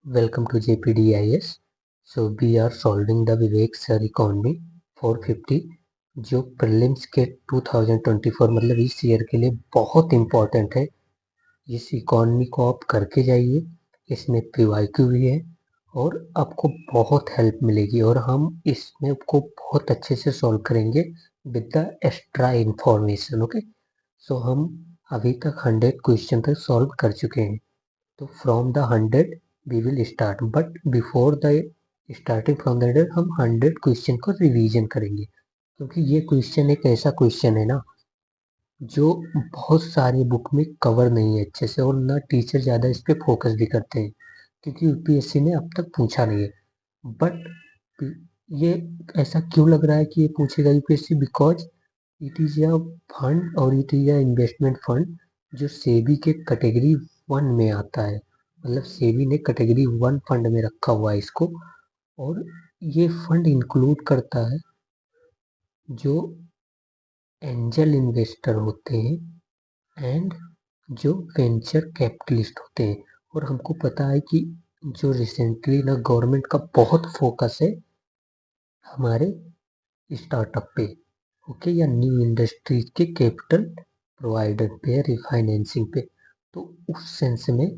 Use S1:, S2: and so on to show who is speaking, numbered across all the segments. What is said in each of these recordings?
S1: Welcome to JPDIS. So we are solving the Vivek sir economy 450 जो prelims के 2024 मतलब इस ईयर के लिए बहुत इम्पोर्टेंट है। इस इकोनॉमी को आप करके जाइए, इसमें PYQ भी है और आपको बहुत हेल्प मिलेगी और हम इसमें को बहुत अच्छे से सॉल्व करेंगे with the extra information. Okay, so हम अभी तक 100 क्वेश्चन तक सॉल्व कर चुके हैं। तो from the 100 we will start, but before the starting from the 100 हम 100 क्वेश्चन को रिवीजन करेंगे, क्योंकि ये क्वेश्चन एक ऐसा क्वेश्चन है ना जो बहुत सारी बुक में कवर नहीं है अच्छे से, और ना टीचर ज़्यादा इस पे फोकस भी करते हैं क्योंकि यूपीएससी ने अब तक पूछा नहीं है। बट ये ऐसा क्यों लग रहा है कि ये पूछेगा UPSC? Because it is a fund और it is a investment fund जो सेबी के कैटेगरी 1 में आता है। मतलब सेबी ने कैटेगरी 1 फंड में रखा हुआ है इसको, और ये फंड इंक्लूड करता है जो एंजल इन्वेस्टर होते हैं एंड जो वेंचर कैपिटलिस्ट होते हैं। और हमको पता है कि जो रिसेंटली ना गवर्नमेंट का बहुत फोकस है हमारे स्टार्टअप पे, ओके, या न्यू इंडस्ट्रीज के कैपिटल प्रोवाइडर पे या रिफाइनेंसिंग पे। तो उस सेंस में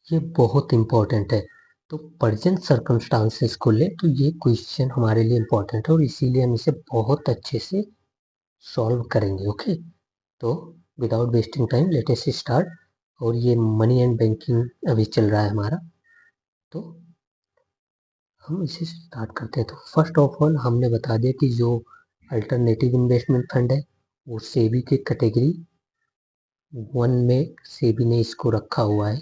S1: ये बहुत इम्पोर्टेंट है। तो प्रेजेंट सर्कमस्टांसेस को ले तो ये क्वेश्चन हमारे लिए इम्पोर्टेंट है और इसीलिए हम इसे बहुत अच्छे से सॉल्व करेंगे। ओके, तो without wasting time late us start. और ये मनी एंड बैंकिंग अभी चल रहा है हमारा, तो हम इसे स्टार्ट करते हैं। तो फर्स्ट ऑफ ऑल हमने बता दिया कि जो अल्टरनेटिव इन्वेस्टमेंट फंड है वो सेबी के कैटेगरी 1 में सेबी ने इसको रखा हुआ है,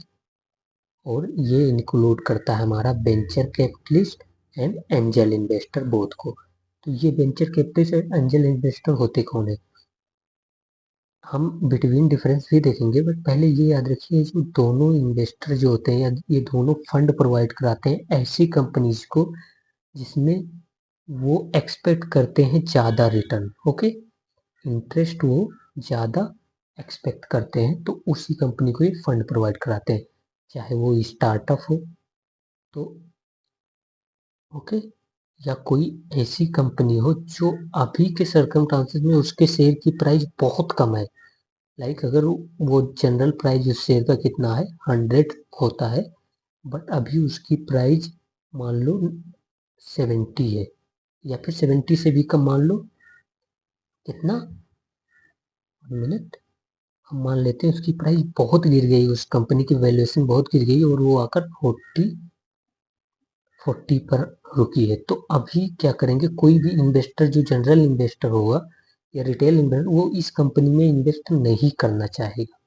S1: और ये इंक्लूड करता है हमारा venture capitalist and angel investor both को। तो ये venture capitalist and angel investor होते कौन है, हम बिटवीन डिफरेंस भी देखेंगे, बट पहले ये याद रखिए जो दोनों इन्वेस्टर जो होते हैं या ये दोनों फंड प्रोवाइड कराते हैं ऐसी कंपनीज को जिसमें वो एक्सपेक्ट करते हैं ज़्यादा रिटर्न। ओके, इंटरेस्ट वो ज़्यादा एक्सपेक्ट करते हैं, तो उसी कंपनी को ये फंड प्रोवाइड कराते हैं, चाहे वो स्टार्टअप हो तो, ओके, या कोई ऐसी कंपनी हो जो अभी के सर्कमस्टांसेस में उसके शेयर की प्राइस बहुत कम है। लाइक अगर वो जनरल प्राइस उस शेयर का कितना है 100 होता है, बट अभी उसकी प्राइस मान लो 70 है, या फिर 70 से भी कम, मान लो कितना, 1 मिनट, हम मान लेते हैं उसकी प्राइस बहुत गिर गई, उस कंपनी की वैल्यूएशन बहुत गिर गई और वो आकर 40 पर रुकी है। तो अभी क्या करेंगे, कोई भी इन्वेस्टर जो जनरल इन्वेस्टर होगा या रिटेल इन्वेस्टर वो इस कंपनी में इन्वेस्ट नहीं करना चाहेगा।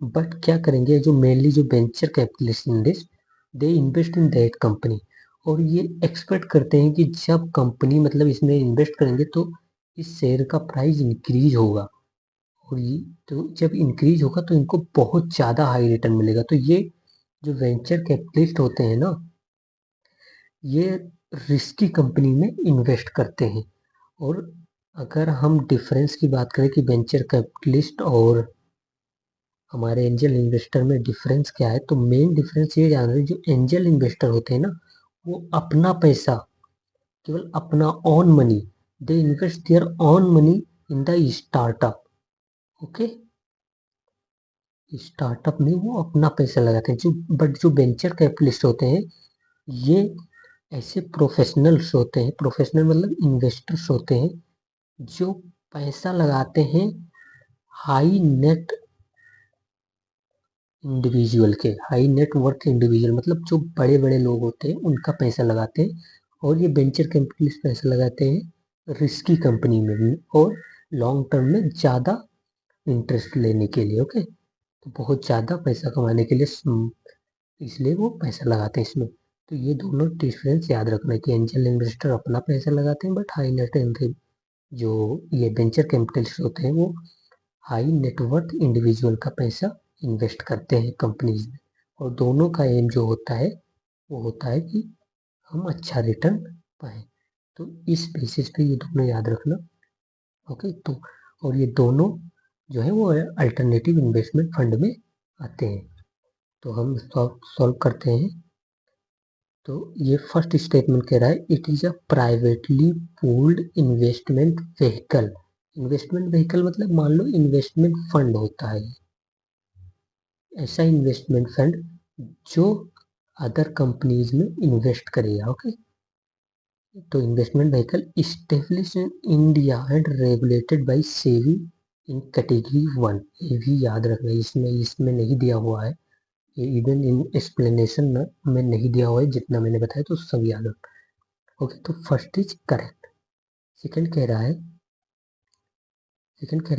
S1: बट क्या करेंगे, जो मेनली जो venture capitalist invest, they invest in that company, और ये एक्सपेक्ट करते हैं कि जब कंपनी मतलब इसमें इन्वेस्ट करेंगे तो इस शेयर का प्राइस इंक्रीज होगा, और ये तो जब इंक्रीज होगा तो इनको बहुत ज़्यादा हाई रिटर्न मिलेगा। तो ये जो वेंचर कैपिटलिस्ट होते हैं ना, ये रिस्की कंपनी में इन्वेस्ट करते हैं। और अगर हम डिफरेंस की बात करें कि वेंचर कैपिटलिस्ट और हमारे एंजल इन्वेस्टर में डिफरेंस क्या है, तो मेन डिफरेंस ये जान रहे हैं, जो एंजल इन्वेस्टर होते हैं ना वो अपना पैसा, केवल अपना on money, they invest their on money in the startup. Okay, startup में वो अपना पैसा लगाते हैं। जो बट जो वेंचर कैपिटलिस्ट होते हैं ये ऐसे प्रोफेशनल्स होते हैं, प्रोफेशनल मतलब इन्वेस्टर्स होते हैं जो पैसा लगाते हैं हाई नेट इंडिविजुअल के, हाई नेटवर्थ इंडिविजुअल मतलब जो बड़े बड़े लोग होते हैं उनका पैसा लगाते हैं। और ये वेंचर कैपिटलिस्ट पैसा लगाते हैं रिस्की कंपनी में भी और लॉन्ग टर्म में ज़्यादा इंटरेस्ट लेने के लिए। ओके, तो बहुत ज़्यादा पैसा कमाने के लिए इसलिए वो पैसा लगाते हैं इसमें। तो ये दोनों डिफरेंस याद रखना है कि एंजल इन्वेस्टर अपना पैसा लगाते हैं, बट हाई नेट जो ये वेंचर कैपिटलिस्ट होते हैं वो हाई नेटवर्थ इंडिविजुअल का पैसा इन्वेस्ट करते हैं कंपनीज में। और दोनों का एम जो होता है वो होता है कि हम अच्छा रिटर्न पाएं। तो इस बेसिस पे ये दोनों याद रखना। ओके, तो और ये दोनों जो है वो अल्टरनेटिव इन्वेस्टमेंट फंड में आते हैं। तो हम सॉल्व करते हैं। तो ये फर्स्ट स्टेटमेंट कह रहा है it is a privately pooled investment vehicle. Investment vehicle मतलब मान लो इन्वेस्टमेंट फंड होता है, ऐसा इन्वेस्टमेंट फंड जो अदर कंपनीज में इन्वेस्ट करेगा। ओके, तो investment vehicle establish in India and regulated by SEBI in category 1। ये भी याद रखना, इसमें नहीं दिया हुआ है, ये इवन इन एक्सप्लेनेशन में नहीं दिया हुआ है, जितना मैंने बताया तो सब याद रखना। ओके, तो फर्स्ट इज करेक्ट। सेकंड कह रहा है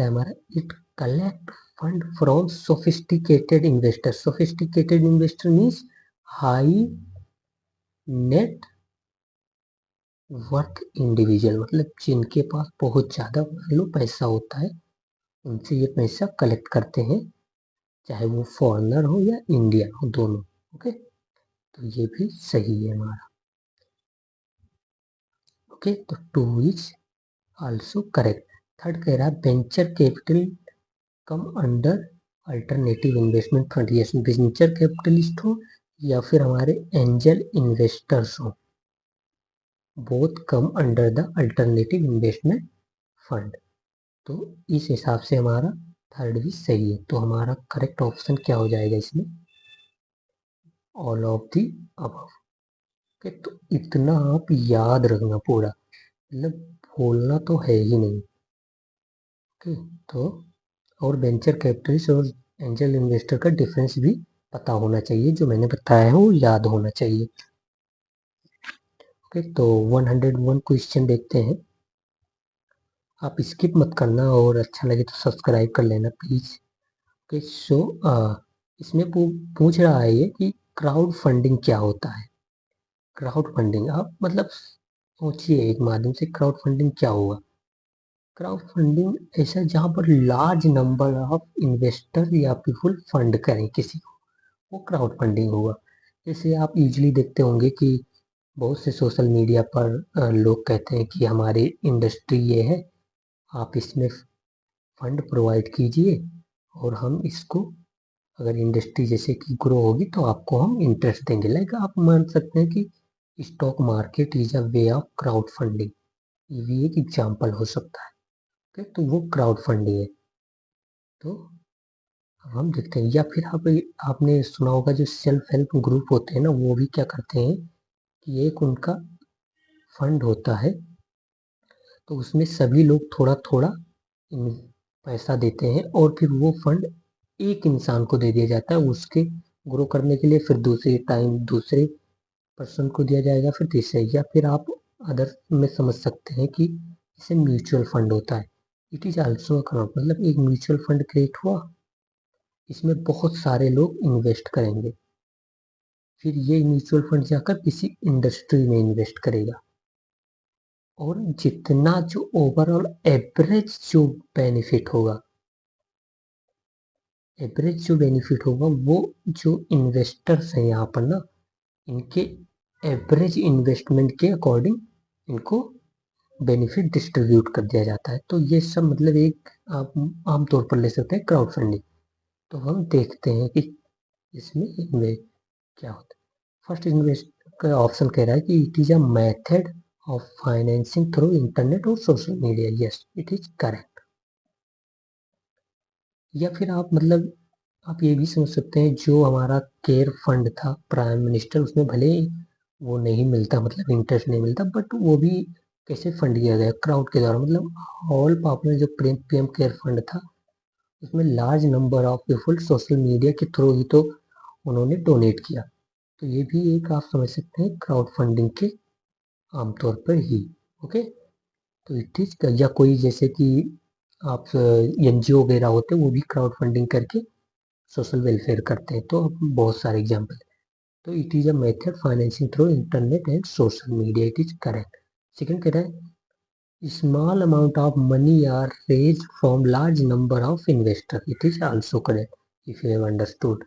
S1: हमारा it collect fund from sophisticated investor. Sophisticated investor means high net worth individual, मतलब जिनके पास बहुत ज्यादा मान लो पैसा होता है, उनसे ये पैसा कलेक्ट करते हैं, चाहे वो फॉरेनर हो या इंडियन हो, दोनों। ओके, तो ये भी सही है हमारा। ओके, तो 2 इज आल्सो करेक्ट। थर्ड कह रहा है venture capital come under alternative investment fund. Yes, venture capitalist हो या फिर हमारे एंजल इन्वेस्टर्स हो, both come under the alternative investment fund. तो इस हिसाब से हमारा थर्ड भी सही है। तो हमारा करेक्ट ऑप्शन क्या हो जाएगा इसमें, all of the above. Okay, तो इतना आप याद रखना पूरा, मतलब बोलना तो है ही नहीं। ओके, तो और वेंचर कैपिटलिस्ट और एंजल इन्वेस्टर का डिफरेंस भी पता होना चाहिए, जो मैंने बताया है वो याद होना चाहिए। ओके, तो 101 क्वेश्चन देखते हैं। आप स्किप मत करना और अच्छा लगे तो सब्सक्राइब कर लेना प्लीज। ओके, सो इसमें पूछ रहा है ये कि क्राउड फंडिंग क्या होता है। क्राउड फंडिंग आप मतलब सोचिए एक माध्यम से क्राउड फंडिंग क्या होगा। क्राउड फंडिंग ऐसा जहाँ पर लार्ज नंबर ऑफ इन्वेस्टर या पीपल फंड करें किसी को, वो क्राउड फंडिंग होगा। जैसे आप इजीली देखते होंगे कि बहुत से सोशल मीडिया पर लोग कहते हैं कि हमारी इंडस्ट्री ये है, आप इसमें फंड प्रोवाइड कीजिए और हम इसको, अगर इंडस्ट्री जैसे कि ग्रो होगी तो आपको हम इंटरेस्ट देंगे। लाइक आप मान सकते हैं कि stock market is a way of crowd funding, ये भी एक एग्जाम्पल हो सकता है। okay? तो वो क्राउड फंडिंग है। तो अब हम देखते हैं, या फिर आपने सुना होगा जो सेल्फ हेल्प ग्रुप होते हैं ना, वो भी क्या करते हैं कि एक उनका फंड होता है, तो उसमें सभी लोग थोड़ा थोड़ा पैसा देते हैं और फिर वो फंड एक इंसान को दे दिया जाता है उसके ग्रो करने के लिए, फिर दूसरे टाइम दूसरे पर्सन को दिया जाएगा, फिर तीसरे, या फिर आप अदर में समझ सकते हैं कि इसे म्यूचुअल फंड होता है। इट इज ऑल्सो अकाउंट, मतलब एक म्यूचुअल फंड क्रिएट हुआ, इसमें बहुत सारे लोग इन्वेस्ट करेंगे, फिर ये म्यूचुअल फंड जाकर किसी इंडस्ट्री में इन्वेस्ट करेगा, और जितना जो ओवरऑल एवरेज जो बेनिफिट होगा, वो जो इन्वेस्टर्स हैं यहाँ पर ना, इनके एवरेज इन्वेस्टमेंट के अकॉर्डिंग इनको बेनिफिट डिस्ट्रीब्यूट कर दिया जाता है। तो ये सब मतलब एक आप आमतौर पर ले सकते हैं क्राउड फंडिंग। तो हम देखते हैं कि इसमें इन्वेस्ट क्या होता है। फर्स्ट इन्वेस्ट का ऑप्शन कह रहा है कि it is a method of financing through internet और social media. Yes, it is correct. या फिर आप मतलब आप ये भी समझ सकते हैं, जो हमारा केयर फंड था प्राइम मिनिस्टर, उसमें भले वो नहीं मिलता, मतलब इंटरेस्ट नहीं मिलता, बट वो भी कैसे फंड किया गया, क्राउड के द्वारा। मतलब ऑल पॉपुलर जो पीएम केयर फंड था, उसमें large number of people social media के थ्रू ही तो उन्होंने डोनेट किया। तो ये भी एक आप समझ सकते हैं क्राउड फंडिंग के आमतौर पर ही। ओके, तो इट इज, या कोई जैसे कि आप एनजीओ वगैरह होते हैं, वो भी क्राउड फंडिंग करके सोशल वेलफेयर करते हैं। तो बहुत सारे एग्जाम्पल। तो it is a method financing through internet and social media, it is correct. Second कह रहा है small amount of money are raise from large number of investor, it is also correct if you have understood.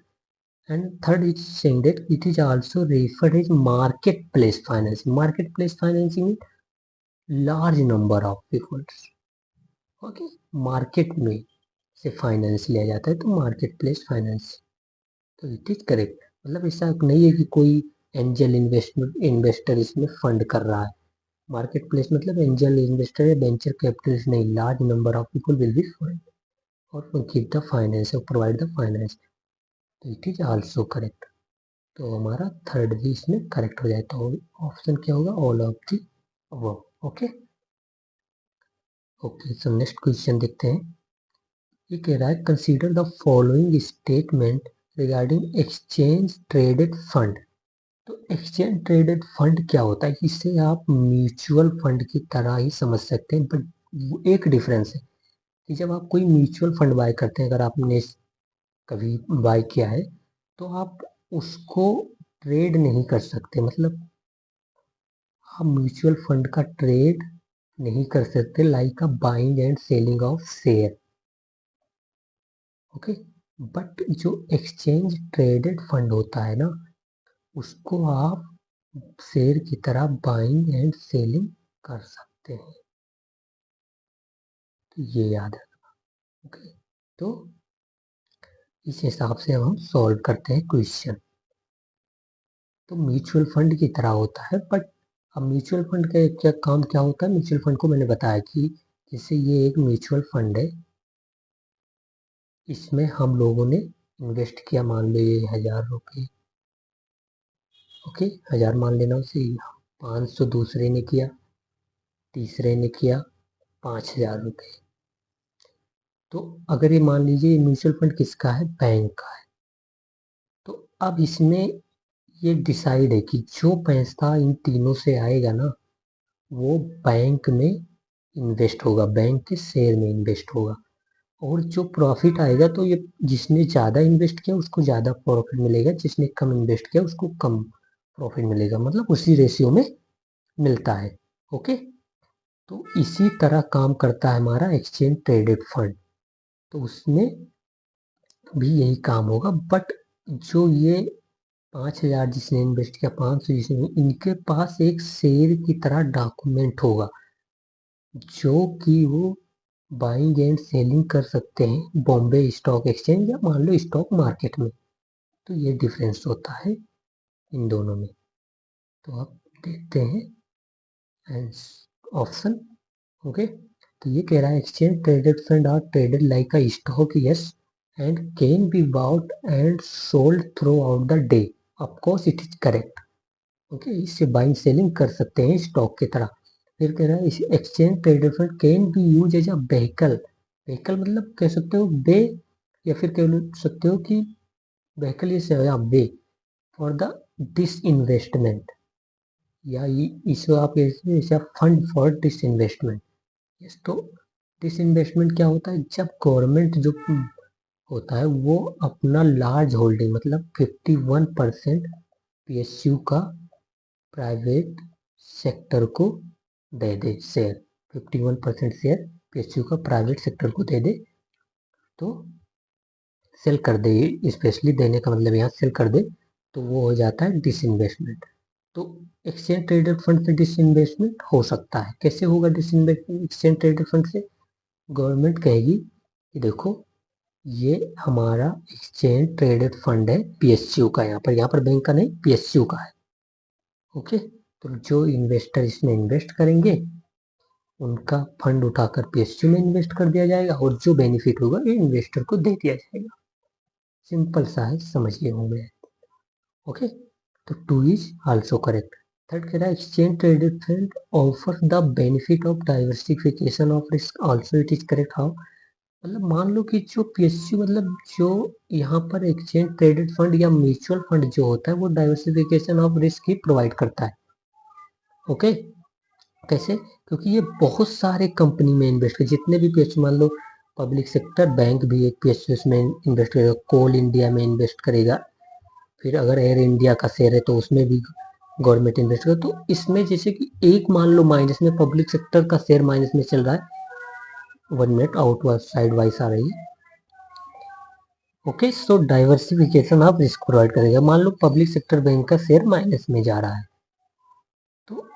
S1: And third is saying that it is also referred as marketplace financing. Marketplace financing means large number of people. Okay, market में से finance लिया जाता है तो market place finance. तो it is correct. मतलब ऐसा नहीं है कि कोई एंजल इन्वेस्टर इसमें फंड कर रहा है। मार्केट प्लेस मतलब एंजल इन्वेस्टर या वेंचर कैपिटलिस्ट नहीं, large number of people will be fund और गिव द फाइनेंस और प्रोवाइड द फाइनेंस। तो इट इज आल्सो करेक्ट। तो हमारा थर्ड भी इसमें करेक्ट हो जाए। तो ऑप्शन क्या होगा? All of the above. Okay okay, so next question देखते हैं। ये कह रहा है consider the following statement regarding exchange traded fund. तो एक्सचेंज ट्रेडेड फंड क्या होता है? इसे आप म्यूचुअल फंड की तरह ही समझ सकते हैं, बट एक डिफरेंस है कि जब आप कोई म्यूचुअल फंड बाय करते हैं, अगर आपने कभी बाय किया है, तो आप उसको ट्रेड नहीं कर सकते। मतलब आप म्यूचुअल फंड का ट्रेड नहीं कर सकते, like a buying and selling of share. Okay, but जो एक्सचेंज ट्रेडेड फंड होता है ना, उसको आप शेयर की तरह बाइंग एंड सेलिंग कर सकते हैं। तो ये याद रखना। ओके, तो इस हिसाब से हम सॉल्व करते हैं क्वेश्चन। तो म्यूचुअल फंड की तरह होता है, बट अब म्यूचुअल फंड का क्या काम क्या होता है? म्यूचुअल फंड को मैंने बताया कि जैसे ये एक म्यूचुअल फंड है, इसमें हम लोगों ने इन्वेस्ट किया, मान लो ये 1000 रुपये। ओके, 1000 मान लेना उसे। 500 दूसरे ने किया, तीसरे ने किया 5000 रुपये। तो अगर ये मान लीजिए म्यूचुअल फंड किसका है? बैंक का है। तो अब इसमें ये डिसाइड है कि जो पैसा इन तीनों से आएगा ना, वो बैंक में इन्वेस्ट होगा, बैंक के शेयर में इन्वेस्ट होगा। और जो प्रॉफिट आएगा, तो ये जिसने ज़्यादा इन्वेस्ट किया उसको ज़्यादा प्रॉफिट मिलेगा, जिसने कम इन्वेस्ट किया उसको कम प्रॉफिट मिलेगा। मतलब उसी रेशियो में मिलता है। ओके, तो इसी तरह काम करता है हमारा एक्सचेंज ट्रेडेड फंड। तो उसमें भी यही काम होगा, बट जो ये 5000 जिसने इन्वेस्ट किया, 500 जिसने, इनके पास एक शेयर की तरह डॉक्यूमेंट होगा जो कि वो बाइंग एंड सेलिंग कर सकते हैं बॉम्बे स्टॉक एक्सचेंज या मान लो स्टॉक मार्केट में। तो ये डिफरेंस होता है इन दोनों में। तो आप देखते हैं ऑप्शन। ओके, तो ये कह रहा है exchange traded fund are traded like a stock, yes, and can be bought and sold throughout the day. Of course it is correct. Okay, इससे बाइंग सेलिंग कर सकते हैं स्टॉक की तरह। फिर कह रहा है इस exchange traded fund can be use as a vehicle. Vehicle मतलब कह सकते हो वे, या फिर कह सकते हो कि व्हीकल ये से way for the disinvestment, या इसको आप जैसे fund for disinvestment. Yes, तो डिस इन्वेस्टमेंट क्या होता है? जब गवर्नमेंट जो होता है वो अपना लार्ज होल्डिंग मतलब 51% पीएसयू का प्राइवेट सेक्टर को दे दे शेयर। 51% शेयर पीएसयू का प्राइवेट सेक्टर को दे दे, तो सेल कर दे। स्पेशली देने का मतलब यहाँ सेल कर दे, तो वो हो जाता है डिसइन्वेस्टमेंट। तो एक्सचेंज ट्रेडेड फंड से डिसइन्वेस्टमेंट हो सकता है। कैसे होगा डिसइन्वेस्टमेंट एक्सचेंज ट्रेडेड फंड से? गवर्नमेंट कहेगी कि देखो ये हमारा एक्सचेंज ट्रेडेड फंड है पीएसयू का, यहाँ पर बैंक का नहीं, पीएसयू का है। ओके, तो जो इन्वेस्टर इसमें इन्वेस्ट करेंगे उनका फंड उठाकर पीएसयू में इन्वेस्ट कर दिया जाएगा, और जो बेनिफिट होगा ये इन्वेस्टर को दे दिया जाएगा। सिंपल सा है, समझिए होंगे। ओके, तो to is also correct. Third कह रहा है exchange traded fund offer the benefit of diversification of risk, also it is correct. How? मतलब मान लो कि जो पीएसयू मतलब जो यहाँ पर एक्सचेंज ट्रेडेड फंड या म्यूचुअल फंड जो होता है वो diversification of risk he provide करता है। ओके, कैसे? क्योंकि ये बहुत सारे कंपनी में इन्वेस्ट कर, जितने भी पीएसयू मान लो पब्लिक सेक्टर बैंक भी एक पीएसयू में इन्वेस्ट करेगा, कोल इंडिया में इन्वेस्ट करेगा, फिर अगर एयर इंडिया का शेयर है तो उसमें भी गवर्नमेंट इन्वेस्ट करेगा। तो इसमें जैसे कि एक मान लो माइनस में पब्लिक सेक्टर का शेयर माइनस में चल रहा है, 1 मिनट आउट साइड वाइज आ रही है। Okay, so diversification of risk provide करेगा। मान लो पब्लिक सेक्टर बैंक का शेयर माइनस में जा रहा है, तो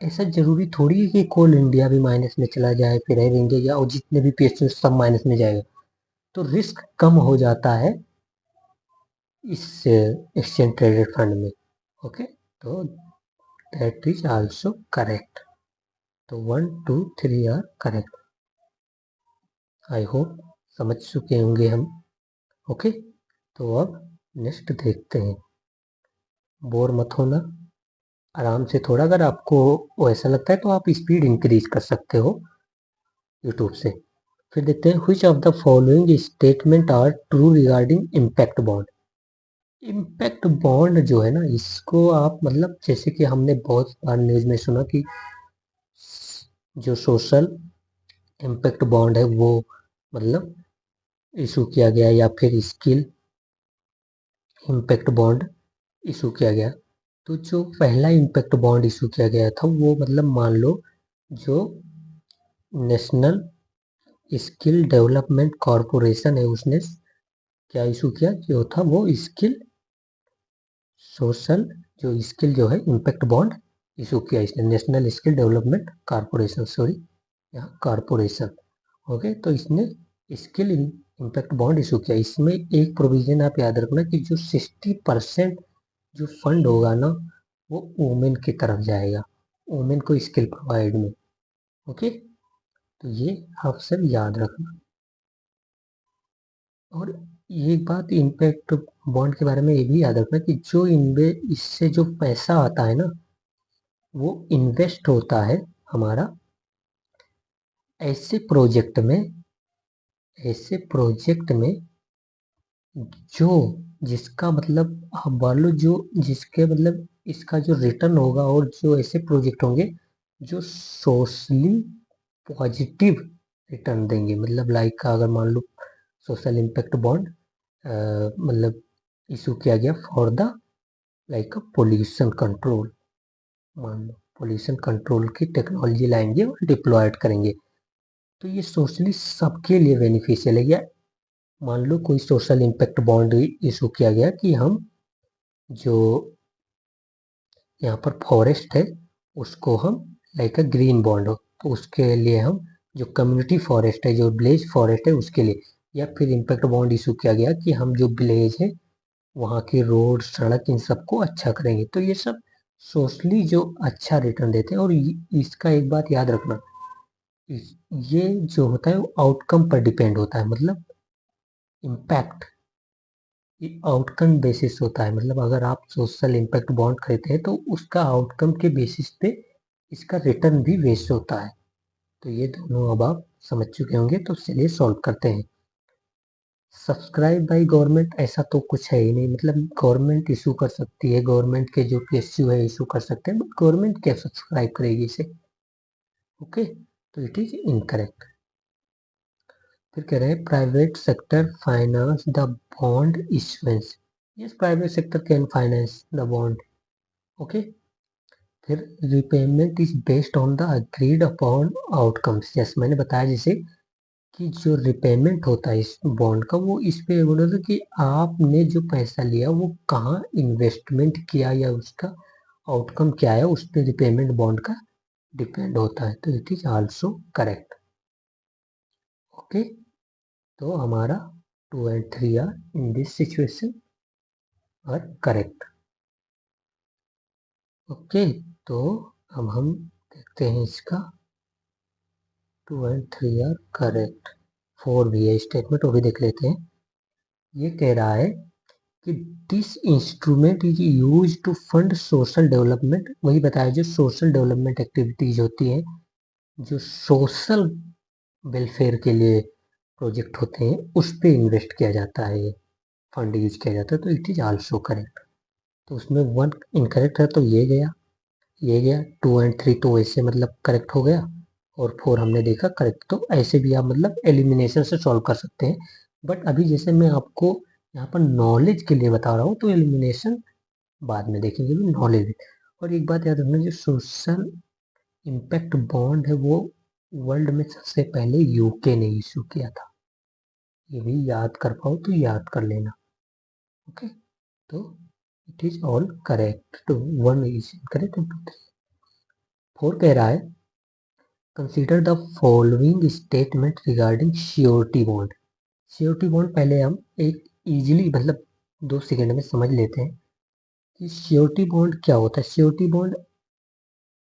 S1: ऐसा जरूरी थोड़ी है कि कोल इंडिया भी माइनस में चला जाए, फिर एयर इंडिया और जितने भी पीएसयू सब माइनस में जाएगा। तो रिस्क कम हो जाता है इस एक्सचेंज ट्रेडेड फंड में। ओके, तो दैट इज आल्सो करेक्ट। तो 1 2 3 आर करेक्ट। आई होप समझ चुके होंगे हम। ओके, तो अब नेक्स्ट देखते हैं। बोर मत होना, आराम से थोड़ा, अगर आपको ऐसा लगता है तो आप स्पीड इंक्रीज कर सकते हो यूट्यूब से। फिर देखते हैं which of the following statement are true regarding impact bond. Impact bond जो है ना, इसको आप मतलब जैसे कि हमने बहुत बार न्यूज में सुना कि जो सोशल इम्पैक्ट बॉन्ड है वो मतलब इशू किया गया, या फिर स्किल इम्पैक्ट बॉन्ड इशू किया गया। तो जो पहला इम्पैक्ट बॉन्ड इशू किया गया था वो मतलब मान लो जो नेशनल स्किल डेवलपमेंट कॉरपोरेशन है उसने क्या इशू किया, जो था वो स्किल सोशल जो स्किल जो है इम्पैक्ट बॉन्ड इशू किया इसने, national skill development corporation, sorry यहाँ कॉरपोरेशन। ओके, तो इसने स्किल इम्पैक्ट बॉन्ड इशू किया। इसमें एक प्रोविजन आप याद रखना कि जो 60% जो फंड होगा ना वो वुमेन की तरफ जाएगा, वुमेन को स्किल प्रोवाइड में। ओके, तो ये आप सब याद रखना। और एक बात इम्पैक्ट बॉन्ड के बारे में ये भी याद रखना कि जो इससे जो पैसा आता है ना वो इन्वेस्ट होता है हमारा ऐसे प्रोजेक्ट में, ऐसे प्रोजेक्ट में जो जिसका मतलब आप मान लो जो जिसके मतलब इसका जो रिटर्न होगा, और जो ऐसे प्रोजेक्ट होंगे जो सोशली पॉजिटिव रिटर्न देंगे। मतलब लाइक अगर मान लो सोशल इम्पैक्ट बॉन्ड मतलब इशू किया गया for the like pollution control, मान लो पोल्यूशन कंट्रोल की टेक्नोलॉजी लाएंगे और डिप्लॉयड करेंगे, तो ये सोशली सबके लिए बेनिफिशियल है। या मान लो कोई सोशल इम्पैक्ट बॉन्ड इशू किया गया कि हम जो यहाँ पर फॉरेस्ट है उसको हम लाइक अ ग्रीन बॉन्ड हो, तो उसके लिए हम जो कम्युनिटी फॉरेस्ट है, जो विलेज फॉरेस्ट है उसके लिए। या फिर इम्पैक्ट बॉन्ड इशू किया गया कि हम जो विलेज है वहाँ की रोड सड़क इन सबको अच्छा करेंगे। तो ये सब सोशली जो अच्छा रिटर्न देते हैं। और इसका एक बात याद रखना, ये जो होता है वो आउटकम पर डिपेंड होता है। मतलब इम्पैक्ट ये आउटकम बेसिस होता है। मतलब अगर आप सोशल इम्पैक्ट बॉन्ड खरीदते हैं तो उसका आउटकम के बेसिस पे इसका रिटर्न भी बेस्ड होता है। तो ये दोनों अब आप समझ चुके होंगे, तो चलिए सॉल्व करते हैं। सब्सक्राइब बाय गवर्नमेंट ऐसा तो कुछ है ही नहीं, मतलब गवर्नमेंट इशू कर सकती है, गवर्नमेंट के जो पीएसयू है इशू कर सकते हैं, बट गवर्नमेंट क्या सब्सक्राइब करेगी इसे। ओके, तो इट इज इनकरेक्ट। फिर कह रहे हैं private sector finance the bond issuance. Yes, private sector can finance the bond. Okay, फिर repayment is based on the agreed upon outcomes. Yes, मैंने बताया जैसे कि जो रिपेमेंट होता है इस बॉन्ड का वो इस पे बोला था कि आपने जो पैसा लिया वो कहाँ इन्वेस्टमेंट किया या उसका आउटकम क्या है, उस पर रिपेमेंट बॉन्ड का डिपेंड होता है। तो it is also correct. Okay, तो हमारा 2 and 3 are in this situation are correct. Okay, तो अब हम देखते हैं इसका 2 and 3 आर करेक्ट। 4 भी है स्टेटमेंट, वो भी देख लेते हैं। ये कह रहा है कि this instrument is use to fund social development. वही बताया जो सोशल डेवलपमेंट एक्टिविटीज होती हैं, जो सोशल वेलफेयर के लिए प्रोजेक्ट होते हैं उस पे इन्वेस्ट किया जाता है, फंड यूज किया जाता है। तो इट इज आल्सो करेक्ट। तो उसमें 1 इनकरेक्ट है तो ये गया, ये गया। 2 and 3 तो ऐसे मतलब करेक्ट हो गया, और 4 हमने देखा करेक्ट। तो ऐसे भी आप मतलब एलिमिनेशन से सॉल्व कर सकते हैं। बट अभी जैसे मैं आपको यहाँ पर नॉलेज के लिए बता रहा हूँ तो एलिमिनेशन बाद में देखेंगे, भी नॉलेज। और एक बात याद रखना, जो सोशल इम्पैक्ट बॉन्ड है वो वर्ल्ड में सबसे पहले यूके ने इशू किया था। ये भी याद कर पाओ तो याद कर लेना। ओके, तो इट इज ऑल करेक्ट। तो 1 इज करेक्ट एंड 2 3। 4 कह रहा है consider the following statement regarding surety bond. Surety bond पहले हम एक इजीली मतलब 2 सेकंड में समझ लेते हैं कि श्योरिटी बॉन्ड क्या होता है। श्योरिटी बॉन्ड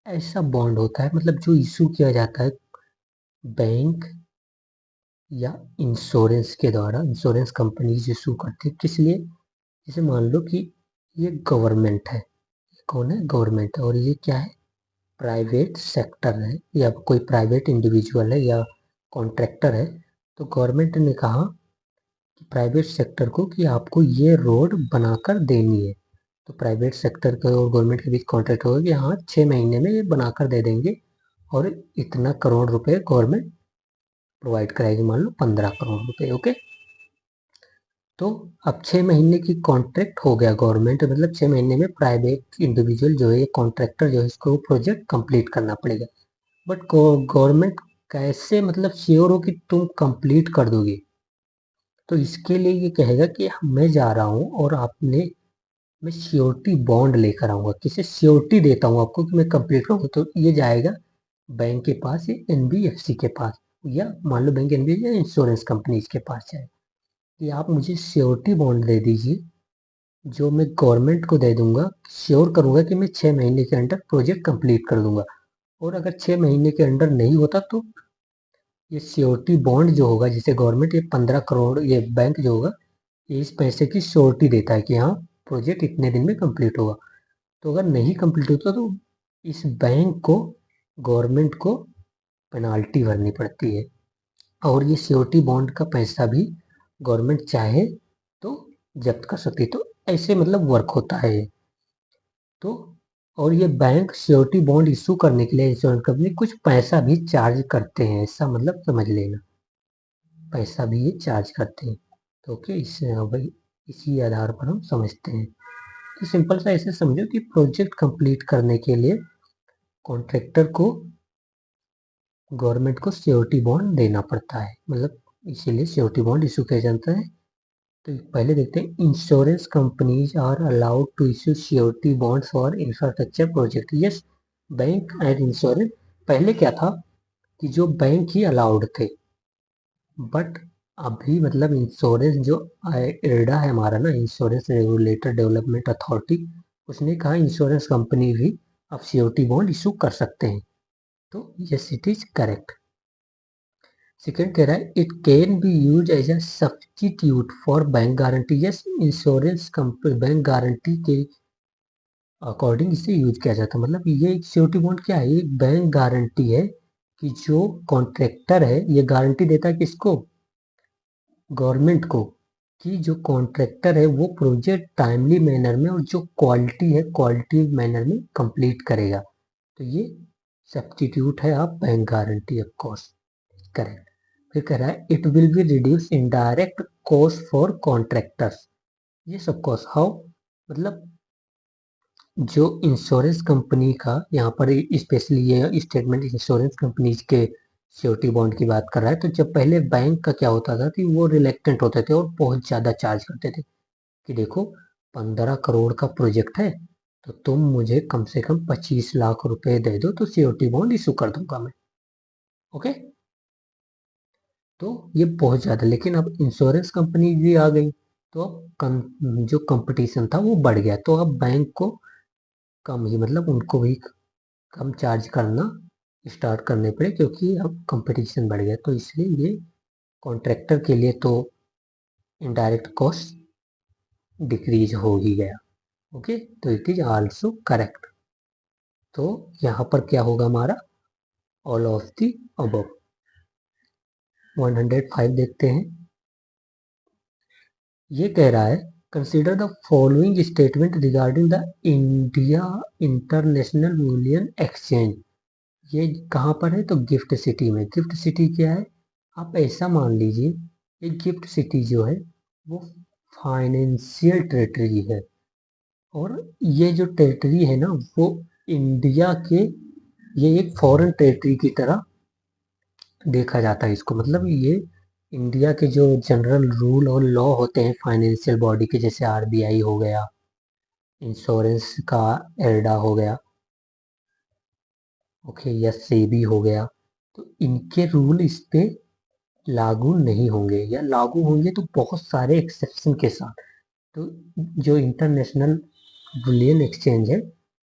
S1: ऐसा बॉन्ड होता है मतलब जो इशू किया जाता है बैंक या इंश्योरेंस के द्वारा। इंश्योरेंस कंपनीज इशू करती है किस लिए? जैसे मान लो कि ये गवर्नमेंट है, ये कौन है? गवर्नमेंट है, और ये क्या है? प्राइवेट सेक्टर है या कोई प्राइवेट इंडिविजुअल है या कॉन्ट्रैक्टर है। तो गवर्नमेंट ने कहा कि प्राइवेट सेक्टर को कि आपको ये रोड बनाकर देनी है। तो प्राइवेट सेक्टर के और गवर्नमेंट के बीच कॉन्ट्रैक्ट होगा कि हाँ 6 महीने में ये बनाकर दे देंगे और इतना करोड़ रुपए गवर्नमेंट प्रोवाइड कराएगी, मान लो 15 करोड़ रुपए। ओके, तो अब 6 महीने की कॉन्ट्रैक्ट हो गया गवर्नमेंट, मतलब 6 महीने में प्राइवेट इंडिविजुअल जो है, ये कॉन्ट्रैक्टर जो है, इसको प्रोजेक्ट कंप्लीट करना पड़ेगा। बट गवर्नमेंट कैसे मतलब श्योर हो कि तुम कंप्लीट कर दोगे? तो इसके लिए ये कहेगा कि मैं जा रहा हूँ और आपने मैं श्योरिटी बॉन्ड लेकर आऊंगा, किसे श्योरिटी देता हूँ आपको कि मैं कंप्लीट करूंगा। तो ये जाएगा बैंक के पास या एनबीएफसी के पास, या मान लो बैंक एनबीएफसी या इंश्योरेंस कंपनीज के पास जाए कि आप मुझे श्योरिटी बॉन्ड दे दीजिए जो मैं गवर्नमेंट को दे दूंगा, श्योर करूंगा कि मैं 6 महीने के अंदर प्रोजेक्ट कंप्लीट कर दूंगा। और अगर 6 महीने के अंदर नहीं होता तो ये श्योरिटी बॉन्ड जो होगा, जिसे गवर्नमेंट ये 15 करोड़, ये बैंक जो होगा ये इस पैसे की श्योरिटी देता है कि हाँ प्रोजेक्ट इतने दिन में कंप्लीट होगा। तो अगर नहीं कंप्लीट होता तो इस बैंक को, गवर्नमेंट को पेनाल्टी भरनी पड़ती है, और ये श्योरिटी बॉन्ड का पैसा भी गवर्नमेंट चाहे तो जब्त कर सकती है। तो ऐसे मतलब वर्क होता है ये। तो और ये बैंक श्योरिटी बॉन्ड इशू करने के लिए इंश्योरेंस कंपनी कुछ पैसा भी चार्ज करते हैं, ऐसा मतलब समझ लेना, पैसा भी ये चार्ज करते हैं। तो ओके, इससे भाई इसी आधार पर हम समझते हैं। तो सिंपल सा ऐसे समझो कि प्रोजेक्ट कंप्लीट करने के लिए कॉन्ट्रैक्टर को गवर्नमेंट को श्योरिटी बॉन्ड देना पड़ता है, मतलब इसीलिए श्योरिटी बॉन्ड इशू किया जाता है। तो पहले देखते हैं, insurance companies are allowed to issue surety bonds for infrastructure project. Yes, bank and insurance, पहले क्या था कि जो बैंक ही अलाउड थे, बट अभी मतलब इंश्योरेंस जो इरडा है हमारा ना, इंश्योरेंस रेगुलेटर डेवलपमेंट अथॉरिटी, उसने कहा इंश्योरेंस कंपनी भी अब श्योरिटी बॉन्ड इशू कर सकते हैं। तो yes, it is correct. Second कह रहा है it can be use as a substitute for bank guarantee. Yes, insurance company bank guarantee के अकॉर्डिंग इसे यूज किया जाता है। मतलब ये एक श्योरिटी बॉन्ड क्या है? ये बैंक गारंटी है कि जो कॉन्ट्रैक्टर है ये गारंटी देता है किसको? गवर्नमेंट को, कि जो कॉन्ट्रैक्टर है वो प्रोजेक्ट टाइमली मैनर में और जो क्वालिटी है क्वालिटी मैनर में कंप्लीट करेगा। तो ये सब्स्टिट्यूट है आप bank guarantee, of course correct. फिर कह रहा है it will be reduce indirect cost for contractors. ये सब कॉस्ट हाउ? मतलब जो इंश्योरेंस कंपनी का, यहाँ पर स्पेशली ये स्टेटमेंट इंश्योरेंस कंपनीज के श्योरिटी बॉन्ड की बात कर रहा है। तो जब पहले बैंक का क्या होता था कि वो रिलेक्टेंट होते थे और बहुत ज़्यादा चार्ज करते थे कि देखो 15 करोड़ का प्रोजेक्ट है तो तुम मुझे कम से कम 25 लाख रुपए दे दो तो श्योरिटी बॉन्ड इशू कर दूंगा मैं। ओके, तो ये बहुत ज़्यादा, लेकिन अब इंश्योरेंस कंपनी भी आ गई तो अब जो कंपटीशन था वो बढ़ गया, तो अब बैंक को कम ही, मतलब उनको भी कम चार्ज करना स्टार्ट करने पड़े क्योंकि अब कंपटीशन बढ़ गया। तो इसलिए ये कॉन्ट्रैक्टर के लिए तो इनडायरेक्ट कॉस्ट डिक्रीज हो ही गया। ओके, तो इट इज आल्सो करेक्ट। तो यहाँ पर क्या होगा हमारा? All of the above. 105 देखते हैं। ये कह रहा है consider the following statement regarding the India international bullion exchange. ये कहाँ पर है? तो गिफ्ट सिटी में। गिफ्ट सिटी क्या है? आप ऐसा मान लीजिए ये गिफ्ट सिटी जो है वो फाइनेंशियल टेरिटरी है, और ये जो टेरिटरी है ना वो इंडिया के, ये एक फॉरेन टेरिटरी की तरह देखा जाता है इसको। मतलब ये इंडिया के जो जनरल रूल और लॉ होते हैं फाइनेंशियल बॉडी के, जैसे आरबीआई हो गया, इंश्योरेंस का एरडा हो गया, ओके, या सेबी हो गया, तो इनके रूल इस पे लागू नहीं होंगे, या लागू होंगे तो बहुत सारे एक्सेप्शन के साथ। तो जो इंटरनेशनल बुलियन एक्सचेंज है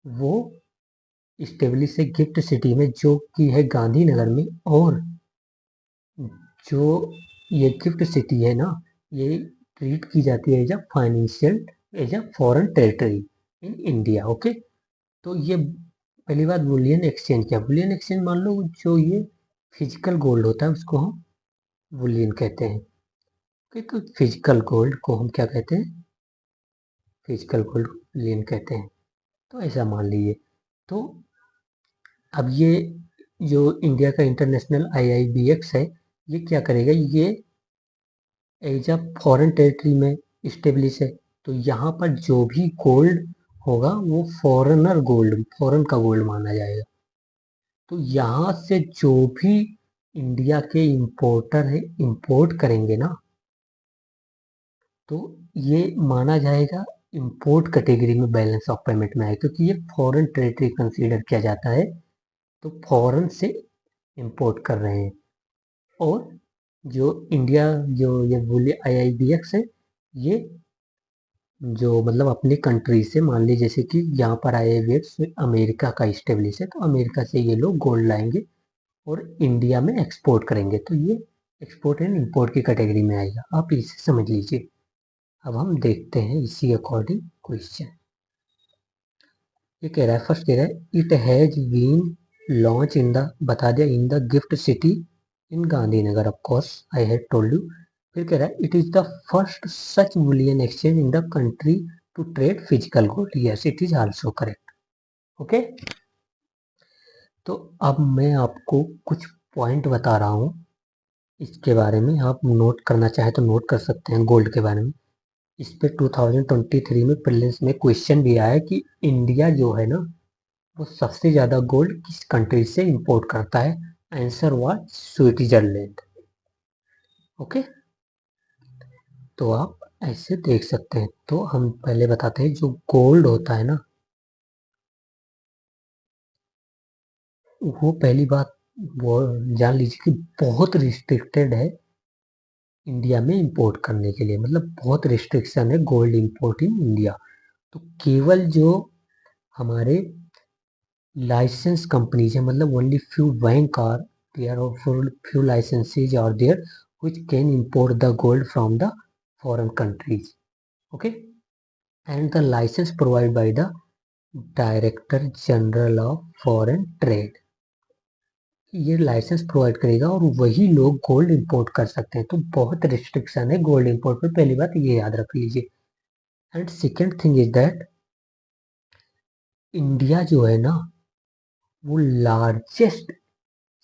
S1: वो इस्टेब्लिश है गिफ्ट सिटी में, जो कि है गांधीनगर में, और जो ये गिफ्ट सिटी है ना, ये ट्रीट की जाती है as a financial, as a foreign territory in India. Okay, तो ये पहली बात, बुलियन एक्सचेंज क्या, बुलियन एक्सचेंज मान लो जो ये फिजिकल गोल्ड होता है उसको हम बुलियन कहते हैं। ओके, तो फिजिकल गोल्ड को हम क्या कहते हैं, फिजिकल गोल्ड बुलियन कहते हैं। तो ऐसा मान लीजिए। तो अब ये जो इंडिया का इंटरनेशनल IIBX है, ये क्या करेगा, ये एज अ फॉरेन टेरिटरी में इस्टेब्लिश है। तो यहाँ पर जो भी गोल्ड होगा वो फॉरेनर गोल्ड, फॉरेन का गोल्ड माना जाएगा। तो यहाँ से जो भी इंडिया के इंपोर्टर है इंपोर्ट करेंगे ना, तो ये माना जाएगा इंपोर्ट कैटेगरी में, बैलेंस ऑफ पेमेंट में आए, क्योंकि ये फॉरेन टेरिटरी कंसीडर किया जाता है। तो फॉरेन से इंपोर्ट कर रहे हैं। और जो इंडिया, जो ये बोले IIBX है, ये जो मतलब अपनी कंट्री से, मान लीजिए जैसे कि यहाँ पर IIBX अमेरिका का स्टेब्लिश है, तो अमेरिका से ये लोग गोल्ड लाएंगे और इंडिया में एक्सपोर्ट करेंगे। तो ये एक्सपोर्ट एंड इंपोर्ट की कैटेगरी में आएगा, आप इसे समझ लीजिए। अब हम देखते हैं इसी अकॉर्डिंग क्वेश्चन। ये कह रहा है, फर्स्ट कह रहा है it has been launch in the, बता दिया, in the GIFT City in Gandhinagar, of course I had told you. फिर कह रहा है it is the first such bullion exchange in the country to trade physical gold, yes it is also correct. Okay, तो अब मैं आपको कुछ point बता रहा हूँ इसके बारे में, आप नोट करना चाहे तो नोट कर सकते हैं गोल्ड के बारे में। इस पे 2023 में प्रीलिम्स में क्वेश्चन भी आया कि इंडिया जो है ना, वो सबसे ज्यादा गोल्ड किस कंट्री से इंपोर्ट करता है। Answer was Switzerland. ओके, तो आप ऐसे देख सकते हैं। तो हम पहले बताते हैं, जो गोल्ड होता है ना, वो पहली बात वो जान लीजिए कि बहुत रिस्ट्रिक्टेड है इंडिया में इंपोर्ट करने के लिए, मतलब बहुत रिस्ट्रिक्शन है गोल्ड इंपोर्ट इन इंडिया। तो केवल जो हमारे लाइसेंस कंपनीज है, मतलब only few bank are there, और few licences are there which can import the gold from the foreign countries. Okay, and the license provided by the Director General of Foreign Trade, ये licence provide करेगा और वही लोग gold import कर सकते हैं। तो बहुत रिस्ट्रिक्शन है गोल्ड इंपोर्ट पे, पहली बात ये याद रख लीजिए। And second thing is that India जो है ना, वो लार्जेस्ट,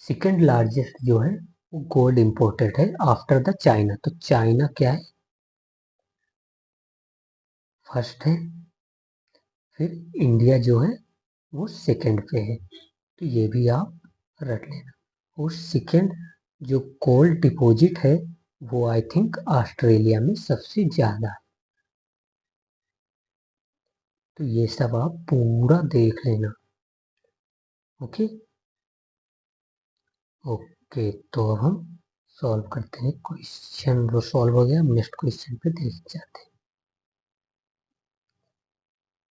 S1: सेकेंड लार्जेस्ट जो है वो गोल्ड इंपोर्टेड है आफ्टर द चाइना। तो चाइना क्या है, फर्स्ट है, फिर इंडिया जो है वो सेकेंड पे है। तो ये भी आप रख लेना। और सेकेंड जो गोल्ड डिपॉजिट है वो आई थिंक ऑस्ट्रेलिया में सबसे ज्यादा है। तो ये सब आप पूरा देख लेना। ओके, ओके, तो अब हम सॉल्व करते हैं क्वेश्चन। वो सॉल्व हो गया, नेक्स्ट क्वेश्चन पे देख जाते हैं।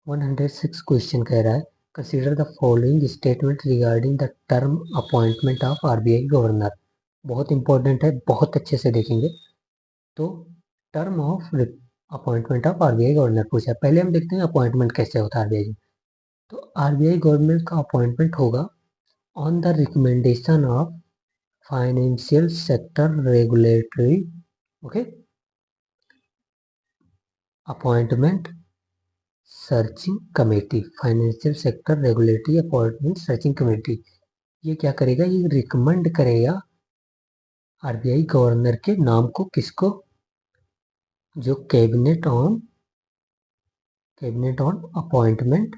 S1: 106 क्वेश्चन कह रहा है, consider the following statement regarding the term appointment of RBI governor. बहुत इंपॉर्टेंट है, बहुत अच्छे से देखेंगे। तो term of appointment of RBI governor पूछा। पहले हम देखते हैं अपॉइंटमेंट कैसे होता है RBI। तो RBI गवर्नमेंट का अपॉइंटमेंट होगा on the recommendation of financial sector regulatory, okay, appointment searching committee, financial sector regulatory appointment searching committee. ये क्या करेगा, ये रिकमेंड करेगा RBI गवर्नर के नाम को, किसको, जो कैबिनेट ऑन अपॉइंटमेंट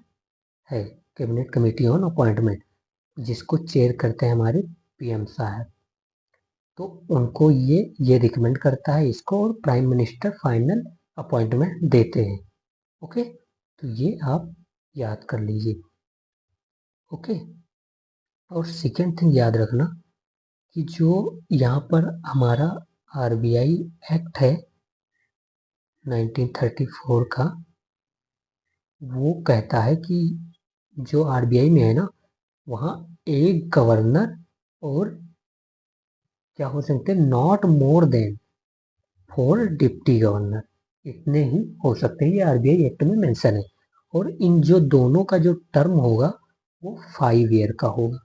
S1: है, कैबिनेट कमेटी ऑन अपॉइंटमेंट, जिसको चेयर करते हैं हमारे PM साहब। तो उनको ये रिकमेंड करता है इसको, और प्राइम मिनिस्टर फाइनल अपॉइंटमेंट देते हैं। ओके, तो ये आप याद कर लीजिए। ओके, और सेकेंड थिंग याद रखना कि जो यहाँ पर हमारा RBI एक्ट है 1934 का, वो कहता है कि जो आरबीआई में है ना, वहाँ एक गवर्नर और क्या हो सकते हैं, not more than 4 deputy governor, इतने ही हो सकते हैं। ये आरबीआई एक्ट में मेंशन है। और इन जो दोनों का जो टर्म होगा वो 5 ईयर का होगा,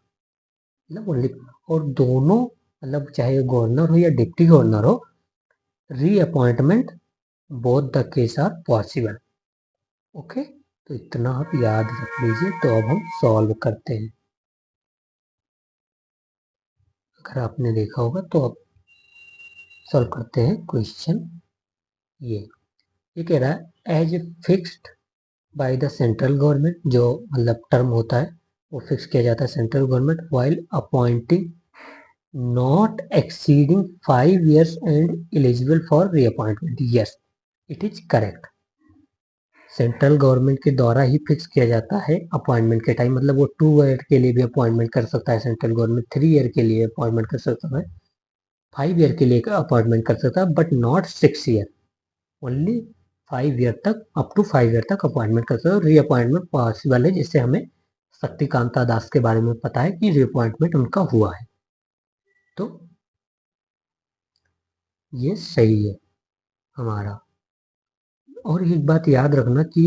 S1: मतलब ओनली। और दोनों, मतलब चाहे गवर्नर हो या डिप्टी गवर्नर हो, reappointment both the case are possible. Okay, तो इतना आप याद रख लीजिए। तो अब हम सॉल्व करते हैं। अगर आपने देखा होगा तो अब सॉल्व करते हैं क्वेश्चन। ये कह रहा है as fixed by the central government, जो मतलब टर्म होता है वो फिक्स किया जाता है central government, while appointing not exceeding 5 years and eligible for reappointment. Yes, it is correct. Central government के द्वारा ही फिक्स किया जाता है अपॉइंटमेंट के टाइम, मतलब वो 2 ईयर के लिए भी अपॉइंटमेंट कर सकता है सेंट्रल गवर्नमेंट, 3 ईयर के लिए अपॉइंटमेंट कर सकता है, 5 ईयर के लिए अपॉइंटमेंट कर सकता है, but not 6 year. Only 5 year तक, अप टू 5 ईयर तक अपॉइंटमेंट कर सकते हो। रीअपॉइंटमेंट पॉसिबल है, जिससे हमें शक्तिकांता दास के बारे में पता है कि रीअपॉइंटमेंट उनका हुआ है। तो ये सही है हमारा। और एक बात याद रखना कि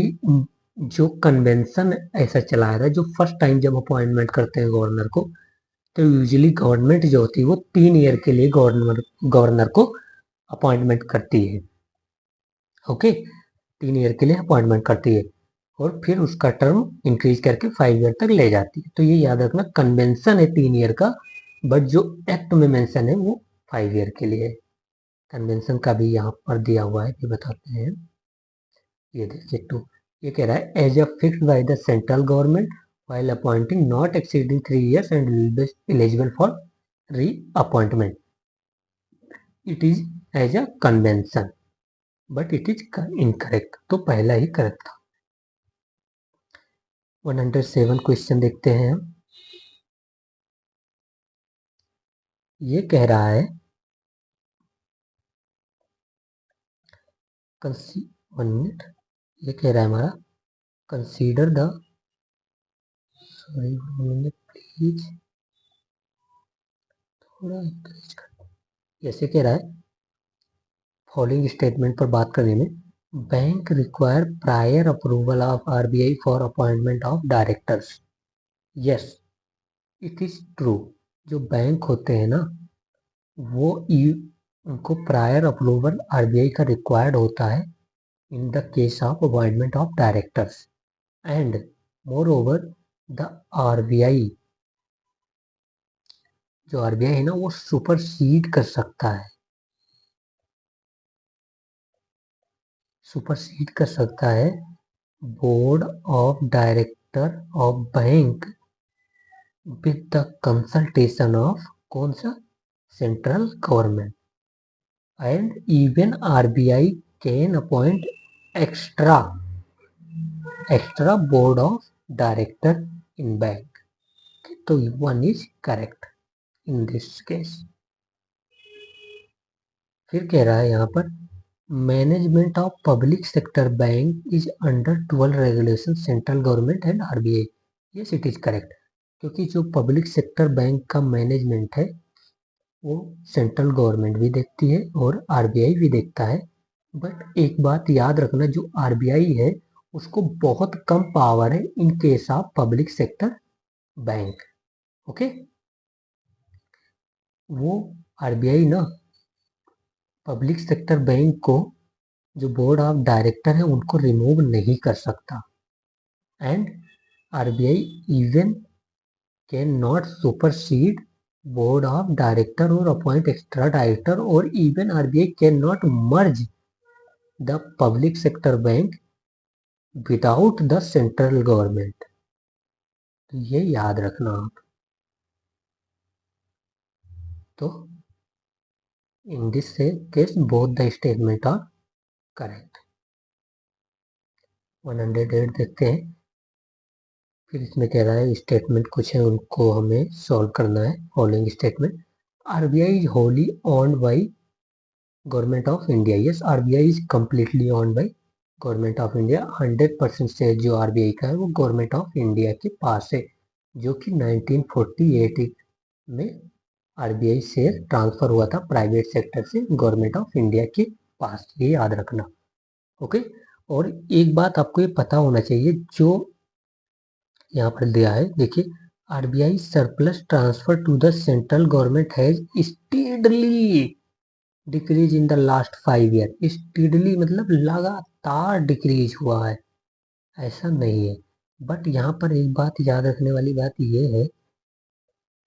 S1: जो कन्वेंशन ऐसा चलाया था, जो फर्स्ट टाइम जब अपॉइंटमेंट करते हैं गवर्नर को, तो यूजुअली गवर्नमेंट जो होती है वो 3 ईयर के लिए गवर्नर को अपॉइंटमेंट करती है। ओके, 3 ईयर के लिए अपॉइंटमेंट करती है और फिर उसका टर्म इंक्रीज करके 5 ईयर तक ले जाती है। तो ये याद रखना, कन्वेंशन है 3 ईयर का, बट जो एक्ट में मेंशन है वो 5 ईयर के लिए है। कन्वेंशन का भी यहाँ पर दिया हुआ है, ये बताते हैं। ये देखिए टू, ये कह रहा है as a fixed by the central government while appointing not exceeding 3 years and will be eligible for reappointment. It is as a convention, but it is incorrect. तो पहला ही करेक्ट था। 107 क्वेश्चन देखते हैं हम। ये कह रहा है वन मिनट, ये कह रहा है हमारा consider the, sorry one minute please, थोड़ा इंक्रीज कर। ऐसे कह रहा है फॉलोइंग स्टेटमेंट पर बात करने में, bank require prior approval of RBI for appointment of directors. Yes, it is true. जो बैंक होते हैं ना, वो उनको प्रायर अप्रूवल आरबीआई का रिक्वायर्ड होता है in the case of appointment of directors. And more over the RBI, जो आरबीआई है ना, वो सुपरसीड कर सकता है, सुपरसीड कर सकता है board of director of bank with the consultation of कौन सा, central government. And even RBI can appoint extra extra board of director in bank. तो one is correct in this case. फिर कह रहा है यहाँ पर management of public sector bank is under 12 regulation central government and RBI. Yes, it is correct. क्योंकि जो public sector bank का मैनेजमेंट है वो सेंट्रल गवर्नमेंट भी देखती है और आरबीआई भी देखता है। बट एक बात याद रखना, जो आरबीआई है उसको बहुत कम पावर है in case of public sector bank. Okay, वो आरबीआई ना पब्लिक सेक्टर बैंक को, जो बोर्ड ऑफ डायरेक्टर है उनको रिमूव नहीं कर सकता। And RBI even can not supersede board of director और अपॉइंट एक्स्ट्रा डायरेक्टर, और even RBI can not merge the public sector bank without the central government. तो ये याद रखना आप। तो in this case both the statement are correct. 108 देखते हैं। फिर इसमें कह रहा है स्टेटमेंट कुछ है, उनको हमें सॉल्व करना है। Following statement, RBI is wholly owned by government of India, yes RBI is completely owned by government of India. 100% share जो आरबीआई का है वो गवर्नमेंट ऑफ इंडिया के पास है, जो कि 1948 में आरबीआई शेयर ट्रांसफर हुआ था प्राइवेट सेक्टर से गवर्नमेंट ऑफ इंडिया के पास, ये याद रखना। ओके, और एक बात आपको ये पता होना चाहिए, जो यहाँ पर दिया है, देखिए RBI surplus transfer to the central government has steadily decrease in the last 5 year. Steadily मतलब लगातार डिक्रीज हुआ है, ऐसा नहीं है। बट यहाँ पर एक बात याद रखने वाली बात ये है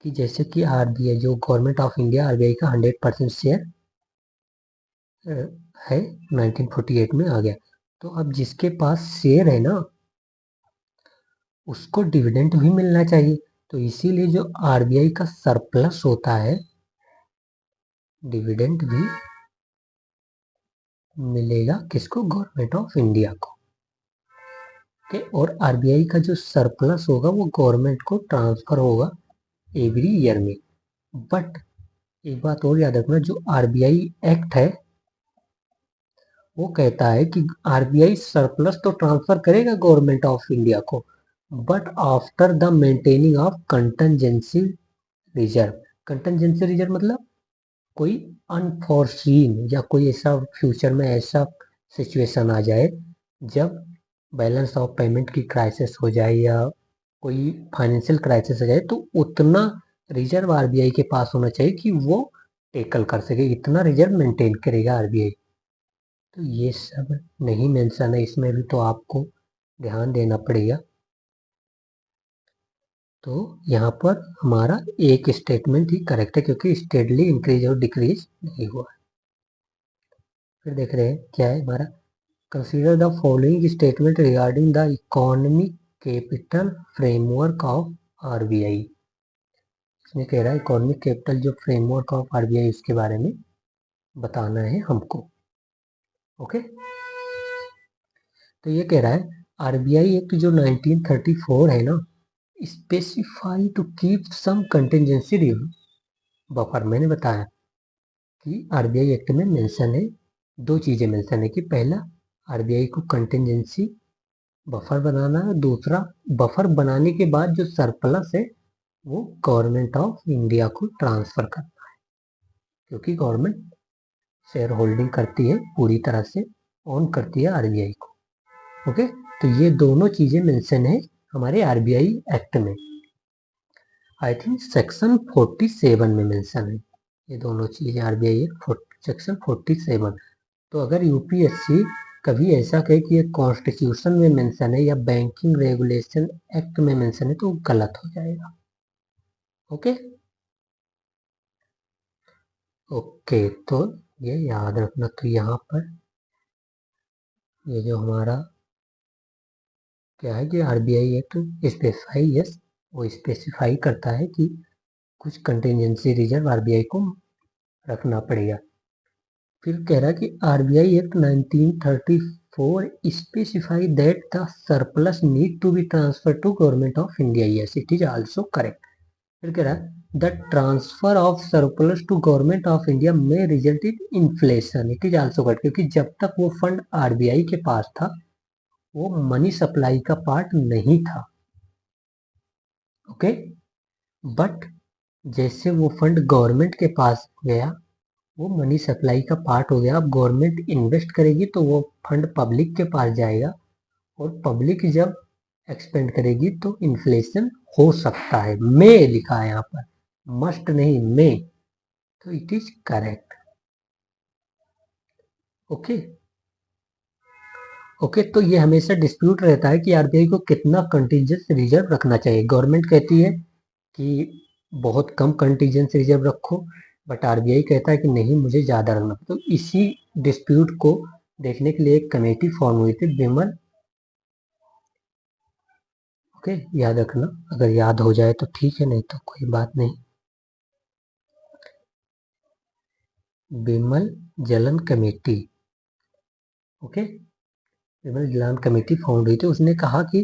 S1: कि जैसे कि आरबीआई जो गवर्नमेंट ऑफ इंडिया, आरबीआई का 100% शेयर है 1948 में आ गया, तो अब जिसके पास शेयर है ना उसको डिविडेंड भी मिलना चाहिए, तो इसीलिए जो आरबीआई का सरप्लस होता है डिविडेंड भी मिलेगा किसको, गवर्नमेंट ऑफ इंडिया को। ओके, और आरबीआई का जो सरप्लस होगा वो गवर्नमेंट को ट्रांसफर होगा एवरी ईयर में। बट एक बात और याद रखना, जो आरबीआई एक्ट है वो कहता है कि आरबीआई सरप्लस तो ट्रांसफर करेगा गवर्नमेंट ऑफ इंडिया को, but after the maintaining of contingency reserve. Contingency reserve मतलब कोई अनफॉर्सीन या कोई ऐसा फ्यूचर में ऐसा सिचुएशन आ जाए जब बैलेंस ऑफ पेमेंट की क्राइसिस हो जाए या कोई फाइनेंशियल क्राइसिस हो जाए, तो उतना रिजर्व आरबीआई के पास होना चाहिए कि वो टेकल कर सके, इतना रिजर्व मेंटेन करेगा आरबीआई। तो ये सब नहीं मेंशन है इसमें भी, तो आपको ध्यान देना पड़ेगा। तो यहाँ पर हमारा एक स्टेटमेंट ही करेक्ट है, क्योंकि स्टेडली इंक्रीज और डिक्रीज नहीं हुआ है। फिर देख रहे हैं क्या है हमारा, consider the following statement regarding the economic capital framework of RBI. इसमें कह रहा है इकोनॉमिक कैपिटल जो फ्रेमवर्क ऑफ आरबीआई उसके बारे में बताना है हमको। ओके, तो ये कह रहा है आरबीआई एक्ट जो 1934 है ना, specify to keep some contingency buffer. मैंने बताया कि आरबीआई एक्ट में मेंशन है, दो चीजें मेंशन है कि पहला आरबीआई को कंटिजेंसी बफर बनाना है, दूसरा बफर बनाने के बाद जो सरप्लस है वो गवर्नमेंट ऑफ इंडिया को ट्रांसफर करना है, क्योंकि गवर्नमेंट शेयर होल्डिंग करती है, पूरी तरह से ओन करती है आरबीआई को। ओके, तो ये दोनों चीजें मेंशन है हमारे आरबीआई एक्ट में। आई थिंक सेक्शन 47 में मेंशन है ये दोनों चीजें, आरबीआई एक्ट सेक्शन 47। तो अगर यूपीएससी कभी ऐसा कहे कि ये कॉन्स्टिट्यूशन में मेंशन है या बैंकिंग रेगुलेशन एक्ट में मेंशन है तो गलत हो जाएगा। ओके ओके, तो ये याद रखना। तो यहाँ पर ये जो हमारा क्या है कि आरबीआई एक्ट स्पेसिफाई, यस वो स्पेसिफाई करता है कि कुछ कंटिजेंसी रिजर्व आरबीआई को रखना पड़ेगा। फिर कह रहा है कि RBI act 1934 specify that the surplus need to be transfer to government of India, yes it is also correct. फिर कह रहा है the transfer of surplus to government of India में result in inflation, it is also correct, क्योंकि जब तक वो fund RBI के पास था वो मनी सप्लाई का पार्ट नहीं था। ओके, बट जैसे वो फंड गवर्नमेंट के पास गया वो मनी सप्लाई का पार्ट हो गया। अब गवर्नमेंट इन्वेस्ट करेगी तो वो फंड पब्लिक के पास जाएगा, और पब्लिक जब एक्सपेंड करेगी तो इन्फ्लेशन हो सकता है। मे लिखा है यहाँ पर, मस्ट नहीं, मे, तो it is correct. Okay okay, तो ये हमेशा डिस्प्यूट रहता है कि आरबीआई को कितना कंटीजेंस रिजर्व रखना चाहिए। गवर्नमेंट कहती है कि बहुत कम कंटीजेंस रिजर्व रखो, बट आरबीआई कहता है कि नहीं मुझे ज़्यादा रखना। तो इसी डिस्प्यूट को देखने के लिए एक कमेटी फॉर्म हुई थी, बिमल। ओके, याद रखना, अगर याद हो जाए तो ठीक है, नहीं तो कोई बात नहीं। बिमल जलन कमेटी, ओके, विमल जलान कमेटी फाउंड हुई थी। उसने कहा कि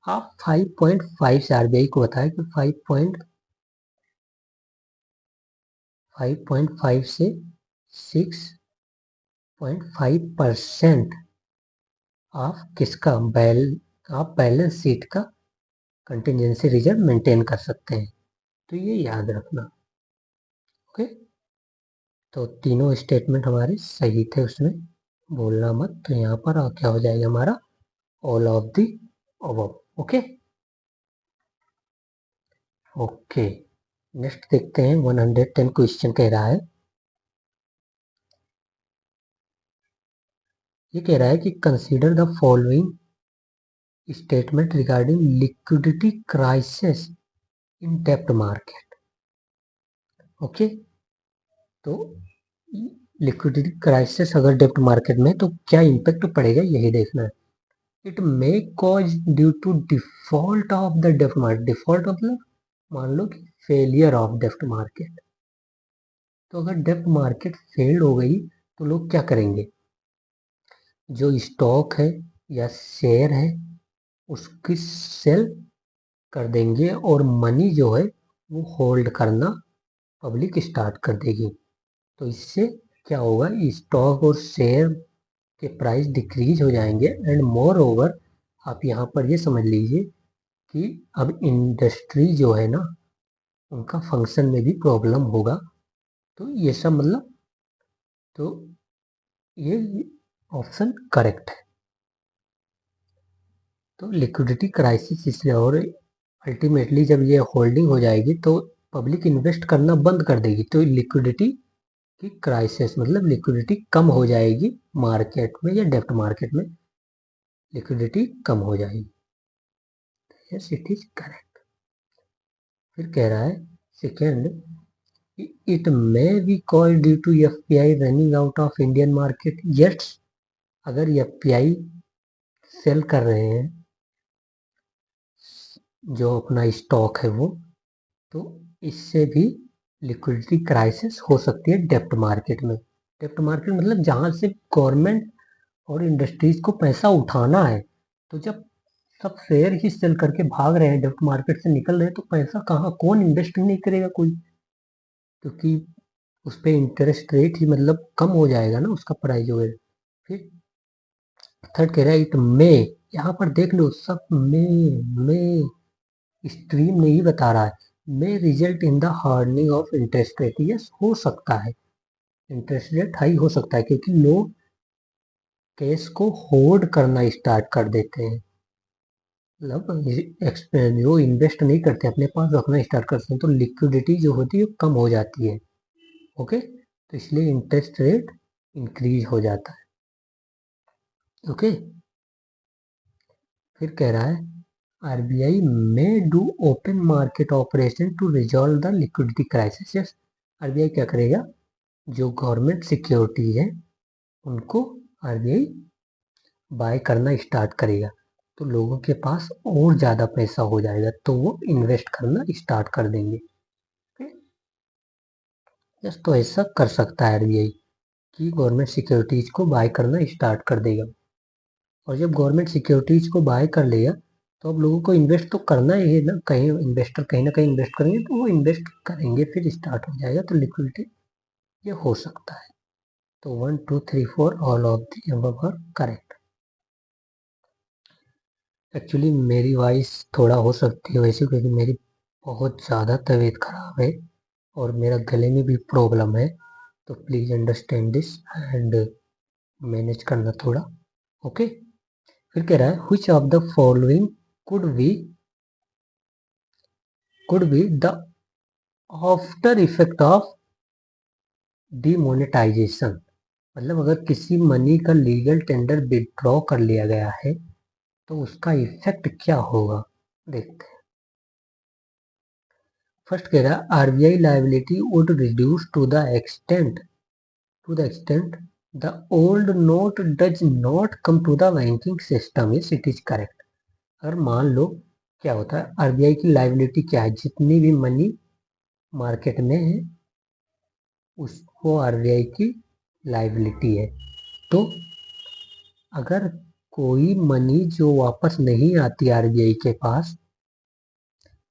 S1: आप 5.5 से आरबीआई को बताया कि 5.5 से 6 0.5% ऑफ किसका आप बैलेंस शीट का कंटिजेंसी रिजर्व मेंटेन कर सकते हैं। तो ये याद रखना। ओके, तो तीनों स्टेटमेंट हमारे सही थे, उसमें बोलना मत। तो यहाँ पर क्या हो जाएगा हमारा all of the above. Okay okay, next देखते हैं 110 क्वेश्चन कह रहा है। ये कह रहा है कि consider the following statement regarding liquidity crisis in डेब्ट मार्केट। ओके, तो लिक्विडिटी क्राइसिस अगर डेब्ट मार्केट में तो क्या इम्पैक्ट पड़ेगा यही देखना है। It may cause due to default of the डेब्ट मार्केट। डिफॉल्ट मतलब मान लो कि फेलियर ऑफ डेब्ट मार्केट। तो अगर डेब्ट मार्केट फेल हो गई तो लोग क्या करेंगे, जो स्टॉक है या शेयर है उसकी सेल कर देंगे और मनी जो है वो होल्ड करना पब्लिक स्टार्ट कर देगी। तो इससे क्या होगा, स्टॉक और शेयर के प्राइस डिक्रीज हो जाएंगे। एंड मोर ओवर आप यहाँ पर ये समझ लीजिए कि अब इंडस्ट्री जो है ना उनका फंक्शन में भी प्रॉब्लम होगा। तो ये सब मतलब, तो ये ऑप्शन करेक्ट है। तो लिक्विडिटी क्राइसिस इसलिए, और अल्टीमेटली जब ये होल्डिंग हो जाएगी तो पब्लिक इन्वेस्ट करना बंद कर देगी। तो लिक्विडिटी की क्राइसिस मतलब लिक्विडिटी कम हो जाएगी मार्केट में या डेब्ट मार्केट में लिक्विडिटी कम हो जाएगी। Yes it is correct. फिर कह रहा है second, it may be called due to FPI running out of Indian market. Yes, अगर एफपीआई सेल कर रहे हैं जो अपना स्टॉक है वो, तो इससे भी लिक्विडिटी क्राइसिस हो सकती है डेब्ट मार्केट में। डेब्ट मार्केट मतलब जहां से गवर्नमेंट और इंडस्ट्रीज को पैसा उठाना है। तो जब सब शेयर ही सेल करके भाग रहे हैं, डेब्ट मार्केट से निकल रहे हैं, तो पैसा कहाँ, कौन इन्वेस्ट नहीं करेगा कोई, क्योंकि उस पर इंटरेस्ट रेट ही मतलब कम हो जाएगा ना उसका प्राइस वगैरह। फिर थर्ड कह रहा है इट मे, यहाँ पर देख लो सब में स्ट्रीम नहीं बता रहा है, may result in the hardening of interest rate. Yes हो सकता है, इंटरेस्ट रेट हाई हो सकता है क्योंकि लोग कैश को होल्ड करना स्टार्ट कर देते हैं। मतलब जो इन्वेस्ट नहीं करते अपने पास रखना स्टार्ट करते हैं तो लिक्विडिटी जो होती है कम हो जाती है। ओके, तो इसलिए इंटरेस्ट रेट इंक्रीज हो जाता है। ओके, फिर कह रहा है RBI may do open market operation to resolve the liquidity crisis. Yes, RBI क्या करेगा, जो गवर्नमेंट सिक्योरिटी है उनको आरबीआई बाय करना स्टार्ट करेगा। तो लोगों के पास और ज़्यादा पैसा हो जाएगा तो वो इन्वेस्ट करना स्टार्ट कर देंगे। यस, तो ऐसा कर सकता है आरबीआई कि गवर्नमेंट सिक्योरिटीज को बाय करना स्टार्ट कर देगा। और जब गवर्नमेंट सिक्योरिटीज को बाय कर लेगा तो अब लोगों को इन्वेस्ट तो करना ही है ना, कहीं इन्वेस्टर कहीं ना कहीं इन्वेस्ट करेंगे तो वो इन्वेस्ट करेंगे, फिर स्टार्ट हो जाएगा तो लिक्विडिटी ये हो सकता है। तो 1 2 3 4 all of the above are correct. Actually मेरी वॉइस थोड़ा हो सकती है वैसे क्योंकि मेरी बहुत ज़्यादा तबीयत खराब है और मेरा गले में भी प्रॉब्लम है। तो please understand this and manage करना थोड़ा। ओके, फिर कह रहा है which of the following could be the after effect of demonetization. मतलब अगर किसी मनी का लीगल टेंडर विड्रॉ कर लिया गया है तो उसका इफेक्ट क्या होगा, देखते हैं। फर्स्ट कह रहा है RBI liability would reduce to the extent the old note does not come to the banking system. Is it is correct. अगर मान लो क्या होता है, आरबीआई की लायबिलिटी क्या है, जितनी भी मनी मार्केट में है उसको आरबीआई की लायबिलिटी है। तो अगर कोई मनी जो वापस नहीं आती आरबीआई के पास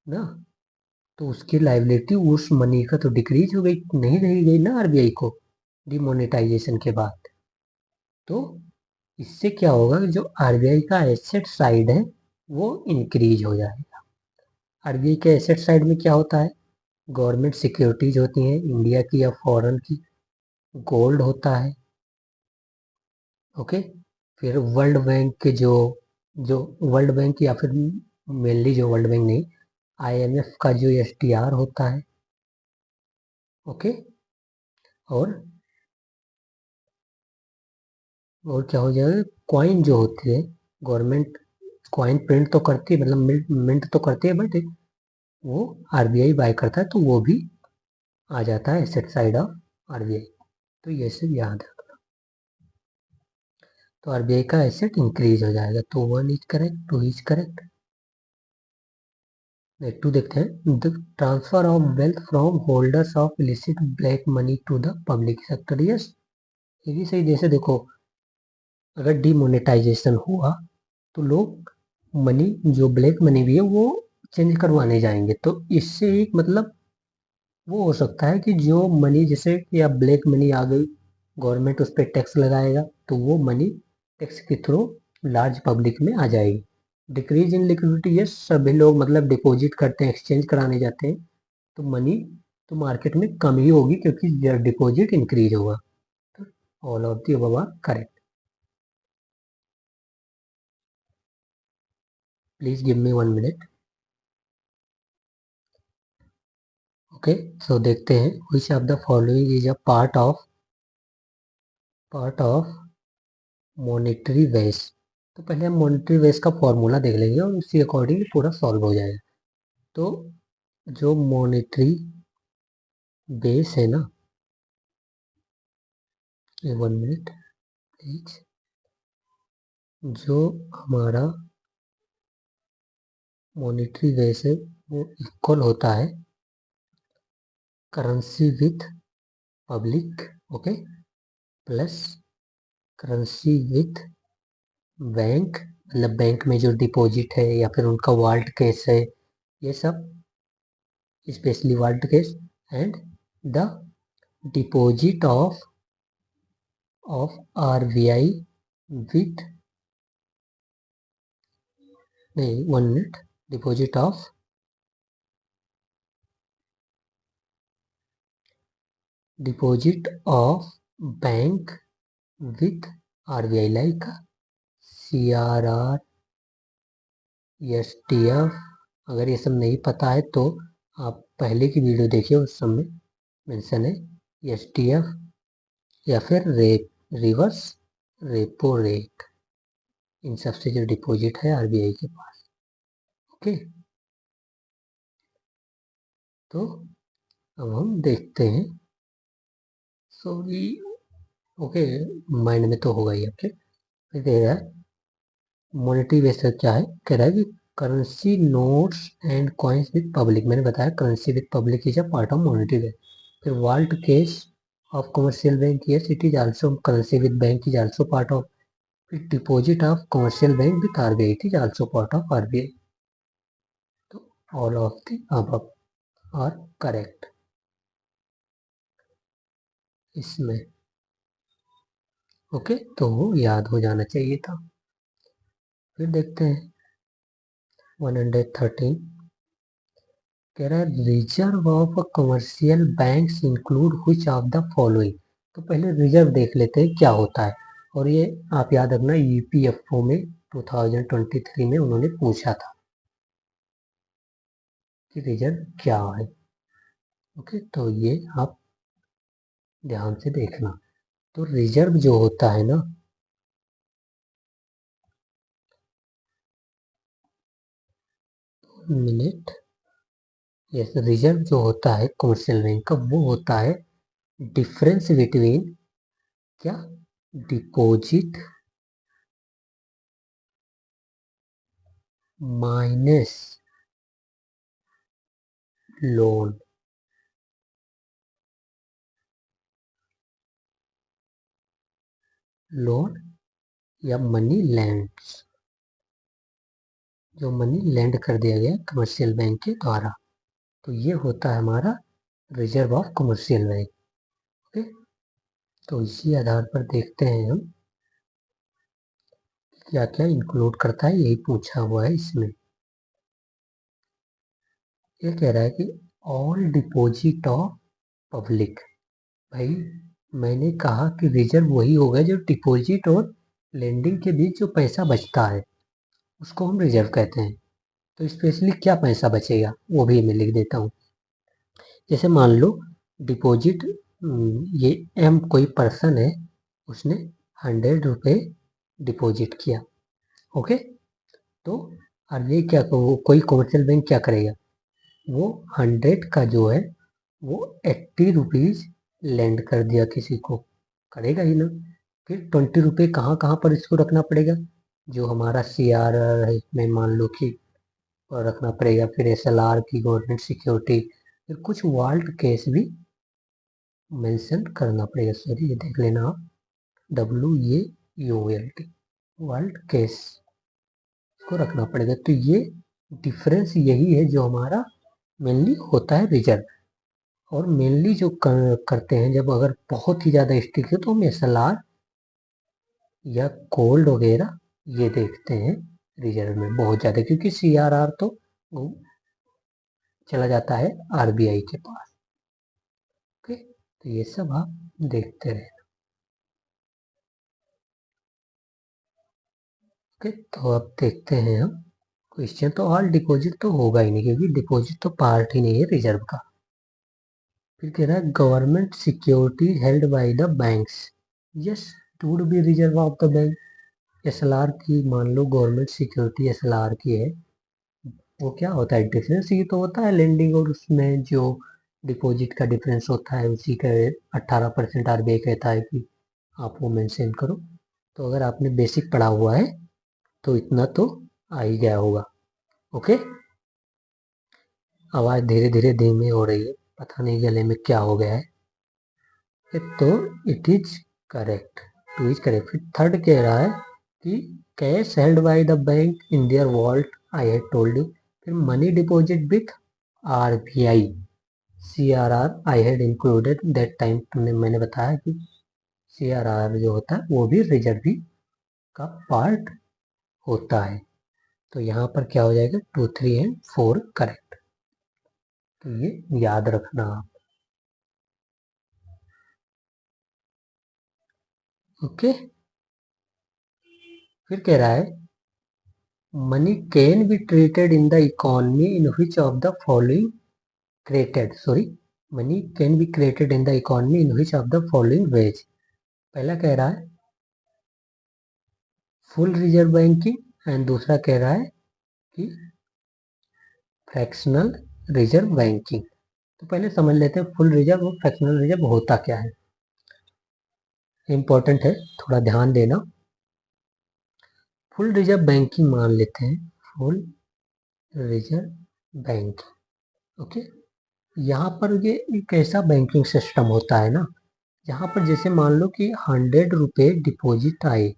S1: ना, तो उसकी लायबिलिटी उस मनी का तो डिक्रीज हो गई, नहीं रही गई ना आरबीआई को डिमोनेटाइजेशन के बाद। तो इससे क्या होगा कि जो आरबीआई का एसेट साइड है वो इंक्रीज हो जाएगा। आरबीआई के एसेट साइड में क्या होता है, गवर्नमेंट सिक्योरिटीज होती हैं इंडिया की या फॉरेन की, गोल्ड होता है, ओके। फिर वर्ल्ड बैंक के जो जो वर्ल्ड बैंक या फिर मेनली जो वर्ल्ड बैंक नहीं, आईएमएफ का जो एसटीआर होता है, ओके। और क्या हो जाएगा, कॉइन जो होती है, गवर्नमेंट कॉइन प्रिंट तो करती है, मतलब मिंट तो करती है, बट वो आरबीआई बाय करता है, तो वो भी आ जाता है एसेट साइड ऑफ आरबीआई। तो ये सब याद है। तो आरबीआई का एसेट इंक्रीज हो जाएगा। तो 1 is correct, 2 is correct. Next 2 देखते हैं, the transfer of wealth from holders of illicit black money to the public sector. Yes, ये भी सही। जैसे देखो, अगर डिमोनेटाइजेशन हुआ तो लोग मनी, जो ब्लैक मनी भी है, वो चेंज करवाने जाएंगे। तो इससे एक मतलब वो हो सकता है कि जो मनी, जैसे कि अब ब्लैक मनी आ गई, गवर्नमेंट उस पर टैक्स लगाएगा, तो वो मनी टैक्स के थ्रू लार्ज पब्लिक में आ जाएगी। डिक्रीज इन लिक्विडिटी, ये सभी लोग मतलब डिपॉजिट करते हैं, एक्सचेंज कराने जाते हैं, तो मनी तो मार्केट में कम ही होगी क्योंकि डिपॉजिट इंक्रीज होगा। तो all of the above are correct. Please give me 1 minute. Okay, so देखते हैं, which of the following is a part of monetary base. तो पहले हम मॉनेटरी बेस का फॉर्मूला देख लेंगे और उसी अकॉर्डिंग पूरा सॉल्व हो जाएगा। तो जो मॉनेटरी बेस है ना, 1 मिनट प्लीज, जो हमारा मॉनेटरी बेस है वो इक्वल होता है currency with public, okay, plus currency with bank, मतलब बैंक में जो डिपॉजिट है या फिर उनका वाल्ट केस है, ये सब, specially vault case, and the deposit of RBI with, नहीं 1 minute, deposit of bank with RBI, like CRR, STF। अगर ये सब नहीं पता है तो आप पहले की वीडियो देखिए, उस सब में मेंशन है STF, या फिर रिवर्स रेपो रेट, इन सब से जो डिपॉजिट है आरबीआई के पास, ओके। तो अब हम देखते हैं, सॉरी, ओके, माइंड में तो होगा ही आपके। फिर दे रहा है मॉनेटरी बेस क्या है, कह रहा है कि currency notes and coins with public, मैंने बताया currency with public is a part of monetary base. फिर vault cash of commercial bank, yes it is also currency with bank is also part of. फिर deposit of commercial bank with RBI, it is also part of RBI. तो all of the above are correct इसमें, okay. तो याद हो जाना चाहिए था। फिर देखते हैं 113, कह रहा है reserve of commercial banks include which of the following. तो पहले रिजर्व देख लेते हैं क्या होता है, और ये आप याद रखना, ईपीएफओ में 2023 में उन्होंने पूछा था कि रिजर्व क्या है, ओके। तो ये आप ध्यान से देखना। तो रिजर्व जो होता है ना, मिनट, यस, रिजर्व जो होता है कमर्शियल बैंक का, वो होता है डिफरेंस बिटवीन क्या, डिपॉजिट माइनस लोन, लोन या मनी लैंड्स, जो मनी लैंड कर दिया गया कमर्शियल बैंक के द्वारा, तो ये होता है हमारा reserve of commercial bank, okay. तो इसी आधार पर देखते हैं हम क्या क्या इंक्लूड करता है यही पूछा हुआ है इसमें। ये कह रहा है कि ऑल डिपॉजिट ऑफ पब्लिक। भाई मैंने कहा कि रिजर्व वही होगा जो डिपॉजिट और लेंडिंग के बीच जो पैसा बचता है उसको हम रिजर्व कहते हैं। तो स्पेशली क्या पैसा बचेगा वो भी मैं लिख देता हूँ। जैसे मान लो डिपॉजिट, ये एम कोई पर्सन है, उसने 100 रुपये डिपॉजिट किया। ओके, तो और ये क्या कोई कमर्शियल बैंक क्या करेगा, वो 100 का जो है वो 80 रुपीज़ लैंड कर दिया किसी को, करेगा ही ना। फिर 20 रुपये कहाँ कहाँ पर इसको रखना पड़ेगा, जो हमारा CRR है इसमें मान लो कि और रखना पड़ेगा, फिर SLR की गवर्नमेंट सिक्योरिटी, फिर कुछ वाल्ट केस भी मेंशन करना पड़ेगा। सॉरी ये देख लेना आप, WAULT वाल्ट केस को रखना पड़ेगा। तो ये डिफरेंस यही है जो हमारा मेनली होता है रिजर्व। और मेनली जो करते हैं जब अगर बहुत ही ज़्यादा स्ट्रिक्ट है तो हम SLR या कोल्ड वगैरह ये देखते हैं रिजर्व में बहुत ज़्यादा, क्योंकि CRR तो चला जाता है RBI के पास। ओके, तो ये सब आप देखते रहे। ओके, तो अब देखते हैं हम क्वेश्चन। तो ऑल डिपॉजिट तो होगा ही नहीं क्योंकि डिपॉजिट तो पार्ट ही नहीं है रिजर्व का। फिर कह रहा है government security held by the banks, yes it would be reserve of the bank. SLR की मान लो गवर्नमेंट सिक्योरिटी SLR की है, वो क्या होता है, डिफरेंस ये तो होता है लेंडिंग और उसमें जो डिपॉजिट का डिफरेंस होता है उसी का 18% RBI कहता है कि आप वो मेंशन करो। तो अगर आपने बेसिक पढ़ा हुआ है तो इतना तो आ ही गया होगा। ओके, आवाज़ धीरे धीरे धीमी हो रही है, पता नहीं गले में क्या हो गया है। तो it is correct, two is correct. फिर थर्ड कह रहा है कि cash held by the bank in their vault, I had told you. फिर money deposit with RBI, CRR I had included that time, तुमने मैंने बताया कि CRR जो होता है वो भी रिजर्व भी का पार्ट होता है। तो यहाँ पर क्या हो जाएगा, 2, 3 एंड 4 करेक्ट। तो ये याद रखना आप। ओके, फिर कह रहा है money can be treated in the economy in which of the following created, sorry, money can be created in the economy in which of the following ways। पहला कह रहा है फुल रिजर्व बैंकिंग एंड दूसरा कह रहा है कि fractional reserve banking. तो पहले समझ लेते हैं फुल रिजर्व और फ्रैक्शनल रिजर्व होता क्या है, इंपॉर्टेंट है, थोड़ा ध्यान देना। फुल रिजर्व बैंकिंग मान लेते हैं, फुल रिजर्व बैंकिंग। ओके, यहाँ पर ये एक ऐसा बैंकिंग सिस्टम होता है ना जहाँ पर जैसे मान लो कि 100 रुपये डिपॉजिट आए,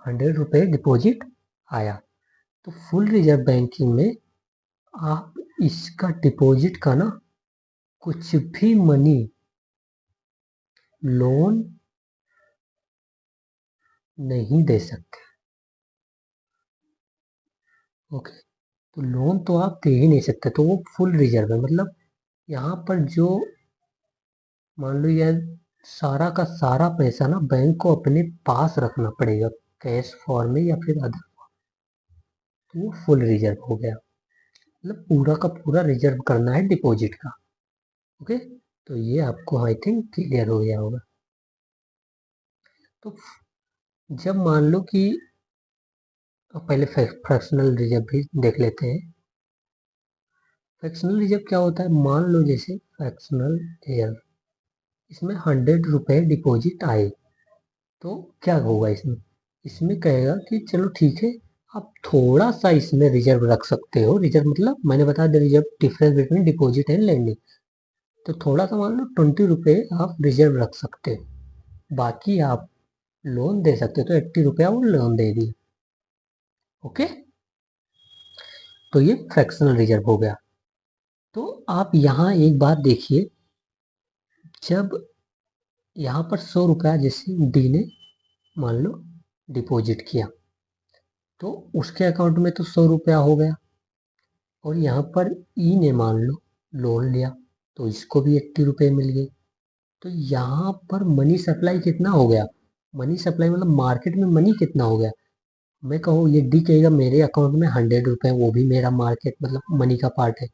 S1: 100 रुपये डिपॉजिट आया, तो फुल रिजर्व बैंकिंग में आप इसका डिपॉजिट का ना कुछ भी मनी लोन नहीं दे सकते। ओके, तो लोन तो आप दे ही नहीं सकते, तो वो फुल रिजर्व है। मतलब यहाँ पर जो मान लो यह सारा का सारा पैसा ना बैंक को अपने पास रखना पड़ेगा, कैश फॉर्म में या फिर अदर, तो वो फुल रिजर्व हो गया। मतलब पूरा का पूरा रिजर्व करना है डिपॉजिट का। ओके, तो ये आपको आई थिंक क्लियर हो गया होगा। तो जब मान लो कि पहले फ्रैक्शनल रिजर्व भी देख लेते हैं। फ्रैक्शनल रिजर्व क्या होता है, मान लो जैसे फ्रैक्शनल रिजर्व इसमें 100 रुपये डिपॉजिट आए, तो क्या होगा इसमें, इसमें कहेगा कि चलो ठीक है आप थोड़ा सा इसमें रिजर्व रख सकते हो। रिजर्व मतलब मैंने बता दिया reserve difference between deposit and lending. तो थोड़ा सा मान लो 20 रुपये आप रिजर्व रख सकते हो, बाकी आप लोन दे सकते हो। तो 80 रुपया वो लोन दे दिए। ओके, तो ये फ्रैक्शनल रिजर्व हो गया। तो आप यहाँ एक बात देखिए, जब यहाँ पर 100 रुपया जैसे डी ने मान लो डिपॉजिट किया तो उसके अकाउंट में तो 100 रुपया हो गया, और यहाँ पर ई ने मान लो लोन लिया तो इसको भी 80 रुपये मिल गए। तो यहाँ पर मनी सप्लाई कितना हो गया, मनी सप्लाई मतलब मार्केट में मनी कितना हो गया। मैं कहूँ ये डी कहेगा मेरे अकाउंट में 100 रुपये, वो भी मेरा मार्केट मतलब मनी का पार्ट है,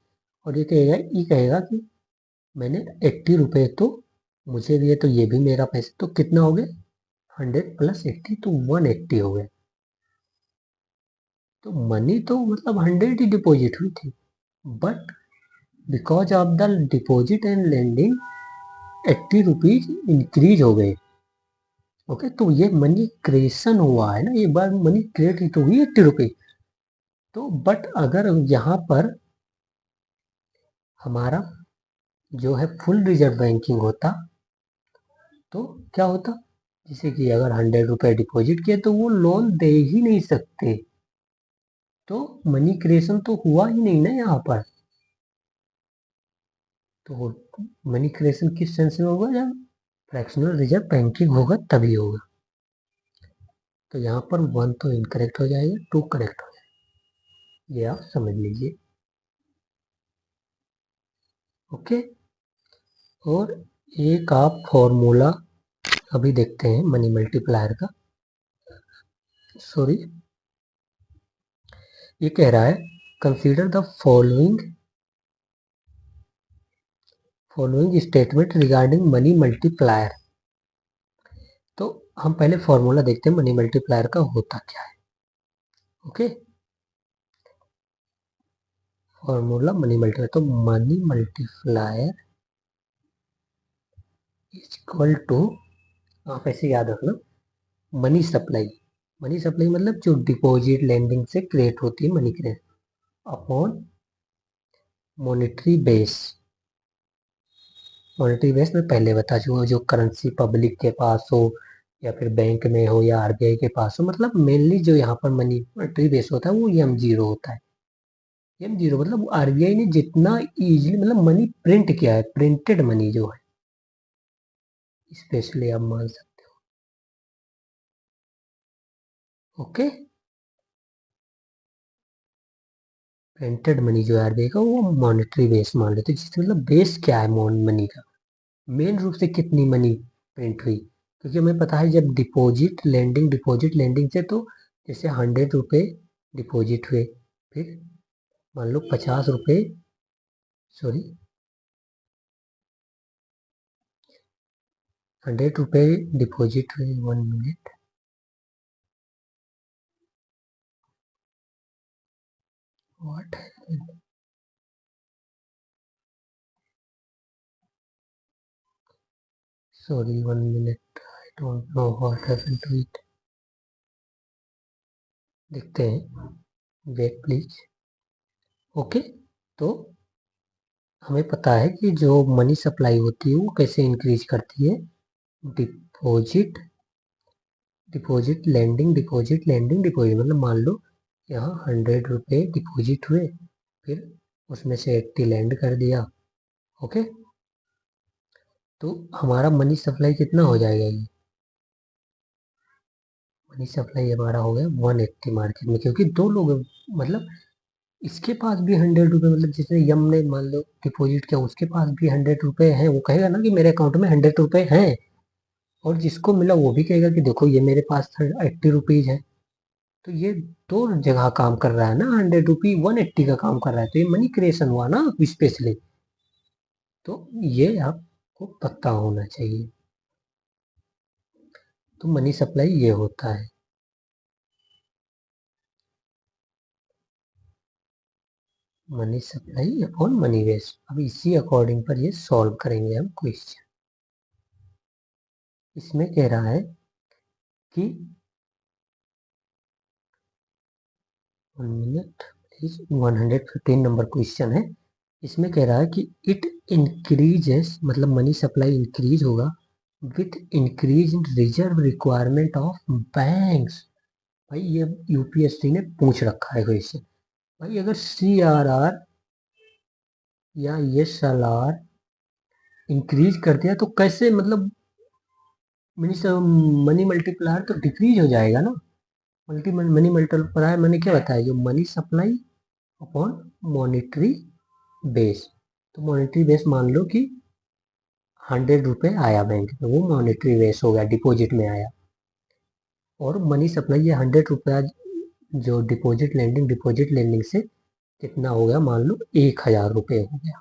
S1: और ये कहेगा ई कहेगा कि मैंने 80 रुपये तो मुझे दिए तो ये भी मेरा पैसा, तो कितना हो गया 100 + 80 तो 180 हो गया। तो मनी तो मतलब 100 ही डिपॉजिट हुई थी, but because of the deposit and lending 80 rupees increase हो गए। ओके, तो ये मनी क्रिएशन हुआ है ना, एक बार मनी क्रिएट तो हुई 80 रुपये। तो बट अगर यहाँ पर हमारा जो है फुल रिजर्व बैंकिंग होता तो क्या होता, जैसे कि अगर 100 रुपये डिपॉजिट किए तो वो लोन दे ही नहीं सकते, तो मनी क्रिएशन तो हुआ ही नहीं ना यहाँ पर। तो मनी क्रिएशन किस सेंस में होगा, जब फ्रैक्शनल रिजर्व बैंकिंग होगा तभी होगा। तो यहाँ पर 1 तो इनकरेक्ट हो जाएगा, 2 करेक्ट हो जाएगा, ये आप समझ लीजिए। ओके, और एक आप फॉर्मूला अभी देखते हैं मनी मल्टीप्लायर का। सॉरी, ये कह रहा है consider the following statement regarding money multiplier. तो हम पहले फॉर्मूला देखते हैं मनी मल्टीप्लायर का होता क्या है। ओके, फॉर्मूला मनी मल्टीप्लायर, तो money multiplier is equal to, आप ऐसे याद रखना, मनी सप्लाई। मनी सप्लाई मतलब जो डिपॉजिट लेंडिंग से क्रिएट होती है money create upon monetary base. Monetary base में पहले बता चुका, जो करेंसी पब्लिक के पास हो या फिर बैंक में हो या आरबीआई के पास हो, मतलब मेनली जो यहाँ पर मनी मॉनेटरी बेस होता है वो M0 होता है। M0 मतलब आरबीआई ने जितना इजीली मतलब मनी प्रिंट किया है, प्रिंटेड मनी जो है, स्पेशली आप मान सकते हो। ओके, प्रिंटेड मनी जो है आरबीआई का वो मॉनेटरी बेस मान लेते हैं, जिससे मतलब बेस क्या है मनी का, मेन रूप से कितनी मनी प्रिंट हुई। क्योंकि हमें पता है जब डिपॉजिट लेंडिंग से तो जैसे 100 रुपये डिपॉजिट हुए, फिर मान लो 50 रुपये, सॉरी 100 रुपये डिपॉजिट हुए, 1 minute, what, sorry 1 minute, I don't know what happened to it. देखते हैं, वेट प्लीज। ओके, तो हमें पता है कि जो मनी सप्लाई होती है वो कैसे इंक्रीज करती है, डिपॉजिट डिपॉजिट लेंडिंग डिपॉजिट, मतलब मान लो यहाँ 100 रुपये डिपॉजिट हुए, फिर उसमें से 80 लैंड कर दिया। ओके, तो हमारा मनी सप्लाई कितना हो जाएगा, ये मनी सप्लाई हमारा हो गया 180 मार्केट में, क्योंकि दो लोग मतलब इसके पास भी 100 रुपये, मतलब जिसने यम ने मान लो डिपॉजिट किया उसके पास भी 100 रुपये हैं, वो कहेगा ना कि मेरे अकाउंट में 100 रुपये हैं, और जिसको मिला वो भी कहेगा कि देखो ये मेरे पास 80 रुपीज है। तो ये दो जगह काम कर रहा है ना, 100 रुपी 180 का काम कर रहा है, तो ये मनी क्रिएशन हुआ ना स्पेशली। तो ये आपको पता होना चाहिए। तो मनी सप्लाई ये होता है, मनी सप्लाई अपॉन मनी वेस्ट। अब इसी अकॉर्डिंग पर ये सॉल्व करेंगे हम क्वेश्चन। इसमें कह रहा है कि 1 मिनट प्लीज, 115 नंबर क्वेश्चन है। इसमें कह रहा है कि इट इंक्रीजेस, मतलब मनी सप्लाई इंक्रीज होगा with increase in reserve requirement of banks. भाई ये यूपीएससी ने पूछ रखा है क्वेश्चन। भाई अगर CRR या SLR इंक्रीज कर दिया तो कैसे, मतलब मीन्स मनी मल्टीप्लायर तो डिक्रीज हो जाएगा ना। मनी मल्टीप्लायर मैंने क्या बताया, जो money supply upon monetary base. तो मॉनेटरी बेस मान लो कि 100 रुपये आया बैंक में, वो मॉनेटरी बेस हो गया, डिपॉजिट में आया। और मनी सप्लाई ये 100 रुपया जो डिपॉजिट लेंडिंग से कितना हो गया, मान लो 1000 रुपये हो गया।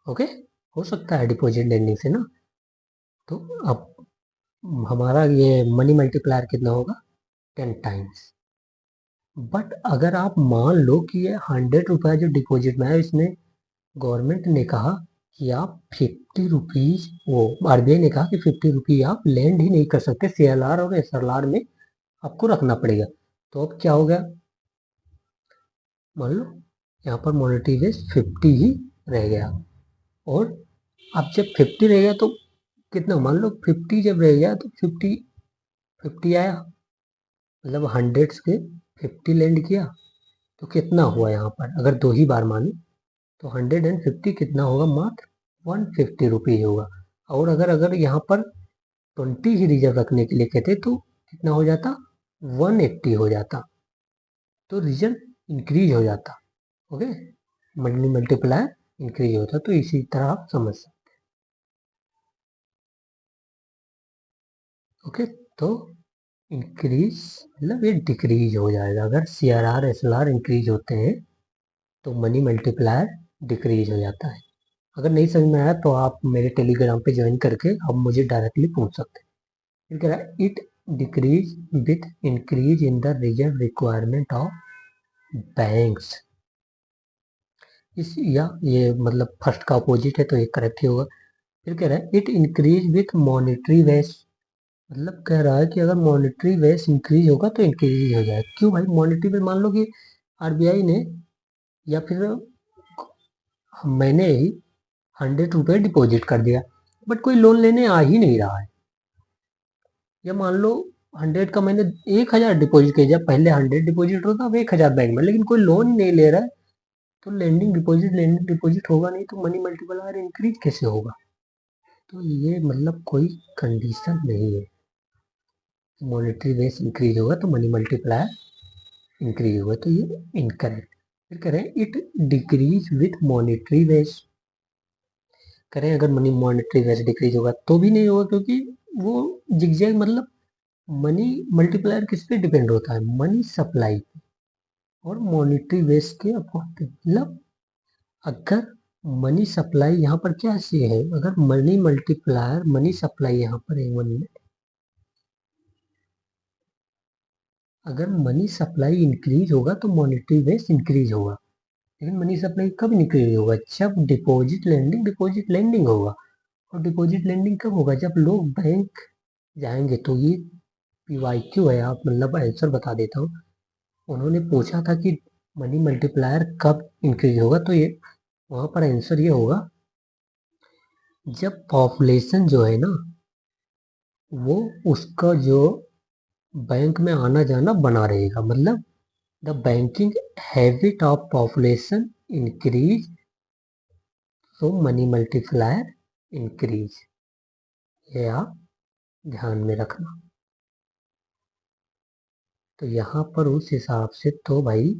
S1: ओके, हो सकता है डिपॉजिट लेंडिंग से ना। तो अब हमारा ये मनी मल्टीप्लायर कितना होगा, 10 टाइम्स। बट अगर आप मान लो कि ये 100 रुपया जो डिपॉजिट में है, इसमें गवर्नमेंट ने कहा कि आप 50 रुपीज, वो आरबीआई ने कहा कि 50 रुपी आप लैंड ही नहीं कर सकते, सीएलआर और एसएलआर में आपको रखना पड़ेगा। तो अब क्या हो गया, मान लो यहाँ पर मॉनेटरी बेस 50 ही रह गया। और अब जब 50 रह गया तो कितना, मान लो 50 जब रह गया तो 50 आया, मतलब 100 के 50 लैंड किया, तो कितना हुआ यहाँ पर, अगर 2 ही बार माने तो 150 कितना होगा, मात्र 150 रुपीज होगा। और अगर अगर यहाँ पर 20 ही रिजर्व रखने के लिए कहते तो कितना हो जाता, 180 हो जाता। तो रिजर्व इंक्रीज हो जाता। ओके, मनी मल्टीप्लायर इंक्रीज होता। तो इसी तरह आप समझ सकते। ओके, तो इंक्रीज मतलब ये डिक्रीज हो जाएगा। अगर C R R S L R increase होते हैं तो मनी मल्टीप्लायर डिक्रीज हो जाता है। अगर नहीं समझ में आया तो आप मेरे टेलीग्राम पे ज्वाइन करके आप मुझे डायरेक्टली पूछ सकते हैं। फिर कह रहा है it decrease with increase in the reserve requirement of banks. इस या ये मतलब फर्स्ट का अपोजिट है तो ये करेक्ट ही होगा। फिर कह रहा है it increase with monetary base. मतलब कह रहा है कि अगर मॉनेटरी बेस इंक्रीज होगा तो इंक्रीज हो जाएगा। क्यों भाई, मॉनेटरी बेस मान लो कि आरबीआई ने या फिर मैंने ही 100 रुपये डिपॉजिट कर दिया, बट कोई लोन लेने आ ही नहीं रहा है। या मान लो 100 का मैंने 1000 डिपॉजिट किया, पहले 100 डिपॉजिट होता, अब 1000 बैंक में, लेकिन कोई लोन ही नहीं ले रहा है। तो लेंडिंग डिपॉजिट होगा नहीं तो मनी मल्टीप्लायर इंक्रीज कैसे होगा। तो ये मतलब कोई कंडीशन नहीं है। मॉनेटरी बेस इंक्रीज होगा तो मनी मल्टीप्लायर इंक्रीज होगा, तो ये इनकरेक्ट। फिर कह रहे हैं it decrease with monetary base. करें अगर मनी मॉनेटरी बेस डिक्रीज होगा तो भी नहीं होगा, क्योंकि वो जिगजैग मतलब मनी मल्टीप्लायर किस पे डिपेंड होता है, मनी सप्लाई और मॉनेटरी बेस के अपॉन पे। मतलब अगर मनी सप्लाई यहाँ पर क्या से है, अगर मनी मल्टीप्लायर मनी सप्लाई यहाँ पर है 1 मिनट, अगर मनी सप्लाई इंक्रीज होगा तो मॉनेटरी बेस इंक्रीज होगा। लेकिन मनी सप्लाई कब इंक्रीज होगा, जब डिपॉजिट लेंडिंग होगा। और डिपॉजिट लेंडिंग कब होगा, जब लोग बैंक जाएंगे। तो ये पीवाईक्यू है, आप मतलब आंसर बता देता हूँ। उन्होंने पूछा था कि मनी मल्टीप्लायर कब इंक्रीज होगा, तो ये वहां पर आंसर ये होगा, जब पॉपुलेशन जो है ना, वो उसका जो बैंक में आना जाना बना रहेगा। मतलब the banking habit of population increase, तो मनी मल्टीप्लायर इंक्रीज। ये आप ध्यान में रखना। तो यहाँ पर उस हिसाब से तो भाई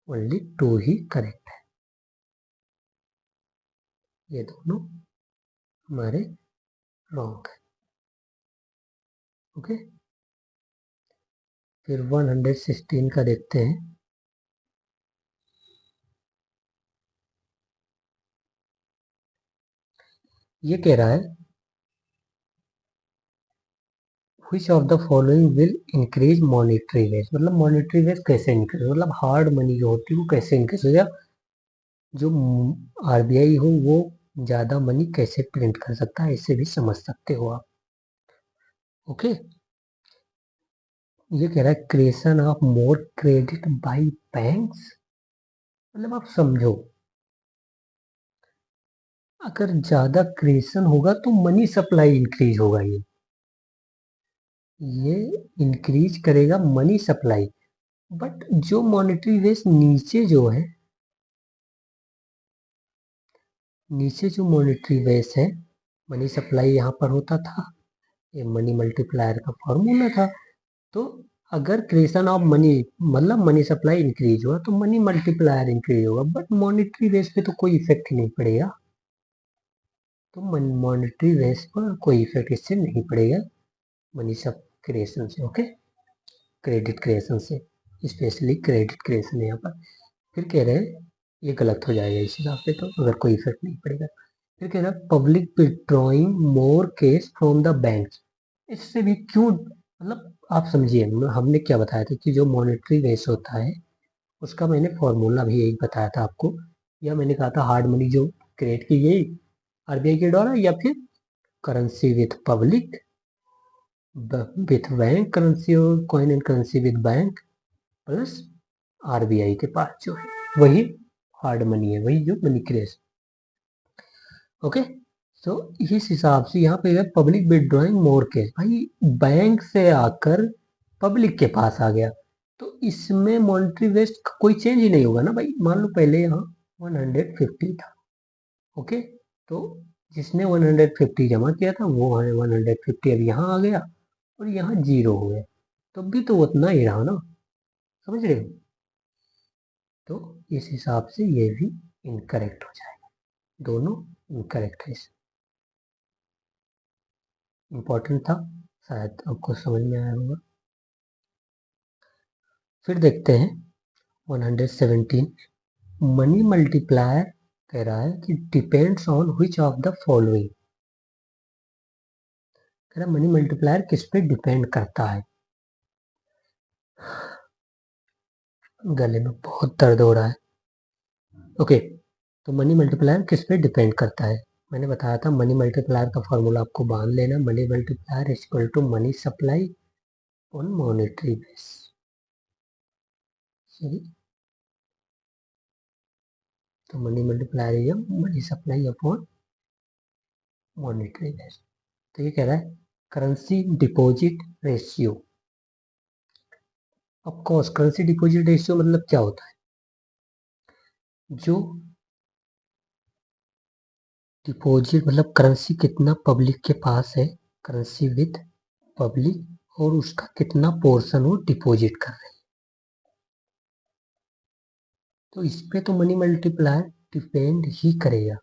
S1: ओनली 2 ही करेक्ट है, ये दोनों हमारे रॉन्ग है। ओके, फिर 116 का देखते हैं। ये कह रहा है which of the following will increase monetary base। मतलब मॉनेटरी बेस कैसे इंक्रीज, मतलब हार्ड मनी जो होती है वो कैसे इंक्रीज हो जाए, जो आरबीआई हो वो ज्यादा मनी कैसे प्रिंट कर सकता है, इससे भी समझ सकते हो आप। ओके, ये कह रहा है creation of more credit by banks. मतलब आप समझो, अगर ज्यादा क्रिएशन होगा तो मनी सप्लाई इंक्रीज होगा। ये इंक्रीज करेगा मनी सप्लाई। बट जो मॉनेटरी बेस नीचे जो है, नीचे जो मॉनेटरी बेस है मनी सप्लाई यहाँ पर होता था, ये मनी मल्टीप्लायर का फॉर्मूला था। तो अगर क्रिएशन ऑफ मनी मतलब मनी सप्लाई इंक्रीज हुआ तो मनी मल्टीप्लायर इंक्रीज होगा, बट मॉनेटरी बेस पे तो कोई इफेक्ट ही नहीं पड़ेगा। तो मॉनेटरी बेस पर कोई इफेक्ट इससे नहीं पड़ेगा मनी सब क्रिएशन से। ओके, क्रेडिट क्रिएशन से, स्पेशली क्रेडिट क्रिएशन यहाँ पर। फिर कह रहे हैं ये गलत हो जाएगा इस हिसाब से, तो अगर कोई इफेक्ट नहीं पड़ेगा। फिर कह रहा है public withdrawing more cash from the bank. इससे भी क्यों, मतलब आप समझिए हमने क्या बताया था कि जो मॉनेटरी बेस होता है उसका मैंने फॉर्मूला भी यही बताया था आपको, या मैंने कहा था हार्ड मनी जो क्रिएट की गई आरबीआई के द्वारा, या फिर currency with public with bank currency, और coin and currency with bank plus RBI के पास जो है वही हार्ड मनी है, वही जो मनी क्रेज। ओके, तो इस हिसाब से यहाँ पे पब्लिक विड्रॉइंग मोर कैश, भाई बैंक से आकर पब्लिक के पास आ गया, तो इसमें मॉनेटरी वेस्ट का कोई चेंज ही नहीं होगा ना भाई। मान लो पहले यहाँ 150 था, ओके, तो जिसने 150 जमा किया था वो 150 अब यहाँ आ गया और यहाँ 0 हो गया, तब भी तो उतना ही रहा ना, समझ रहे हो। तो इस हिसाब से ये भी इनकरेक्ट हो जाएगा, दोनों इनकरेक्ट है। इम्पोर्टेंट था, शायद आपको समझ में आया होगा। फिर देखते हैं 117, मनी मल्टीप्लायर कह रहा है कि depends on which of the following. कह रहा मनी मल्टीप्लायर किस पे डिपेंड करता है। गले में बहुत दर्द हो रहा है। ओके, तो मनी मल्टीप्लायर किस पे डिपेंड करता है। मैंने बताया था मनी मल्टीप्लायर का फॉर्मूला आपको बांध लेना, money multiplier is equal to money supply on monetary base. सही, तो मनी मल्टीप्लायर या money supply upon monetary base. तो ये कह रहा है currency deposit ratio. Of course currency deposit ratio मतलब क्या होता है, जो डिपॉजिट मतलब करेंसी कितना पब्लिक के पास है, करेंसी विद पब्लिक, और उसका कितना पोर्शन वो डिपॉजिट कर रहे हैं। तो इस पे तो मनी मल्टीप्लायर डिपेंड ही करेगा,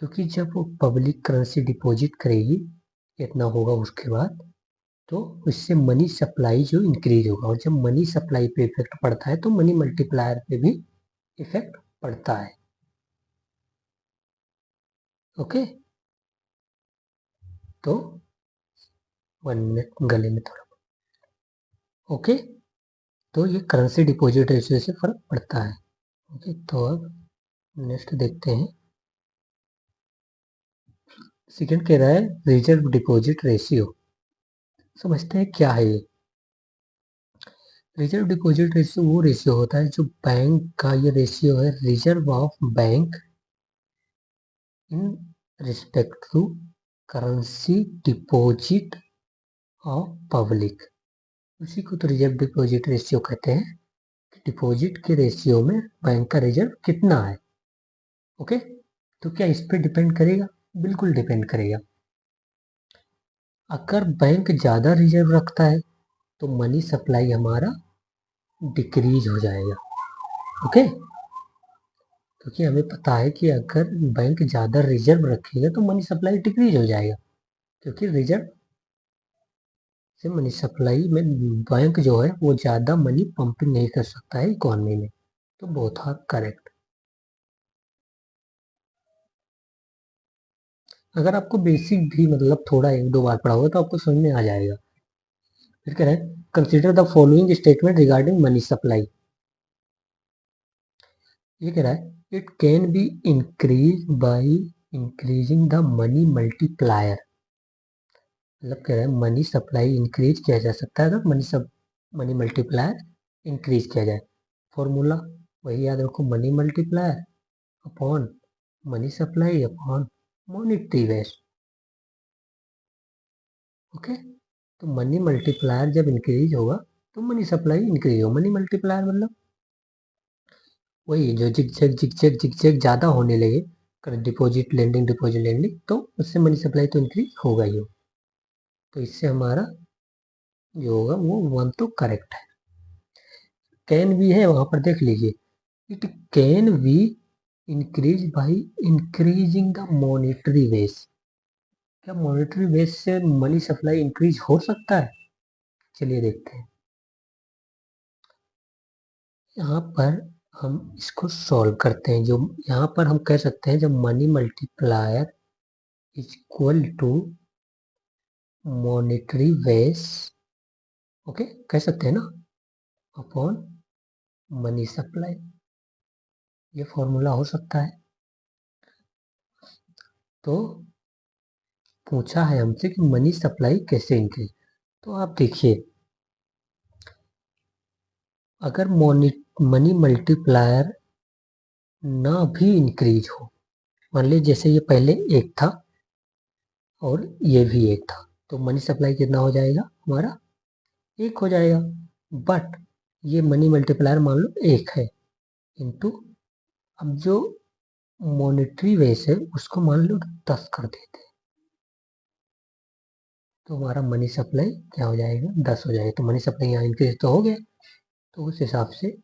S1: क्योंकि जब वो पब्लिक करेंसी डिपॉजिट करेगी कितना होगा उसके बाद, तो उससे मनी सप्लाई जो इंक्रीज होगा, और जब मनी सप्लाई पे इफेक्ट पड़ता है तो मनी मल्टीप्लायर पे भी इफेक्ट पड़ता है। ओके, तो 1 मिनट गले में थोड़ा। ओके, तो ये करेंसी डिपॉजिट रेशियो से फर्क पड़ता है। ओके, तो अब नेक्स्ट देखते हैं। सेकंड कह रहा है रिजर्व डिपॉजिट रेशियो। समझते हैं क्या है ये। रिजर्व डिपॉजिट रेशियो वो रेशियो होता है जो बैंक का, ये रेशियो है reserve of bank in respect to currency deposit of public. उसी को तो रिजर्व डिपॉजिट रेशियो कहते हैं, डिपॉजिट के रेशियो में बैंक का रिजर्व कितना है। ओके, तो क्या इस पे डिपेंड करेगा, बिल्कुल डिपेंड करेगा। अगर बैंक ज़्यादा रिजर्व रखता है तो मनी सप्लाई हमारा डिक्रीज हो जाएगा। ओके, क्योंकि हमें पता है कि अगर बैंक ज़्यादा रिजर्व रखेगा तो मनी सप्लाई डिक्रीज हो जाएगा, क्योंकि रिजर्व से मनी सप्लाई में बैंक जो है वो ज़्यादा मनी पंपिंग नहीं कर सकता है इकोनॉमी में। तो बोथ आर करेक्ट। अगर आपको बेसिक भी मतलब थोड़ा 1-2 बार पढ़ा होगा तो आपको समझ में आ जाएगा। फिर कह रहे हैं consider the following statement regarding money supply. ये कह रहा है it can be increase by increasing the money multiplier. मतलब कह रहा है मनी सप्लाई इंक्रीज किया जा सकता है अगर मनी मल्टीप्लायर इंक्रीज किया जाए। फॉर्मूला वही याद रखो, money multiplier upon money supply upon monetary वेस्ट। ओके, तो मनी मल्टीप्लायर जब इंक्रीज होगा तो मनी सप्लाई इंक्रीज होगा। मनी मल्टीप्लायर मतलब वही जो जिग जैग ज़्यादा होने लगे, डिपॉजिट लेंडिंग, तो उससे मनी सप्लाई तो इंक्रीज होगा ही हो। तो इससे हमारा जो होगा वो 1 तो करेक्ट है। कैन भी है वहां पर देख लीजिए, it can be increase by increasing the monetary base. क्या मॉनेटरी बेस से मनी सप्लाई इंक्रीज हो सकता है? चलिए देखते हैं। यहाँ पर हम इसको सॉल्व करते हैं। जो यहाँ पर हम कह सकते हैं जब money multiplier is equal to monetary base, okay कह सकते हैं ना, अपॉन मनी सप्लाई, ये फॉर्मूला हो सकता है। तो पूछा है हमसे कि मनी सप्लाई कैसे इंक्रीज। तो आप देखिए, अगर मनी मल्टीप्लायर ना भी इंक्रीज हो, मान लीजिए जैसे ये पहले 1 था और ये भी 1 था, तो मनी सप्लाई कितना हो जाएगा हमारा? 1 हो जाएगा। बट ये मनी मल्टीप्लायर मान लो 1 है, इंटू अब जो मॉनेटरी बेस है उसको मान लो 10 कर देते हैं, तो हमारा मनी सप्लाई क्या हो जाएगा? 10 हो जाएगा। तो मनी सप्लाई यहाँ इंक्रीज तो हो गया, तो उस हिसाब से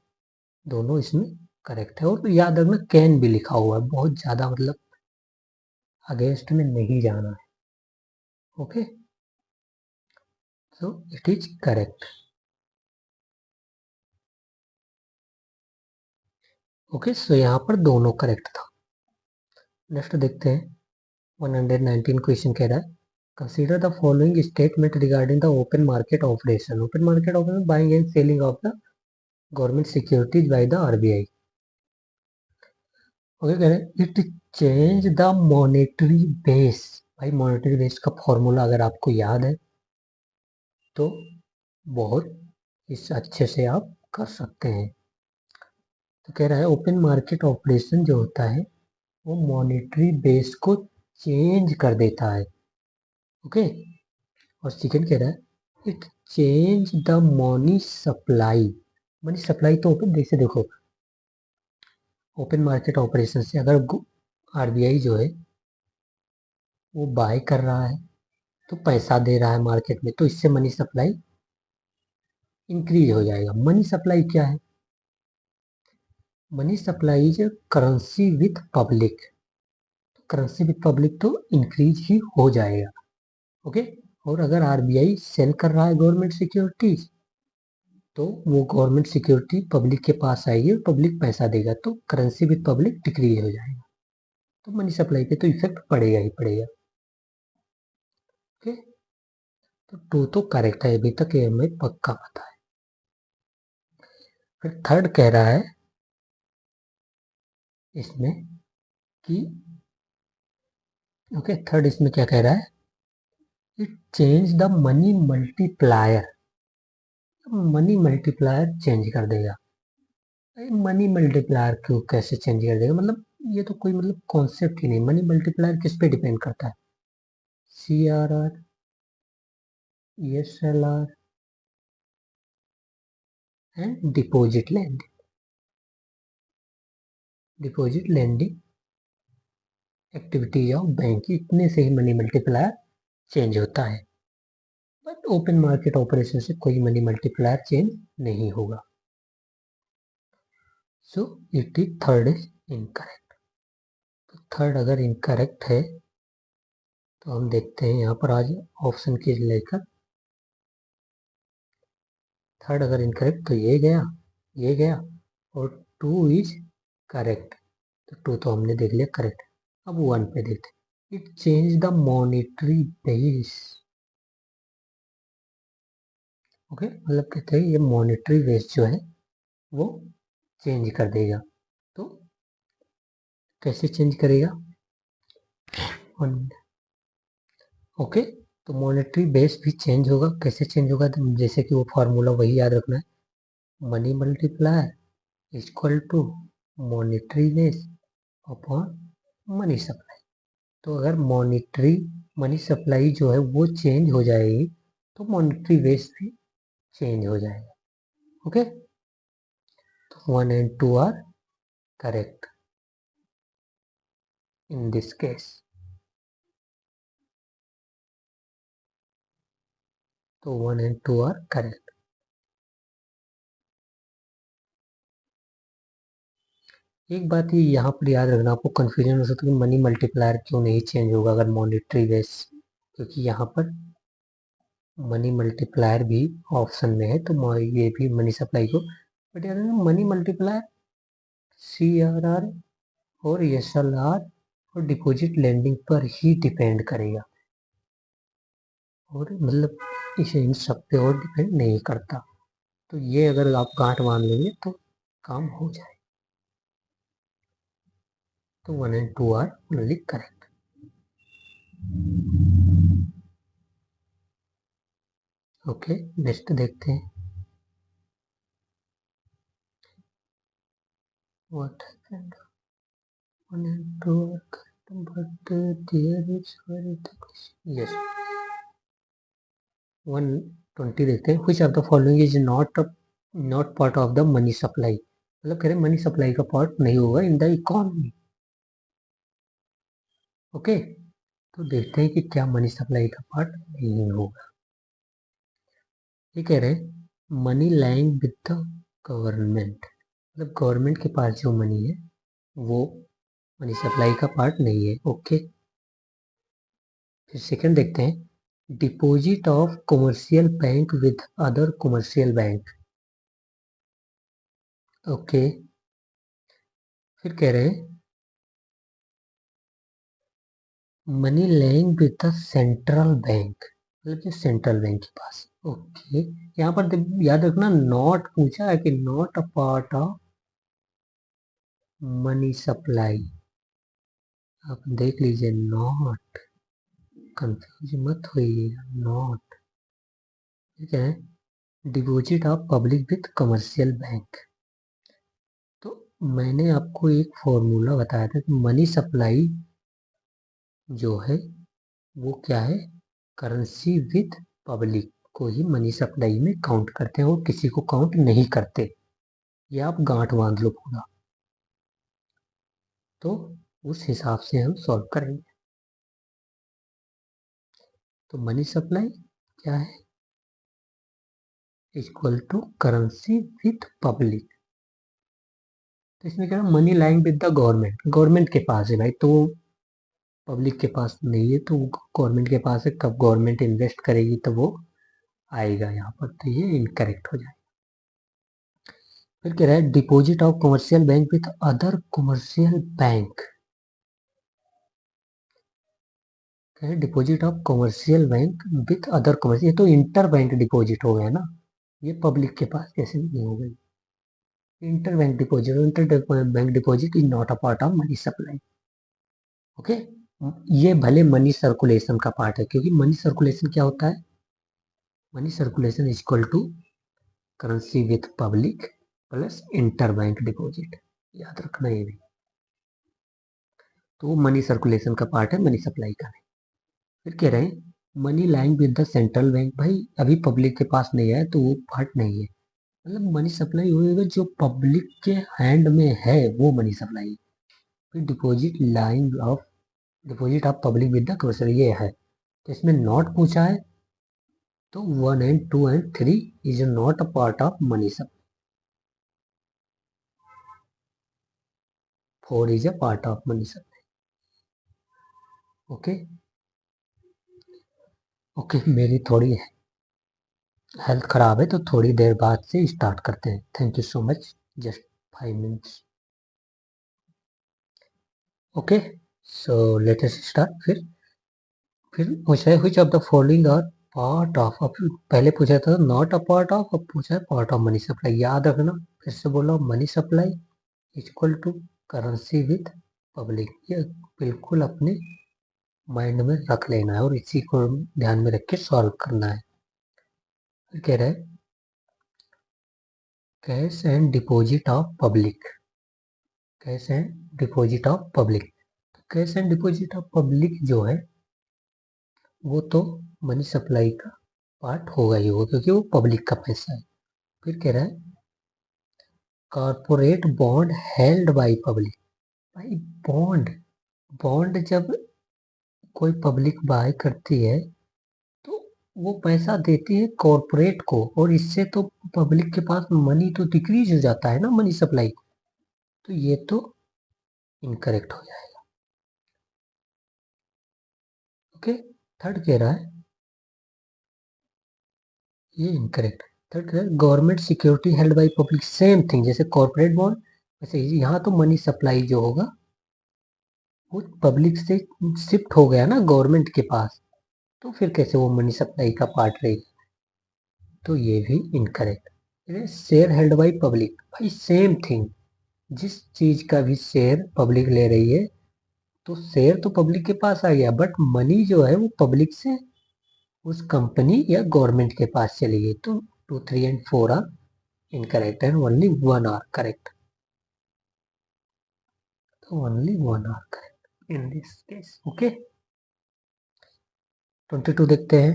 S1: दोनों इसमें करेक्ट है। और याद रखना कैन भी लिखा हुआ है, बहुत ज़्यादा मतलब अगेंस्ट में नहीं जाना है। Okay, so it is correct. Okay, so यहाँ पर दोनों करेक्ट था। नेक्स्ट देखते हैं, 119 क्वेश्चन कह रहा है, consider the following statement regarding the open market operation. Open market operation buying and selling of the government securities by the RBI. Okay, कह रहे हैं it change the monetary base. भाई मॉनेटरी बेस का formula अगर आपको याद है तो बहुत इस अच्छे से आप कर सकते हैं। तो कह रहा है ओपन मार्केट ऑपरेशन जो होता है वो मॉनेटरी बेस को चेंज कर देता है। ओके, और सेकंड कह रहा है it change the money supply. Money supply तो ओपन, जैसे देखो ओपन मार्केट ऑपरेशन से अगर आरबीआई जो है वो बाय कर रहा है तो पैसा दे रहा है मार्केट में, तो इससे मनी सप्लाई इंक्रीज हो जाएगा। मनी सप्लाई क्या है? Money supply is currency with public. Currency with public तो इंक्रीज ही हो जाएगा। ओके, और अगर आरबीआई सेल कर रहा है गवर्नमेंट सिक्योरिटीज, तो वो गवर्नमेंट सिक्योरिटी पब्लिक के पास आएगी और पब्लिक पैसा देगा, तो करेंसी विथ पब्लिक डिक्रीज हो जाएगा। तो मनी सप्लाई पे तो इफेक्ट पड़ेगा ही पड़ेगा। ओके, तो 2 तो करेक्ट है, अभी तक ये हमें पक्का पता है। फिर थर्ड कह रहा है इसमें कि ओके, थर्ड इसमें क्या कह रहा है, it change the money multiplier. Money multiplier change कर देगा। मनी मल्टीप्लायर क्यों, कैसे चेंज कर देगा? मतलब ये तो कोई मतलब कॉन्सेप्ट ही नहीं। मनी मल्टीप्लायर किस पे डिपेंड करता है? CRR, ESLR and deposit lending activities of bank, इतने से ही मनी मल्टीप्लायर चेंज होता है। बट ओपन मार्केट ऑपरेशन से कोई मनी मल्टीप्लायर चेंज नहीं होगा। सो it is third is incorrect. तो थर्ड अगर इनकरेक्ट है तो हम देखते हैं यहाँ पर आज ऑप्शन की लेकर, थर्ड अगर इनकरेक्ट तो ये गया और 2 इज करेक्ट। तो 2 तो हमने देख लिया करेक्ट। अब 1 पे देखते, it change the monetary base. Okay, मतलब कहते हैं ये मॉनेटरी बेस जो है वो चेंज कर देगा। तो कैसे चेंज करेगा? ओके, तो मॉनेटरी बेस भी चेंज होगा। कैसे चेंज होगा? तो जैसे कि वो फॉर्मूला वही याद रखना है, money multiplier equal to monetary base upon money supply. तो अगर मनी सप्लाई जो है वो चेंज हो जाएगी तो मॉनेटरी बेस भी चेंज हो जाएगा। ओके, तो 1 and 2 are correct. in this case. तो 1 and 2 are correct. एक बात ये यहाँ पर याद रखना, आपको कंफ्यूजन हो सकता है कि मनी मल्टीप्लायर क्यों नहीं चेंज होगा अगर मॉनेटरी बेस, क्योंकि यहाँ पर मनी मल्टीप्लायर भी ऑप्शन में है, तो ये भी मनी सप्लाई को, बट याद रखना मनी मल्टीप्लायर CRR और SLR और डिपॉजिट लेंडिंग पर ही डिपेंड करेगा, और मतलब इसे इन सब पे और डिपेंड नहीं करता। तो ये अगर आप गांठ मान लेंगे तो काम हो जाए। तो 1 and 2 are only correct. Okay, next देखते हैं। What happened? 1 and 2 are correct, but there is where the question, yes 120 देखते हैं। Which of the following is not part of the money supply, मतलब कह रहे मनी सप्लाई का part नहीं होगा इन द इकोनॉमी। ओके, तो देखते हैं कि क्या मनी सप्लाई का पार्ट नहीं होगा। ये कह रहे हैं money lying with the government, मतलब गवर्नमेंट के पास जो मनी है वो मनी सप्लाई का पार्ट नहीं है। ओके, फिर सेकंड देखते हैं deposit of commercial bank with other commercial bank. Okay, फिर कह रहे हैं money lying with the central bank, मतलब जो सेंट्रल बैंक के पास। ओके, यहाँ पर याद रखना नॉट पूछा है कि not a part of money supply, आप देख लीजिए नॉट, कंफ्यूज मत होइए, नॉट। ठीक है, deposit of public with commercial bank. तो मैंने आपको एक फॉर्मूला बताया था कि मनी सप्लाई जो है वो क्या है, करेंसी विथ पब्लिक को ही मनी सप्लाई में काउंट करते हैं और किसी को काउंट नहीं करते। ये आप गांठ बांध लो पूरा, तो उस हिसाब से हम सॉल्व करेंगे। तो मनी सप्लाई क्या है, equal to currency with public. तो इसमें क्या है, money lying with the government, government के पास है भाई, तो पब्लिक के पास नहीं है, तो गवर्नमेंट के पास है, कब गवर्नमेंट इन्वेस्ट करेगी तो वो आएगा यहाँ पर, तो ये इनकरेक्ट हो जाएगा। फिर कह रहा है deposit of commercial bank with other commercial bank, कह रहे deposit of commercial bank with other commercial, ये तो इंटर बैंक डिपॉजिट हो गया ना, ये पब्लिक के पास कैसे नहीं हो गई। Inter bank deposit is not a part of money supply. Okay, ये भले मनी सर्कुलेशन का पार्ट है, क्योंकि मनी सर्कुलेशन क्या होता है, money circulation is equal to currency with public plus interbank deposit, याद रखना ये भी। तो वो मनी सर्कुलेशन का पार्ट है, मनी सप्लाई का नहीं। फिर कह रहे हैं money lying with the central bank, भाई अभी पब्लिक के पास नहीं है तो वो पार्ट नहीं है, मतलब मनी सप्लाई होएगा जो पब्लिक के हैंड में है वो मनी सप्लाई। फिर deposit of public with the commercial ये है, तो इसमें नॉट पूछा है, तो 1 and 2 and 3 is not a part of money supply, 4 is a part of money supply. Okay okay, मेरी थोड़ी हेल्थ खराब है तो थोड़ी देर बाद से स्टार्ट करते हैं। Thank you so much, just 5 minutes। Okay, so let us start. फिर पूछा है which of the following are part of, अब पहले पूछा था नॉट अ पार्ट ऑफ, अब पूछा है पार्ट ऑफ मनी सप्लाई। याद रखना, फिर से बोला money supply equal to currency with public, ये बिल्कुल अपने माइंड में रख लेना है और इसी को ध्यान में रख के सॉल्व करना है। फिर कह रहा है cash and deposit of public, cash and deposit of public. Cash and deposit of public जो है वो तो मनी सप्लाई का पार्ट होगा ही होगा, क्योंकि वो पब्लिक का पैसा है। फिर कह रहा है corporate bond held by public, भाई बॉन्ड, बॉन्ड जब कोई पब्लिक बाय करती है तो वो पैसा देती है कॉरपोरेट को, और इससे तो पब्लिक के पास मनी तो डिक्रीज हो जाता है ना, मनी सप्लाई। तो ये तो इनकरेक्ट हो जाएगा। ओके, थर्ड कह रहा है ये इनकरेक्ट। थर्ड कह रहा है government security held by public, same thing जैसे कॉर्पोरेट बॉन्ड, वैसे यहाँ तो मनी सप्लाई जो होगा वो पब्लिक से शिफ्ट हो गया ना गवर्नमेंट के पास, तो फिर कैसे वो मनी सप्लाई का पार्ट रहेगा, तो ये भी incorrect. Share held by public, भाई सेम थिंग, जिस चीज का भी शेयर पब्लिक ले रही है तो शेयर तो पब्लिक के पास आ गया, बट मनी जो है वो पब्लिक से उस कंपनी या गवर्नमेंट के पास चली गई। तो 2, 3 and 4 are incorrect and only 1 are correct. तो only 1 are correct in this case. Okay, 22 देखते हैं।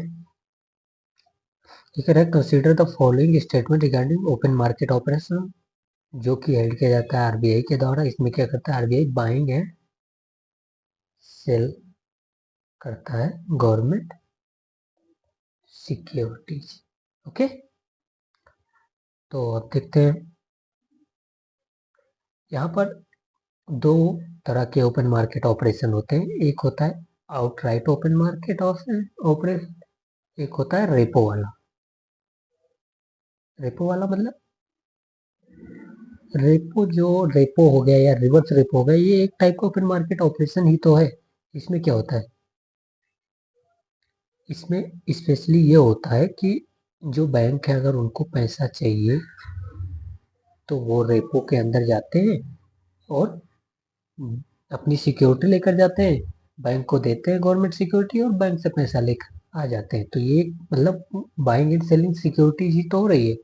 S1: ठीक है, consider the following statement regarding open market operation, जो कि हेल्ड किया जाता है आरबीआई के द्वारा। इसमें क्या करता है आरबीआई, बाइंग एंड सेल करता है गवर्नमेंट सिक्योरिटीज। ओके, तो अब देखते हैं। यहाँ पर दो तरह के ओपन मार्केट ऑपरेशन होते हैं, एक होता है आउटराइट ओपन मार्केट ऑपरेशन, एक होता है रेपो वाला। रेपो वाला मतलब, रेपो जो रेपो हो गया या रिवर्स रेपो हो गया, ये एक टाइप का ओपन मार्केट ऑपरेशन ही तो है। इसमें क्या होता है, इसमें स्पेशली ये होता है कि जो बैंक है अगर उनको पैसा चाहिए तो वो रेपो के अंदर जाते हैं और अपनी सिक्योरिटी लेकर जाते हैं, बैंक को देते हैं गवर्नमेंट सिक्योरिटी, और बैंक से पैसा लेकर आ जाते हैं। तो ये मतलब बाइंग एंड सेलिंग सिक्योरिटीज ही तो हो रही है।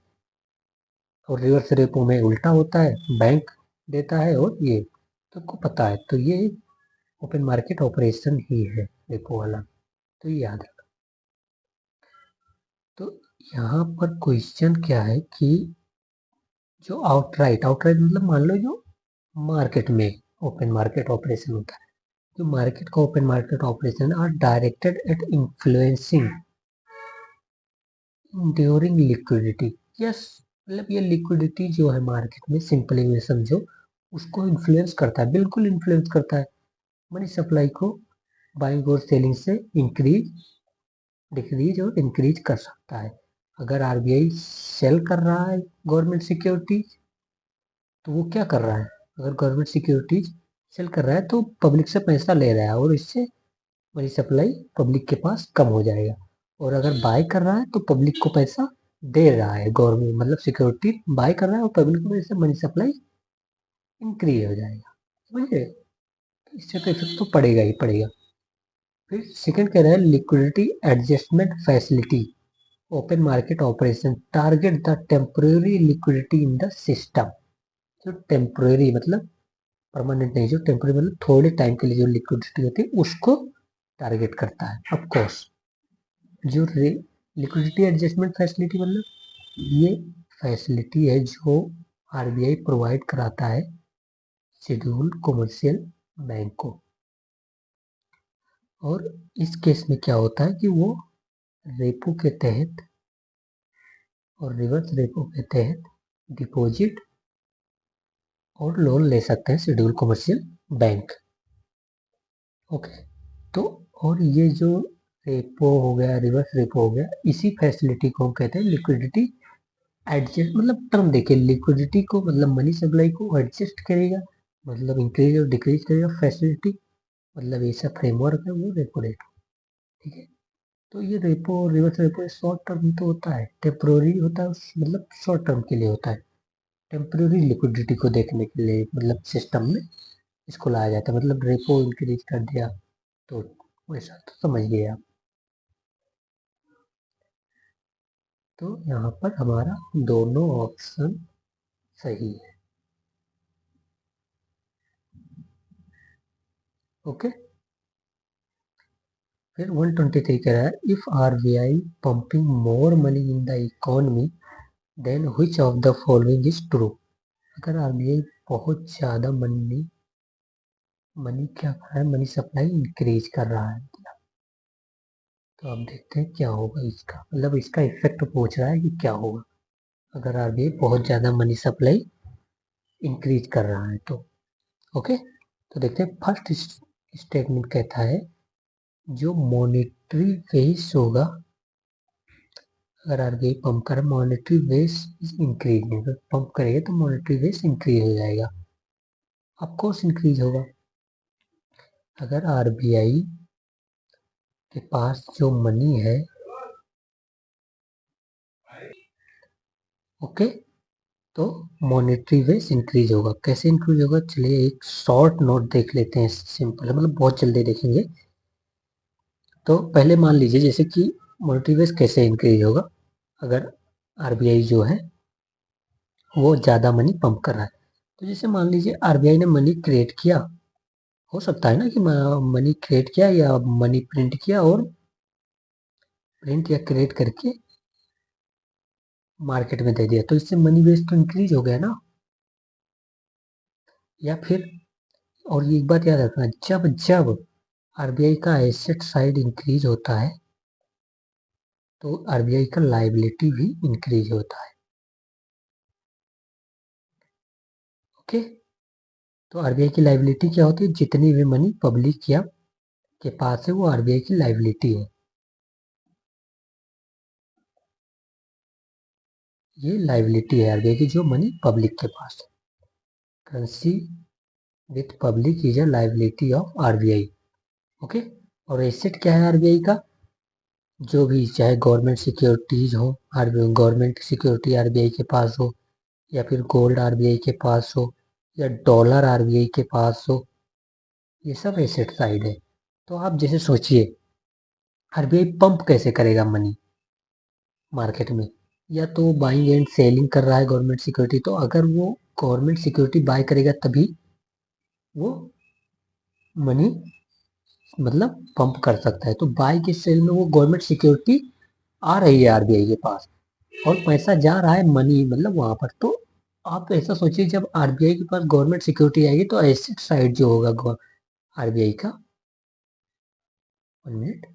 S1: और रिवर्स रेपो में उल्टा होता है, बैंक देता है और ये सबको पता है। तो ये ओपन मार्केट ऑपरेशन ही है रेपो वाला, तो ये याद रखना। तो यहाँ पर क्वेश्चन क्या है कि जो आउटराइट, आउटराइट मतलब मान लो जो मार्केट में ओपन मार्केट ऑपरेशन होता है, जो मार्केट का open market operation are directed at influencing during liquidity. Yes, मतलब ये लिक्विडिटी जो है मार्केट में, सिंपली में समझो, उसको इन्फ्लुएंस करता है, बिल्कुल इन्फ्लुएंस करता है। मनी सप्लाई को बाइंग और सेलिंग से इंक्रीज, डिक्रीज और इंक्रीज कर सकता है। अगर आरबीआई सेल कर रहा है गवर्नमेंट सिक्योरिटीज, तो वो क्या कर रहा है, अगर गवर्नमेंट सिक्योरिटीज सेल कर रहा है तो पब्लिक से पैसा ले रहा है, और इससे मनी सप्लाई पब्लिक के पास कम हो जाएगा। और अगर बाय कर रहा है तो पब्लिक को पैसा दे रहा है, गवर्नमेंट मतलब सिक्योरिटी बाय कर रहा है और पब्लिक को इससे मनी सप्लाई इंक्रीज हो जाएगा। समझे, इससे तो इफेक्ट तो पड़ेगा ही पड़ेगा। फिर सेकंड कह रहा है liquidity adjustment facility open market operation target the temporary liquidity in the system. जो टेम्पररी मतलब परमानेंट नहीं, जो टेम्पररी मतलब थोड़े टाइम के लिए जो लिक्विडिटी होती है उसको टारगेट करता है। ऑफ कोर्स जो लिक्विडिटी एडजस्टमेंट फैसिलिटी मतलब ये फैसिलिटी है जो आरबीआई प्रोवाइड कराता है शेड्यूल कमर्शियल बैंक को। और इस केस में क्या होता है कि वो रेपो के तहत और रिवर्स रेपो के तहत डिपॉजिट और लोन ले सकते हैं शेड्यूल कमर्शियल बैंक। ओके, तो और ये जो रेपो हो गया, रिवर्स रेपो हो गया, इसी फैसिलिटी को हम कहते हैं लिक्विडिटी एडजस्ट। मतलब टर्म देखिए, लिक्विडिटी को मतलब मनी सप्लाई को एडजस्ट करेगा, मतलब इंक्रीज और डिक्रीज करेगा फैसिलिटी, मतलब ऐसा फ्रेमवर्क है वो रेपो रेट। ठीक है, तो ये रेपो और रिवर्स रेपो शॉर्ट टर्म तो होता है, टेम्पोररी होता है, मतलब शॉर्ट टर्म के लिए होता है। टेम्पररी लिक्विडिटी को देखने के लिए मतलब सिस्टम में इसको लाया जाता है, मतलब रेपो इंक्रीज कर दिया तो वैसा, तो समझ गए आप। तो यहाँ पर हमारा दोनों ऑप्शन सही है। ओके, फिर 123 कह रहा है if RBI pumping more money in the economy then which of the following is true. अगर आरबीआई बहुत ज़्यादा मनी मनी क्या कर रहा है, मनी सप्लाई इंक्रीज कर रहा है। तो अब देखते हैं क्या होगा इसका, मतलब इसका इफेक्ट पूछ रहा है कि क्या होगा अगर आरबीआई बहुत ज़्यादा मनी सप्लाई इंक्रीज कर रहा है तो। ओके, तो देखते हैं फर्स्ट स्टेटमेंट कहता है जो मॉनेटरी बेस होगा, अगर आरबीआई पंप करे मॉनेटरी बेस इज इंक्रीज, अगर पंप करेगा तो मॉनेटरी बेस इंक्रीज हो जाएगा, ऑफ कोर्स इंक्रीज होगा। अगर आरबीआई के पास जो मनी है, ओके, तो मॉनेटरी बेस इंक्रीज होगा। कैसे इंक्रीज होगा, चलिए एक शॉर्ट नोट देख लेते हैं, सिंपल है, मतलब बहुत जल्दी देखेंगे। तो पहले मान लीजिए जैसे कि मॉनेटरी बेस कैसे इंक्रीज होगा, अगर आरबीआई जो है वो ज़्यादा मनी पंप कर रहा है, तो जैसे मान लीजिए आरबीआई ने मनी क्रिएट किया, हो सकता है ना कि मनी क्रिएट किया या मनी प्रिंट किया और प्रिंट या क्रिएट करके मार्केट में दे दिया, तो इससे मनी बेस तो इंक्रीज हो गया ना। या फिर, और ये एक बात याद रखना, जब जब आरबीआई का एसेट साइड इंक्रीज होता है तो आरबीआई का लायबिलिटी भी इंक्रीज होता है। ओके, तो आरबीआई की लायबिलिटी क्या होती है, जितनी भी मनी पब्लिक या के पास है वो आरबीआई की लायबिलिटी है। ये लायबिलिटी है आरबीआई की, जो मनी पब्लिक के पास है। Currency with public is a liability of RBI. Okay, और एसेट क्या है आरबीआई का, जो भी चाहे गवर्नमेंट सिक्योरिटीज हो, आरबीआई गवर्नमेंट सिक्योरिटी आरबीआई के पास हो, या फिर गोल्ड आरबीआई के पास हो, या डॉलर आरबीआई के पास हो, ये सब एसेट साइड है। तो आप जैसे सोचिए आरबीआई पंप कैसे करेगा मनी मार्केट में, या तो बाइंग एंड सेलिंग कर रहा है गवर्नमेंट सिक्योरिटी, तो अगर वो गवर्नमेंट सिक्योरिटी बाय करेगा तभी वो मनी मतलब पंप कर सकता है। तो बाय के सेल में वो गवर्नमेंट सिक्योरिटी आ रही है आरबीआई के पास और पैसा जा रहा है मनी मतलब वहां पर। तो आप ऐसा सोचिए जब आरबीआई के पास गवर्नमेंट सिक्योरिटी आएगी तो एसेट साइड जो होगा आरबीआई का, 1 मिनट,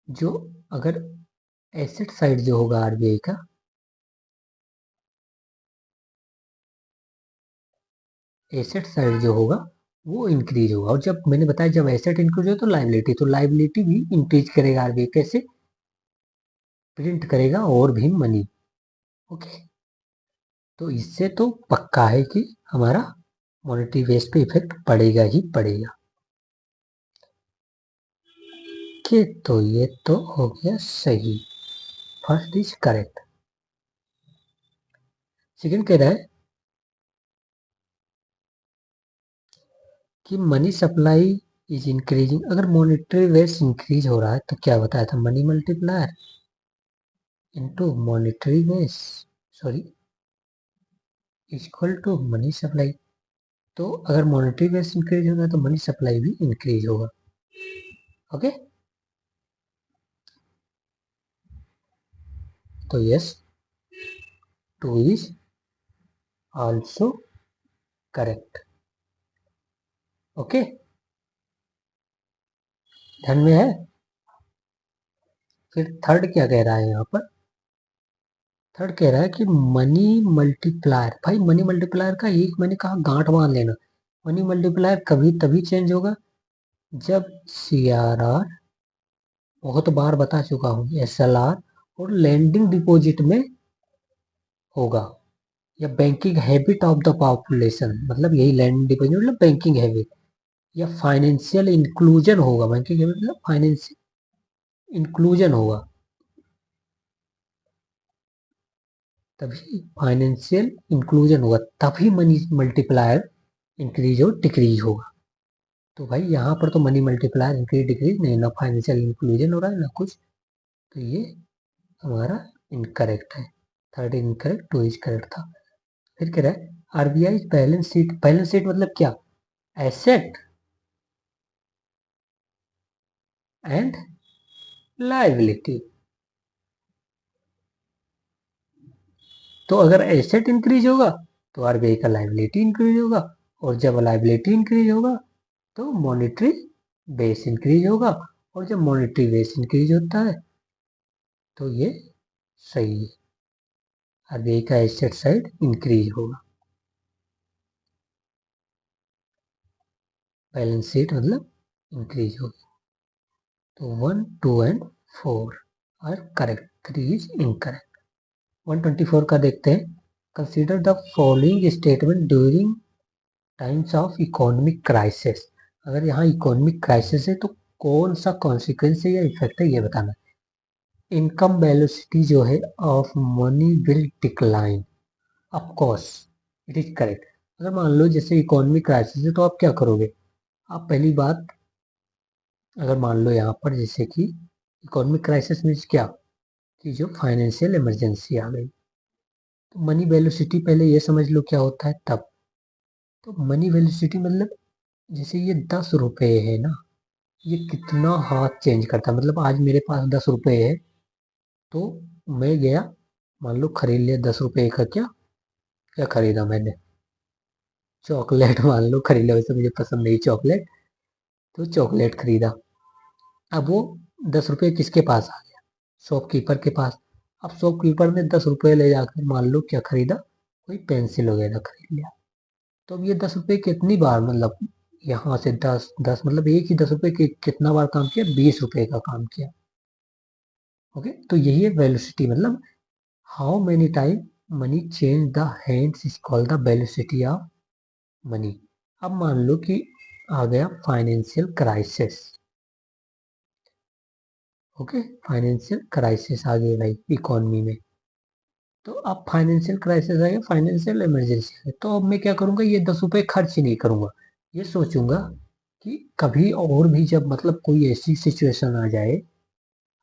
S1: जो अगर एसेट साइड जो होगा आरबीआई का, एसेट साइड जो होगा वो इंक्रीज होगा। और जब मैंने बताया जब एसेट इंक्रीज हो तो लाइबिलिटी भी इंक्रीज करेगा आरबीआई, कैसे, प्रिंट करेगा और भी मनी। ओके, तो इससे तो पक्का है कि हमारा मॉनेटरी बेस पे इफेक्ट पड़ेगा ही पड़ेगा। कि तो ये तो हो गया सही, फर्स्ट इज करेक्ट। सेकंड कह रहा है कि मनी सप्लाई इज इंक्रीजिंग, अगर मॉनेटरी बेस इंक्रीज हो रहा है तो क्या बताया था, money multiplier into monetary base, sorry, equal to money supply. तो अगर मॉनेटरी बेस इंक्रीज होगा तो मनी सप्लाई भी इंक्रीज होगा। ओके, तो yes, two is also correct. Okay, ध्यान में है। फिर थर्ड क्या कह रहा है यहाँ पर, थर्ड कह रहा है कि मनी मल्टीप्लायर, भाई मनी मल्टीप्लायर का एक मैंने कहा गांठ बांध लेना, मनी मल्टीप्लायर कभी तभी चेंज होगा जब सीआरआर, बहुत बार बता चुका हूँ, एसएलआर और लैंडिंग डिपॉजिट में होगा, या banking habit of the population, मतलब यही लैंडिंग डिपॉजिट मतलब बैंकिंग हैबिट, या फाइनेंशियल इंक्लूजन होगा, बैंकिंग हैबिट मतलब फाइनेंशियल इंक्लूजन होगा, तभी फाइनेंशियल इंक्लूजन होगा, तभी मनी मल्टीप्लायर इंक्रीज और डिक्रीज होगा। तो भाई यहाँ पर तो मनी मल्टीप्लायर इंक्रीज डिक्रीज नहीं, ना फाइनेंशियल इंक्लूजन हो रहा है ना कुछ, तो ये हमारा इनकरेक्ट है। Third incorrect, to is correct था। फिर कह रहा है RBI balance sheet, balance sheet मतलब क्या, एसेट एंड लायबिलिटी। तो अगर एसेट इंक्रीज होगा तो आरबीआई का लायबिलिटी इंक्रीज होगा, और जब लायबिलिटी इंक्रीज होगा तो मॉनेटरी बेस इंक्रीज होगा, और जब मॉनेटरी बेस इंक्रीज होता है तो ये सही है, आरबीआई का एसेट साइड इंक्रीज होगा। बैलेंस शीट मतलब इंक्रीज होगी। तो 1, 2 and 4 are correct, 3 is incorrect. 124 का देखते हैं। Consider the following statement during times of economic crisis. अगर यहाँ इकोनॉमिक क्राइसिस है तो कौन सा कॉन्सिक्वेंस है या इफेक्ट है ये बताना। इनकम वेलोसिटी जो है of money will decline, of course it is correct. अगर मान लो जैसे इकोनॉमिक क्राइसिस है तो आप क्या करोगे, आप पहली बात, अगर मान लो यहाँ पर जैसे कि इकोनॉमिक क्राइसिस मीन्स क्या, कि जो फाइनेंशियल इमरजेंसी आ गई, तो मनी वेलोसिटी पहले ये समझ लो क्या होता है तब। तो मनी वेलोसिटी मतलब जैसे ये 10 रुपए है ना, ये कितना हाथ चेंज करता है। मतलब आज मेरे पास 10 रुपए है, तो मैं गया, मान लो खरीद लिया 10 रुपए का, क्या क्या खरीदा मैंने, चॉकलेट मान लो खरीद लिया, वैसे मुझे पसंद नहीं चॉकलेट, तो चॉकलेट खरीदा। अब वो 10 रुपए किसके पास आ गया, शॉपकीपर के पास। अब शॉपकीपर ने 10 रुपए ले जाकर मान लो क्या खरीदा, कोई पेंसिल वगैरह खरीद लिया। तो अब ये 10 रुपए कितनी बार, मतलब यहाँ से 10 10 मतलब एक ही 10 रुपए कितना बार काम किया, 20 रुपए का काम किया। ओके, तो यही है वेलोसिटी, मतलब how many time money change the hands is called the velocity of money. अब मान लो कि आ गया financial crisis. Okay, financial crisis आ गई भाई इकोनॉमी में। तो अब फाइनेंशियल क्राइसिस आ गया, फाइनेंशियल इमरजेंसी आ गई, तो अब मैं क्या करूंगा, ये 10 रुपए खर्च नहीं करूंगा। ये सोचूंगा कि कभी और भी जब मतलब कोई ऐसी सिचुएशन आ जाए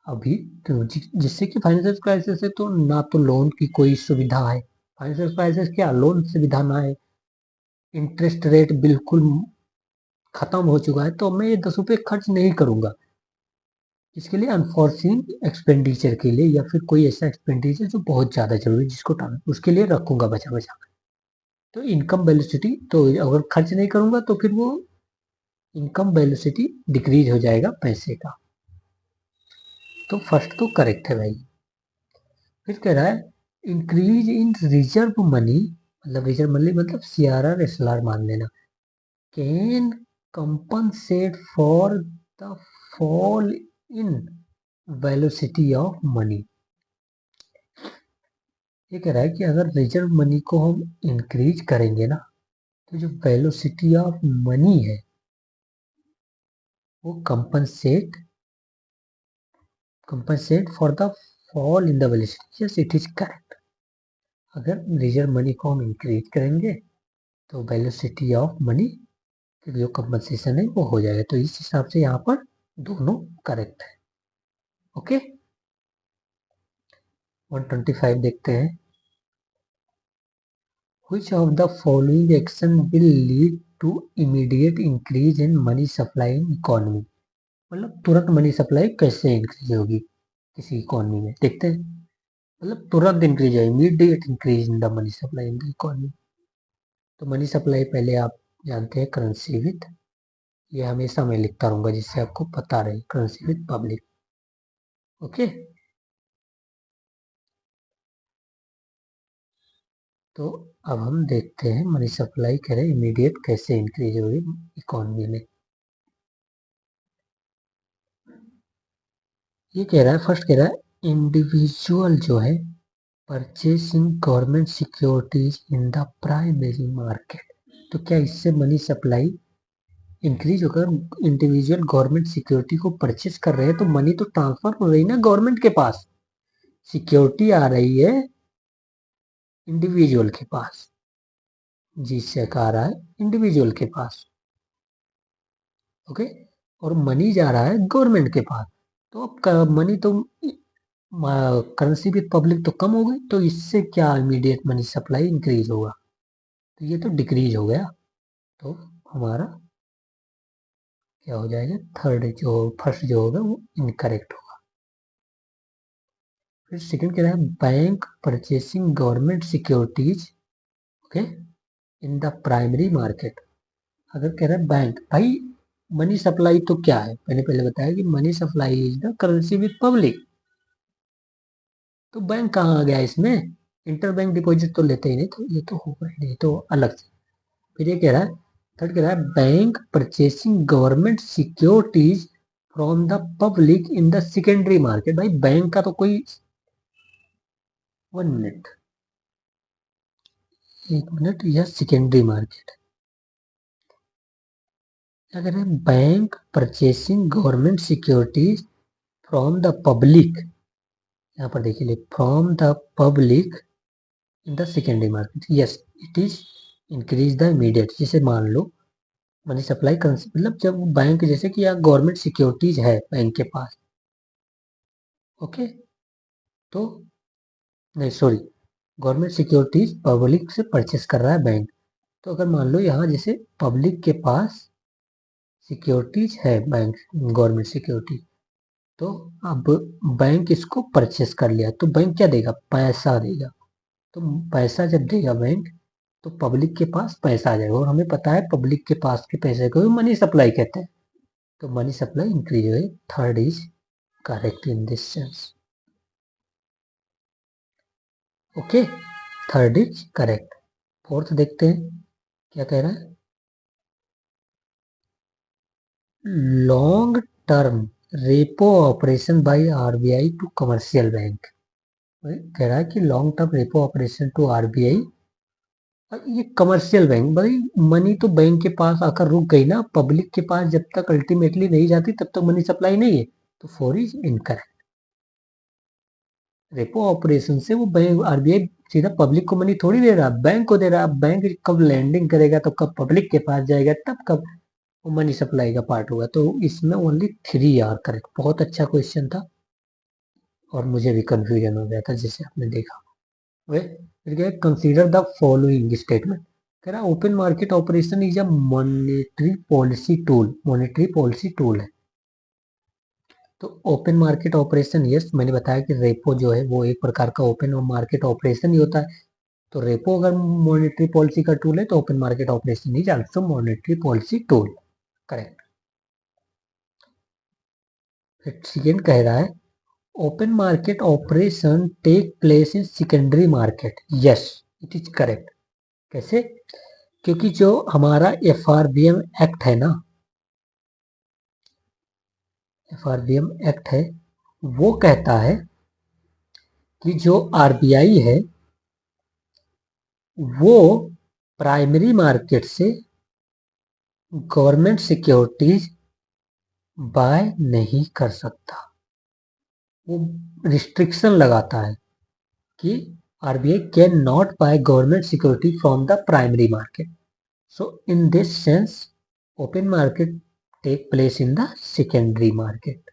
S1: अभी, तो जिससे कि फाइनेंशियल क्राइसिस है तो ना तो लोन की कोई सुविधा है, फाइनेंशियल क्राइसिस क्या, लोन सुविधा ना है, इंटरेस्ट रेट बिल्कुल खत्म हो चुका है, तो मैं ये 10 रुपए खर्च नहीं करूंगा। इसके लिए अनफॉर्चून एक्सपेंडिचर के लिए, या फिर कोई ऐसा एक्सपेंडिचर जो बहुत ज्यादा जरूरी है जिसको टाल, उसके लिए रखूंगा बचा बचा। तो इनकम वेलोसिटी, तो अगर खर्च नहीं करूंगा तो फिर वो इनकम वेलोसिटी डिक्रीज हो जाएगा पैसे का। तो फर्स्ट तो करेक्ट है भाई। फिर कह रहा है इंक्रीज इन रिजर्व मनी, मतलब रिजर्व मनी मतलब सीआरआर एसएलआर मान लेना, can compensate for the fall in velocity of money. ये कह रहा है कि अगर रिजर्व मनी को हम इंक्रीज करेंगे ना, तो जो वेलोसिटी ऑफ मनी है वो compensate for the fall in the velocity, yes it is correct. अगर रिजर्व मनी को हम इंक्रीज करेंगे तो वेलोसिटी ऑफ मनी की जो कंपनसेशन है वो हो जाएगा। तो इस हिसाब से यहाँ पर दोनों करेक्ट है। ओके, 125 देखते हैं। Which of the following action will lead to immediate increase in money supply in economy? मतलब तुरंत मनी सप्लाई कैसे इंक्रीज होगी किसी इकोनॉमी में, देखते हैं। मतलब तुरंत इंक्रीज है, immediate increase in the money supply in the economy. तो मनी सप्लाई पहले आप जानते हैं करेंसी विथ, ये हमेशा मैं लिखता रहूंगा जिससे आपको पता रहे, करेंसी विथ पब्लिक। ओके, तो अब हम देखते हैं मनी सप्लाई करें इमीडिएट कैसे इंक्रीज होगी इकोनॉमी में। ये कह रहा है, फर्स्ट कह रहा है इंडिविजुअल जो है purchasing government securities in the primary market. तो क्या इससे मनी सप्लाई इंक्रीज होकर, इंडिविजुअल गवर्नमेंट सिक्योरिटी को परचेस कर रहे हैं तो मनी तो ट्रांसफर हो रही ना गवर्नमेंट के पास, सिक्योरिटी आ रही है इंडिविजुअल के पास, जिससे आ रहा है इंडिविजुअल के पास। ओके, और मनी जा रहा है गवर्नमेंट के पास, तो अब मनी तो करेंसी भी पब्लिक तो कम हो गई, तो इससे क्या इमीडिएट मनी सप्लाई इंक्रीज होगा, तो ये तो डिक्रीज हो गया। तो हमारा क्या हो जाएगा, थर्ड जो फर्स्ट जो होगा वो इनकरेक्ट होगा। फिर सेकंड कह रहा है bank purchasing government securities okay in the primary market. अगर कह रहा है बैंक, भाई मनी सप्लाई तो क्या है, मैंने पहले बताया कि money supply is the currency with public. तो बैंक कहाँ आ गया इसमें, इंटर बैंक डिपॉजिट तो लेते ही नहीं, तो ये तो होगा ही नहीं, तो अलग से। फिर ये कह रहा है, थर्ड कह रहा है bank purchasing government securities from the public in the secondary market. भाई बैंक का तो कोई, 1 मिनट, 1 मिनट, यह सेकेंडरी मार्केट क्या कह रहे हैं, bank purchasing government securities from the public, यहाँ पर देखिए from the public in the secondary market, yes it is increase the immediate. जैसे मान लो मनी सप्लाई मतलब जब बैंक, जैसे कि यहाँ गवर्नमेंट सिक्योरिटीज है बैंक के पास, ओके, तो नहीं सॉरी, गवर्नमेंट सिक्योरिटीज पब्लिक से परचेस कर रहा है बैंक। तो अगर मान लो यहाँ जैसे पब्लिक के पास सिक्योरिटीज है, बैंक गवर्नमेंट सिक्योरिटी, तो अब बैंक इसको परचेस कर लिया, तो बैंक क्या देगा, पैसा देगा। तो पैसा जब देगा बैंक, तो पब्लिक के पास पैसा आ जाएगा, और हमें पता है पब्लिक के पास के पैसे को मनी सप्लाई कहते हैं। तो मनी सप्लाई इंक्रीज हुई, third is correct in this sense. Okay, third is correct. Fourth देखते हैं क्या कह रहा है, long term repo operation by RBI to commercial bank. कह रहा है कि long term repo operation to RBI, ये कमर्शियल बैंक, भाई मनी तो बैंक के पास आकर रुक गई ना, पब्लिक के पास जब तक अल्टीमेटली नहीं जाती तब तक मनी सप्लाई नहीं है, तो four is incorrect. Repo operation से वो बैंक, आरबीआई सीधा पब्लिक को मनी थोड़ी दे रहा, बैंक को दे रहा। बैंक कब लैंडिंग करेगा तो कब पब्लिक के पास जाएगा, तब कब वो मनी सप्लाई का पार्ट होगा। तो इसमें ओनली 3 आर करेक्ट। बहुत अच्छा क्वेश्चन था, और मुझे भी कंफ्यूजन हो गया था जैसे आपने देखा। वे फिर क्या, कंसीडर द फॉलोइंग स्टेटमेंट। कह रहा open market operation is a monetary policy tool, monetary policy tool है। तो ओपन मार्केट ऑपरेशन, यस मैंने बताया कि रेपो जो है वो एक प्रकार का ओपन मार्केट ऑपरेशन ही होता है। तो रेपो अगर मॉनेटरी पॉलिसी का टूल है, तो open market operation is also monetary policy tool, correct. फिर सेकेंड कह रहा है open market operation take place in secondary market, yes it is correct. कैसे, क्योंकि जो हमारा एफआरबीएम एक्ट है ना, एफआरबीएम एक्ट है, वो कहता है कि जो आरबीआई है वो प्राइमरी मार्केट से गवर्नमेंट सिक्योरिटीज बाय नहीं कर सकता। वो रिस्ट्रिक्शन लगाता है कि RBI can not buy government security from the primary market. So in this sense open market take place in the secondary market.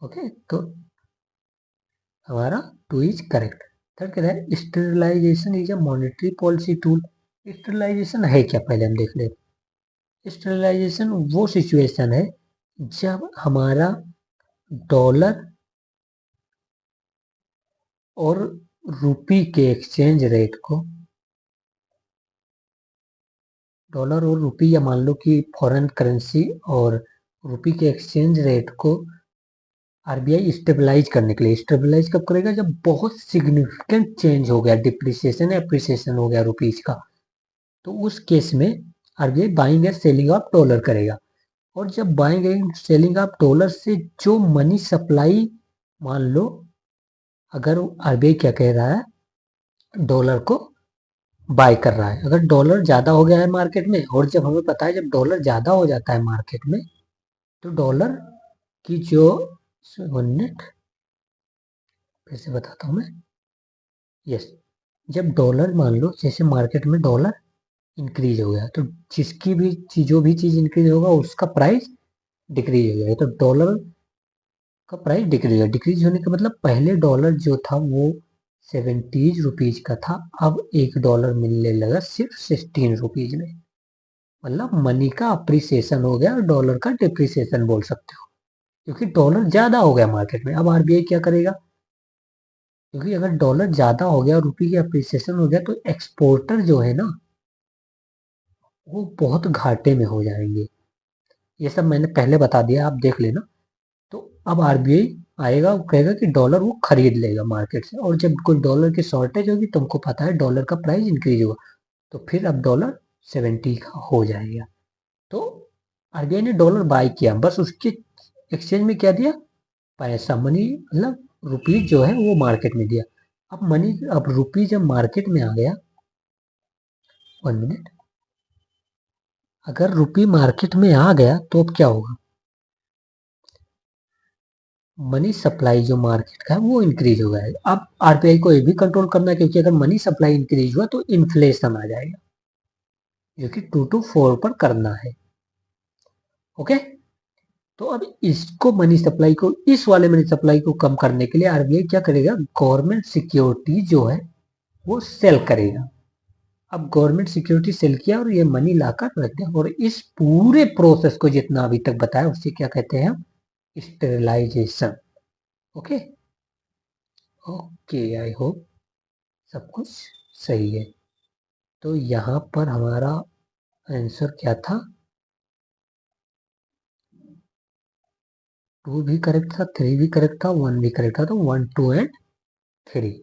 S1: Okay, तो हमारा 2 इज करेक्ट। थर्ड कह रहा है sterilisation is a monetary policy tool. Sterilisation है क्या, पहले हम देख लेते। स्टेरिलाइजेशन वो सिचुएशन है जब हमारा डॉलर और रुपी के एक्सचेंज रेट को, डॉलर और रुपी या मान लो कि फॉरेन करेंसी और रुपी के एक्सचेंज रेट को आरबीआई स्टेबलाइज करने के लिए, स्टेबलाइज कब करेगा, जब बहुत सिग्निफिकेंट चेंज हो गया, डिप्रिसिएशन या अप्रिसिएशन हो गया रुपीज का, तो उस केस में RBI buying and selling of dollar करेगा। और जब buying and selling of dollar से जो मनी सप्लाई, मान लो अगर आरबीआई क्या कह रहा है, डॉलर को बाय कर रहा है, अगर डॉलर ज्यादा हो गया है मार्केट में, और जब हमें पता है जब डॉलर ज्यादा हो जाता है मार्केट में, तो डॉलर की जो, 1 मिनट फिर से बताता हूं मैं, यस, जब डॉलर मान लो जैसे मार्केट में डॉलर इंक्रीज हो गया, तो जिसकी भी चीज, जो भी चीज इंक्रीज होगा उसका प्राइस डिक्रीज हो जाएगा, तो डॉलर का प्राइस डिक्रीज, डिक्रीज होने का मतलब पहले डॉलर जो था वो 70 रुपीज का था, अब $1 मिलने लगा सिर्फ 16 रुपीज में। मतलब मनी का अप्रिसिएशन हो गया, डॉलर का डिप्रिसिएशन बोल सकते हो, क्योंकि डॉलर ज्यादा हो गया मार्केट में। अब आरबीआई क्या करेगा, क्योंकि अगर डॉलर ज्यादा हो गया, रुपये की अप्रिसिएशन हो गया, तो एक्सपोर्टर जो है ना वो बहुत घाटे में हो जाएंगे। ये सब मैंने पहले बता दिया, आप देख लेना। तो अब आरबीआई आएगा, वो कहेगा कि डॉलर वो खरीद लेगा मार्केट से, और जब कोई डॉलर की शॉर्टेज होगी, तुमको पता है डॉलर का प्राइस इंक्रीज होगा, तो फिर अब डॉलर 70 का हो जाएगा। तो आरबीआई ने डॉलर बाय किया, बस उसके एक्सचेंज में क्या दिया, पैसा, मनी, मतलब रुपीज जो है वो मार्केट में दिया। अब रुपी जब मार्केट में आ गया, 1 मिनट, अगर रुपी मार्केट में आ गया तो अब क्या होगा, मनी सप्लाई जो मार्केट का है वो इंक्रीज हो गया है। अब आरबीआई को ये भी कंट्रोल करना है, क्योंकि अगर मनी सप्लाई इंक्रीज हुआ तो इन्फ्लेशन आ जाएगा, जो कि 2 to 4 पर करना है। ओके, तो अब इसको मनी सप्लाई को, इस वाले मनी सप्लाई को कम करने के लिए आरबीआई क्या करेगा, गवर्नमेंट सिक्योरिटी जो है वो सेल करेगा। अब गवर्नमेंट सिक्योरिटी सेल किया और ये मनी लाकर रख दिया, और इस पूरे प्रोसेस को जितना अभी तक बताया उसे क्या कहते हैं हम, sterilisation. Okay, okay, I hope सब कुछ सही है। तो यहाँ पर हमारा आंसर क्या था, 2 भी करेक्ट था, 3 भी करेक्ट था, 1 भी करेक्ट था, तो 1, 2 एंड 3।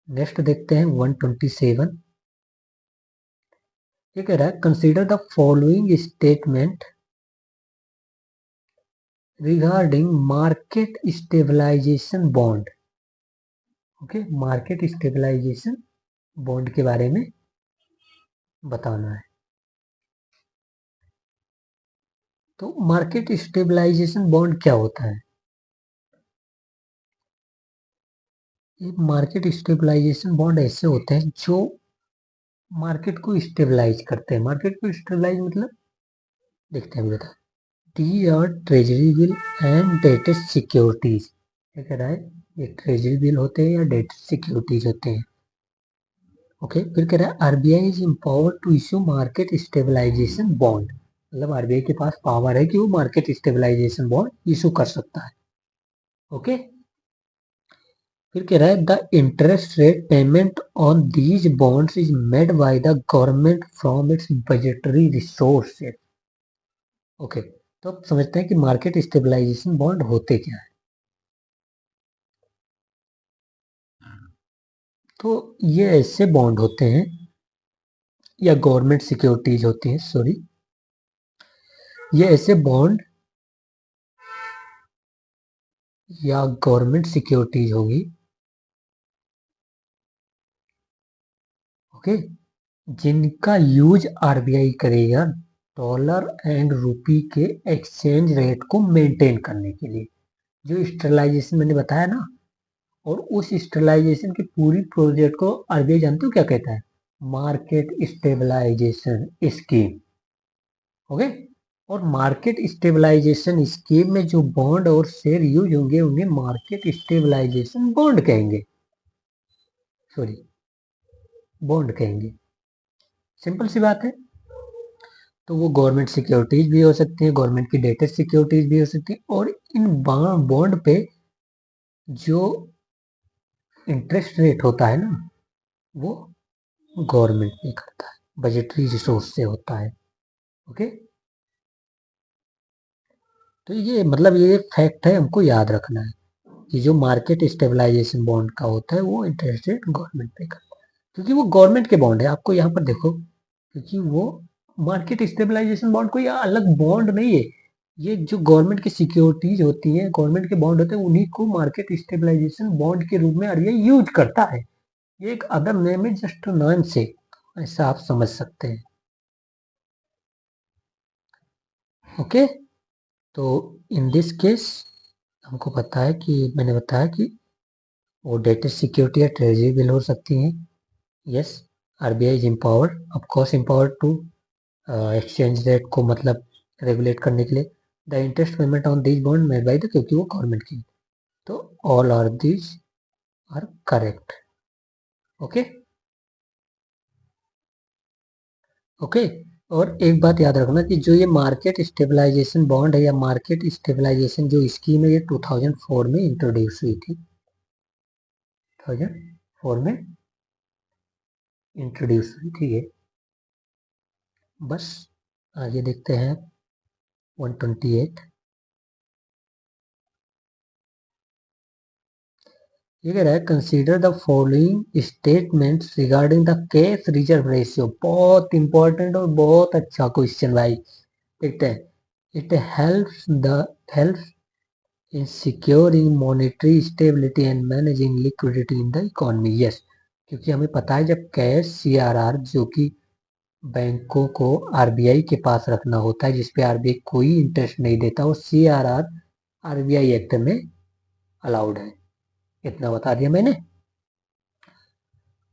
S1: नेक्स्ट देखते हैं 127। ये कह रहा है, consider the following statement regarding market stabilisation bond. Okay, market stabilisation bond के बारे में बताना है। तो मार्केट स्टेबलाइजेशन बॉन्ड क्या होता है, ये मार्केट स्टेबलाइजेशन बॉन्ड ऐसे होते हैं जो मार्केट को स्टेबलाइज करते हैं। मार्केट को स्टेबलाइज मतलब, देखते हैं बेटा, टी और treasury bill and dated securities. क्या कह रहा है, ये ट्रेजरी बिल होते हैं या डेटेड सिक्योरिटीज होते हैं। ओके, फिर कह रहा है, RBI is empowered to issue market stabilisation bond, मतलब आरबीआई के पास पावर है कि वो मार्केट स्टेबलाइजेशन बॉन्ड इशू कर सकता है। ओके, फिर कह रहा है, the interest rate payment on these bonds is made by the government from its budgetary resources. Okay, तो अब समझते हैं कि मार्केट स्टेबलाइजेशन बॉन्ड होते क्या है। तो ये ऐसे बॉन्ड होते हैं या गवर्नमेंट सिक्योरिटीज होती हैं, सॉरी, ये ऐसे बॉन्ड या गवर्नमेंट सिक्योरिटीज होगी, ओके, जिनका यूज आरबीआई करेगा डॉलर एंड रुपी के एक्सचेंज रेट को मेंटेन करने के लिए। जो स्टेबलाइजेशन मैंने बताया ना, और उस स्टेबलाइजेशन की पूरी प्रोजेक्ट को आरबीआई जानते हो क्या कहता है, मार्केट स्टेबलाइजेशन स्कीम। ओके, और मार्केट स्टेबलाइजेशन स्कीम में जो बॉन्ड और शेयर यूज होंगे उन्हें मार्केट स्टेबलाइजेशन बॉन्ड कहेंगे, सॉरी, बॉन्ड कहेंगे। सिंपल सी बात है। तो वो गवर्नमेंट सिक्योरिटीज भी हो सकती है, गवर्नमेंट की डेटेड सिक्योरिटीज भी हो सकती है, और इन बॉन्ड पे जो इंटरेस्ट रेट होता है ना, वो गवर्नमेंट पे करता है, बजटरी रिसोर्स से होता है। ओके, तो ये मतलब ये फैक्ट है, हमको याद रखना है कि जो मार्केट स्टेबलाइजेशन बॉन्ड का होता है वो इंटरेस्ट रेट गवर्नमेंट पे करता है, क्योंकि वो गवर्नमेंट के बॉन्ड है। आपको यहाँ पर देखो, क्योंकि वो मार्केट स्टेबलाइजेशन बॉन्ड कोई अलग बॉन्ड नहीं है, ये जो गवर्नमेंट की सिक्योरिटीज होती है, गवर्नमेंट के बॉन्ड होते हैं, उन्हीं को मार्केट स्टेबलाइजेशन बॉन्ड के रूप में आरबीआई यूज करता है। ये एक अदर नेम है, जस्ट नाम से, ऐसा आप समझ सकते हैं। ओके, तो इन दिस केस हमको पता है कि मैंने बताया कि वो डेटेड सिक्योरिटी या ट्रेजरी बिल हो सकती हैं। Yes, RBI is empowered, of course empowered to exchange rate को मतलब रेगुलेट करने के लिए। The interest payment on these bond made by the, क्योंकि वो गवर्नमेंट की। तो all are these are correct. Okay, okay, और एक बात याद रखना कि जो ये मार्केट स्टेबलाइजेशन बॉन्ड है या मार्केट स्टेबलाइजेशन जो स्कीम है, ये 2004 में इंट्रोड्यूस हुई थी, 2004 में इंट्रोड्यूस हुई थी ये। बस आगे देखते हैं। 128 ये कह रहा है consider the following statements regarding the cash reserve ratio. बहुत इंपॉर्टेंट और बहुत अच्छा क्वेश्चन भाई। देखते हैं। It helps in securing monetary stability and managing liquidity in the economy। yes, क्योंकि हमें पता है जब कैश सीआरआर जो कि बैंकों को आरबीआई के पास रखना होता है, जिसपे आरबीआई कोई इंटरेस्ट नहीं देता, वो सीआरआर आरबीआई एक्ट में अलाउड है। इतना बता दिया मैंने।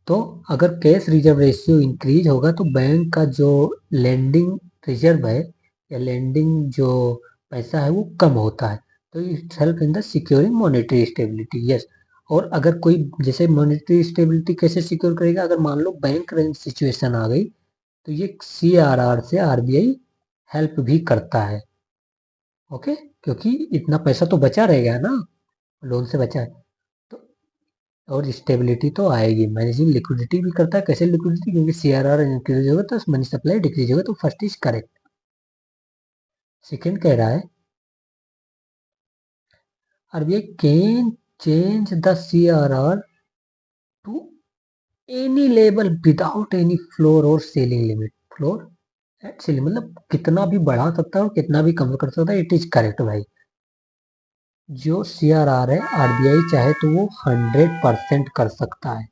S1: तो अगर कैश रिजर्व रेशियो इंक्रीज होगा तो बैंक का जो लेंडिंग रिजर्व है या लेंडिंग जो पैसा है वो कम होता है। तो it help in the securing monetary stability. Yes, और अगर कोई जैसे मॉनेटरी स्टेबिलिटी कैसे सिक्योर करेगा, अगर मान लो बैंक रन सिचुएशन आ गई तो ये सीआरआर से आरबीआई हेल्प भी करता है। ओके, क्योंकि इतना पैसा तो बचा रहेगा ना, लोन से बचा है तो। और स्टेबिलिटी तो आएगी। मैनेजिंग लिक्विडिटी भी करता है। कैसे लिक्विडिटी? क्योंकि सीआरआर इंक्रीज होगा तो मनी सप्लाई डिक्रीज होगा। तो फर्स्ट इज करेक्ट। सेकेंड कह रहा है RBI can change the CRR to any level without any floor और ceiling limit. Floor and ceiling मतलब कितना भी बढ़ा सकता है और कितना भी कम कर सकता है। इट इज करेक्ट भाई। जो सीआरआर है आरबीआई चाहे तो वो 100% कर सकता है,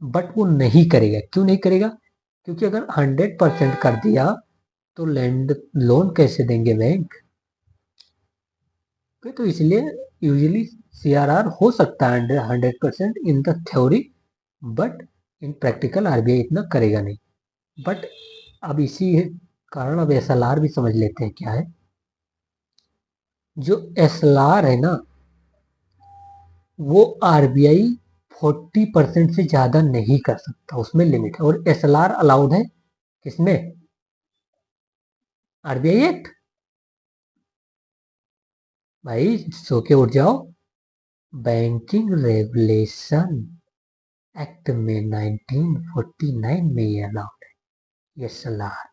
S1: बट वो नहीं करेगा। क्यों नहीं करेगा? क्योंकि अगर 100% कर दिया तो लैंड लोन कैसे देंगे बैंक? तो इसलिए यूजुअली सीआरआर हो सकता है 100% in the theory, but in practical RBI इतना करेगा नहीं। बट अब इसी कारण अब एसएलआर भी समझ लेते हैं क्या है। जो एसएलआर है ना वो आरबीआई 40% से ज्यादा नहीं कर सकता, उसमें लिमिट है। और एसएलआर अलाउड है किसमें? RBI act. भाई सो के उठ जाओ। बैंकिंग रेगुलेशन एक्ट में 1949 में ये अलाउड है। एसएलआर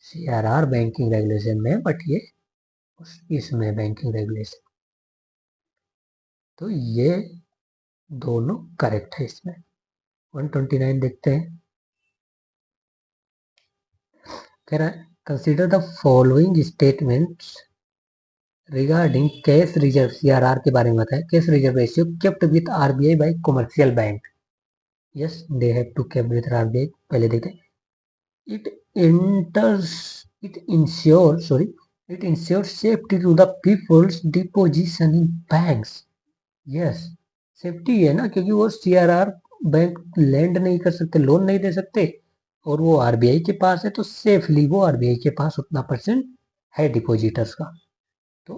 S1: सीआरआर बैंकिंग रेगुलेशन में, बट ये इसमें बैंकिंग रेगुलेशन। तो ये दोनों करेक्ट है इसमें। 129 देखते हैं। कह रहा है consider the following statements regarding cash reserve. CRR के बारे में बताया। Cash reserve ratio kept with RBI by commercial bank. Yes, they have to keep with RBI. पहले देखते हैं। It enters it ensure sorry it ensure safety to the people's deposition in banks. Yes, safety है ना, क्योंकि वो CRR bank land नहीं कर सकते, लोन नहीं दे सकते, और वो आरबीआई के पास है तो सेफली वो आरबीआई के पास उतना परसेंट है डिपोजिटर्स का। तो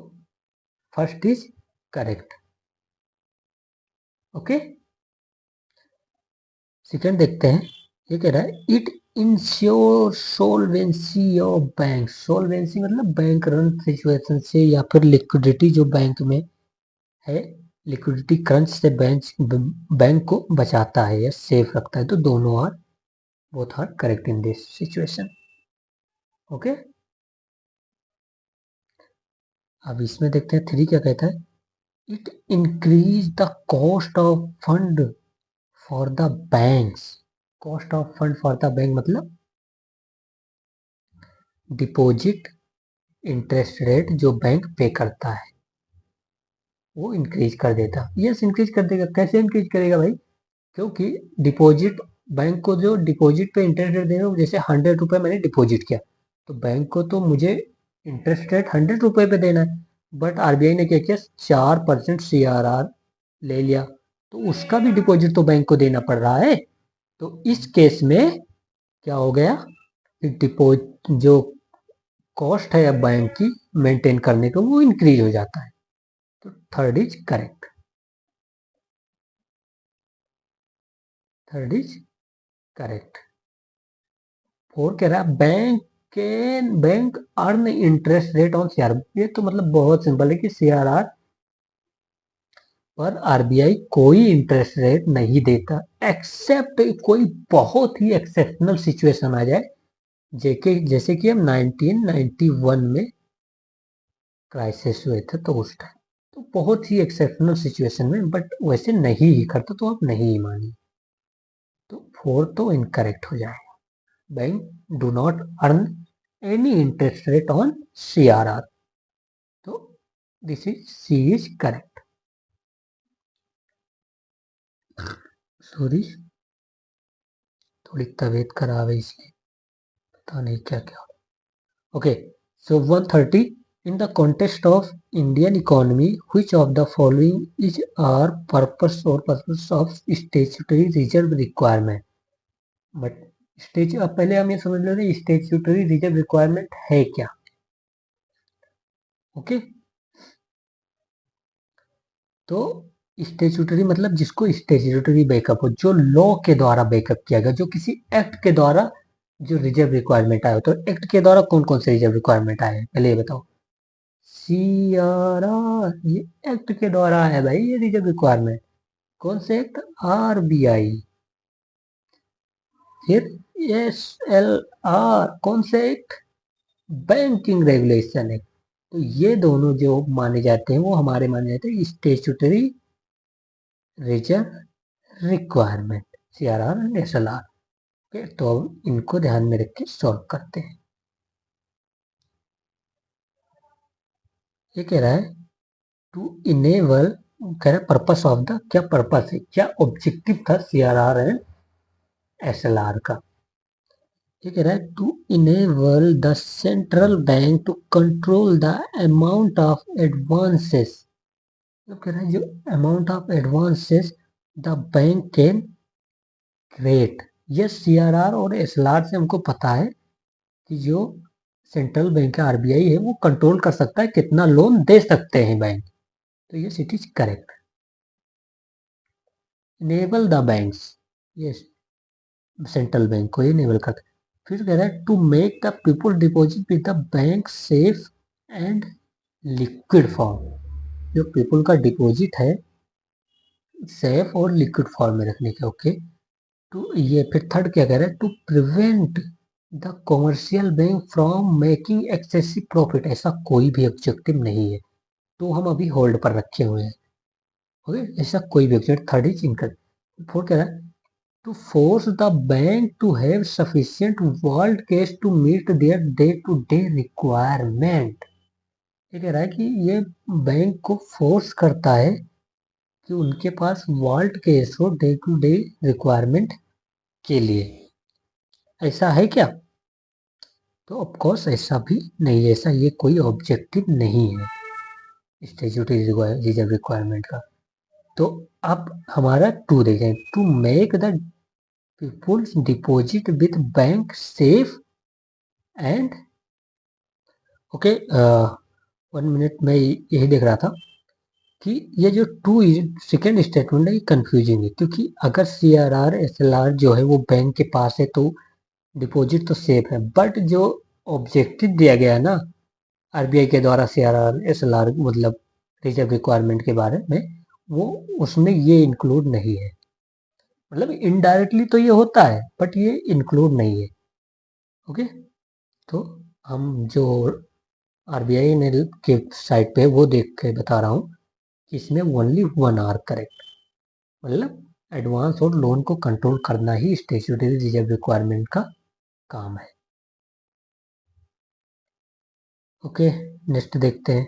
S1: first is correct. Okay, second देखते हैं। ये कह रहा है it ensure solvency of bank. Solvency मतलब बैंक रन सिचुएशन से या फिर लिक्विडिटी जो बैंक में है, लिक्विडिटी क्रंच से बैंक को बचाता है या सेफ रखता है। तो दोनों are both are correct in this situation. Okay, अब इसमें देखते हैं थ्री क्या कहता है। It increase the cost of fund for the banks. Cost of fund for the bank मतलब डिपॉजिट इंटरेस्ट रेट जो बैंक पे करता है वो इंक्रीज कर देता। यस, इंक्रीज कर देगा। कैसे इंक्रीज करेगा भाई? क्योंकि डिपॉजिट बैंक को जो डिपॉजिट पे इंटरेस्ट रेट देना, जैसे 100 रुपये मैंने डिपॉजिट किया तो बैंक को तो मुझे इंटरेस्ट रेट 100 रुपये पे देना है। बट आरबीआई ने क्या किया, 4% सीआरआर ले लिया तो उसका भी डिपॉजिट तो बैंक को देना पड़ रहा है। तो इस केस में क्या हो गया, डिपॉजिट जो कॉस्ट है अब बैंक की मेंटेन करने का वो इंक्रीज हो जाता है। तो third is correct. Third is correct. Four कह रहा है bank earn interest rate on CR. ये तो मतलब बहुत सिंपल है कि सीआरआर पर आरबीआई कोई इंटरेस्ट रेट नहीं देता, एक्सेप्ट कोई बहुत ही एक्सेप्शनल सिचुएशन आ जाए, जैसे कि हम 1991 में क्राइसिस हुए थे तो उस टाइम, तो बहुत ही एक्सेप्शनल सिचुएशन में, बट वैसे नहीं ही करता तो आप नहीं ही मानिए। तो 4 तो इनकरेक्ट हो जाएगा। Bank do not earn any interest rate on CRR, तो this is C is correct. Sorry, थोड़ी तबीयत खराब है इसलिए पता नहीं क्या क्या। Okay, so 130, in the context of Indian economy, which of the following is our purpose or purpose of statutory reserve requirement? But stage, अब पहले हम ये समझ लेते हैं स्टेचुटरी रिजर्व रिक्वायरमेंट है क्या। ओके, तो स्टेचुटरी मतलब जिसको स्टेचुटरी बैकअप हो, जो लॉ के द्वारा बैकअप किया गया, जो किसी एक्ट के द्वारा जो रिजर्व रिक्वायरमेंट आया हो। तो एक्ट के द्वारा कौन कौन से रिजर्व रिक्वायरमेंट आए हैं पहले ये बताओ। CRR, ये एक्ट के द्वारा है भाई ये रिजर्व रिक्वायरमेंट। कौन से एक्ट? RBI। फिर SLR, कौन से एक्ट? Banking regulation act. तो ये दोनों जो माने जाते हैं वो हमारे माने जाते हैं statutory reserve requirement, CRR and SLR। Okay, तो अब इनको ध्यान में रख के सॉल्व करते हैं। ये कह रहा है टू इनेबल, कह रहा है पर्पस ऑफ द, क्या पर्पस है, क्या ऑब्जेक्टिव था CRR एंड SLR का। ये कह रहा है to enable the central bank to control the amount of advances. तो कह रहा है जो amount of advances the bank can create. ये CRR और SLR से हमको पता है कि जो सेंट्रल बैंक है RBI है वो कंट्रोल कर सकता है कितना लोन दे सकते हैं बैंक। तो ये it is correct. Enable the banks, ये सेंट्रल बैंक को इनेबल करता है। फिर कह रहा है to make the people deposit with the bank safe and liquid form. जो पीपल का डिपॉजिट है सेफ और लिक्विड फॉर्म में रखने के। ओके, टू, ये फिर थर्ड क्या कह रहा है to prevent the commercial bank from making excessive profit. ऐसा कोई भी ऑब्जेक्टिव नहीं है, तो हम अभी होल्ड पर रखे हुए हैं। ओके, ऐसा कोई भी objective. Third is incorrect. Fourth कह रहा है to force the bank to have sufficient vault cash to meet their day-to-day requirement। ये कह रहा है कि ये बैंक को फोर्स करता है कि उनके पास वॉल्ट कैश हो डे टू डे रिक्वायरमेंट के लिए। ऐसा है क्या? तो ऑफ कोर्स ऐसा भी नहीं है, ऐसा ये कोई ऑब्जेक्टिव नहीं है स्टैट्यूटरी रिजर्व रिक्वायरमेंट का। तो अब हमारा टू देख जाए, to make the peoples deposit with bank safe and. Okay, 1 minute में यही देख रहा था कि ये जो टू सेकेंड स्टेटमेंट है ये कंफ्यूजिंग है, क्योंकि अगर CRR SLR जो है वो बैंक के पास है तो डिपॉजिट तो सेफ है, बट जो ऑब्जेक्टिव दिया गया है ना RBI के द्वारा CRR SLR मतलब रिजर्व रिक्वायरमेंट के बारे में, वो उसमें ये इंक्लूड नहीं है। मतलब इनडायरेक्टली तो ये होता है बट ये इंक्लूड नहीं है। ओके, तो हम जो RBI ने के साइट पे वो देख के बता रहा हूँ कि इसमें ओनली 1 आर करेक्ट। मतलब एडवांस और लोन को कंट्रोल करना ही स्टैट्यूटरी रिजर्व रिक्वायरमेंट का काम है। ओके, नेक्स्ट देखते हैं।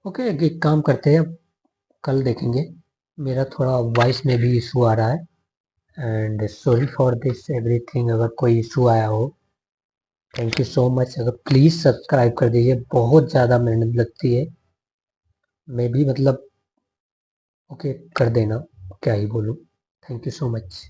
S1: ओके, एक काम करते हैं, अब कल देखेंगे। मेरा थोड़ा वॉइस में भी इशू आ रहा है and sorry for this everything. अगर कोई इशू आया हो, थैंक यू सो मच। अगर प्लीज़ सब्सक्राइब कर दीजिए, बहुत ज़्यादा मेहनत लगती है। मैं भी मतलब ओके कर देना, क्या ही बोलूँ। Thank you so much.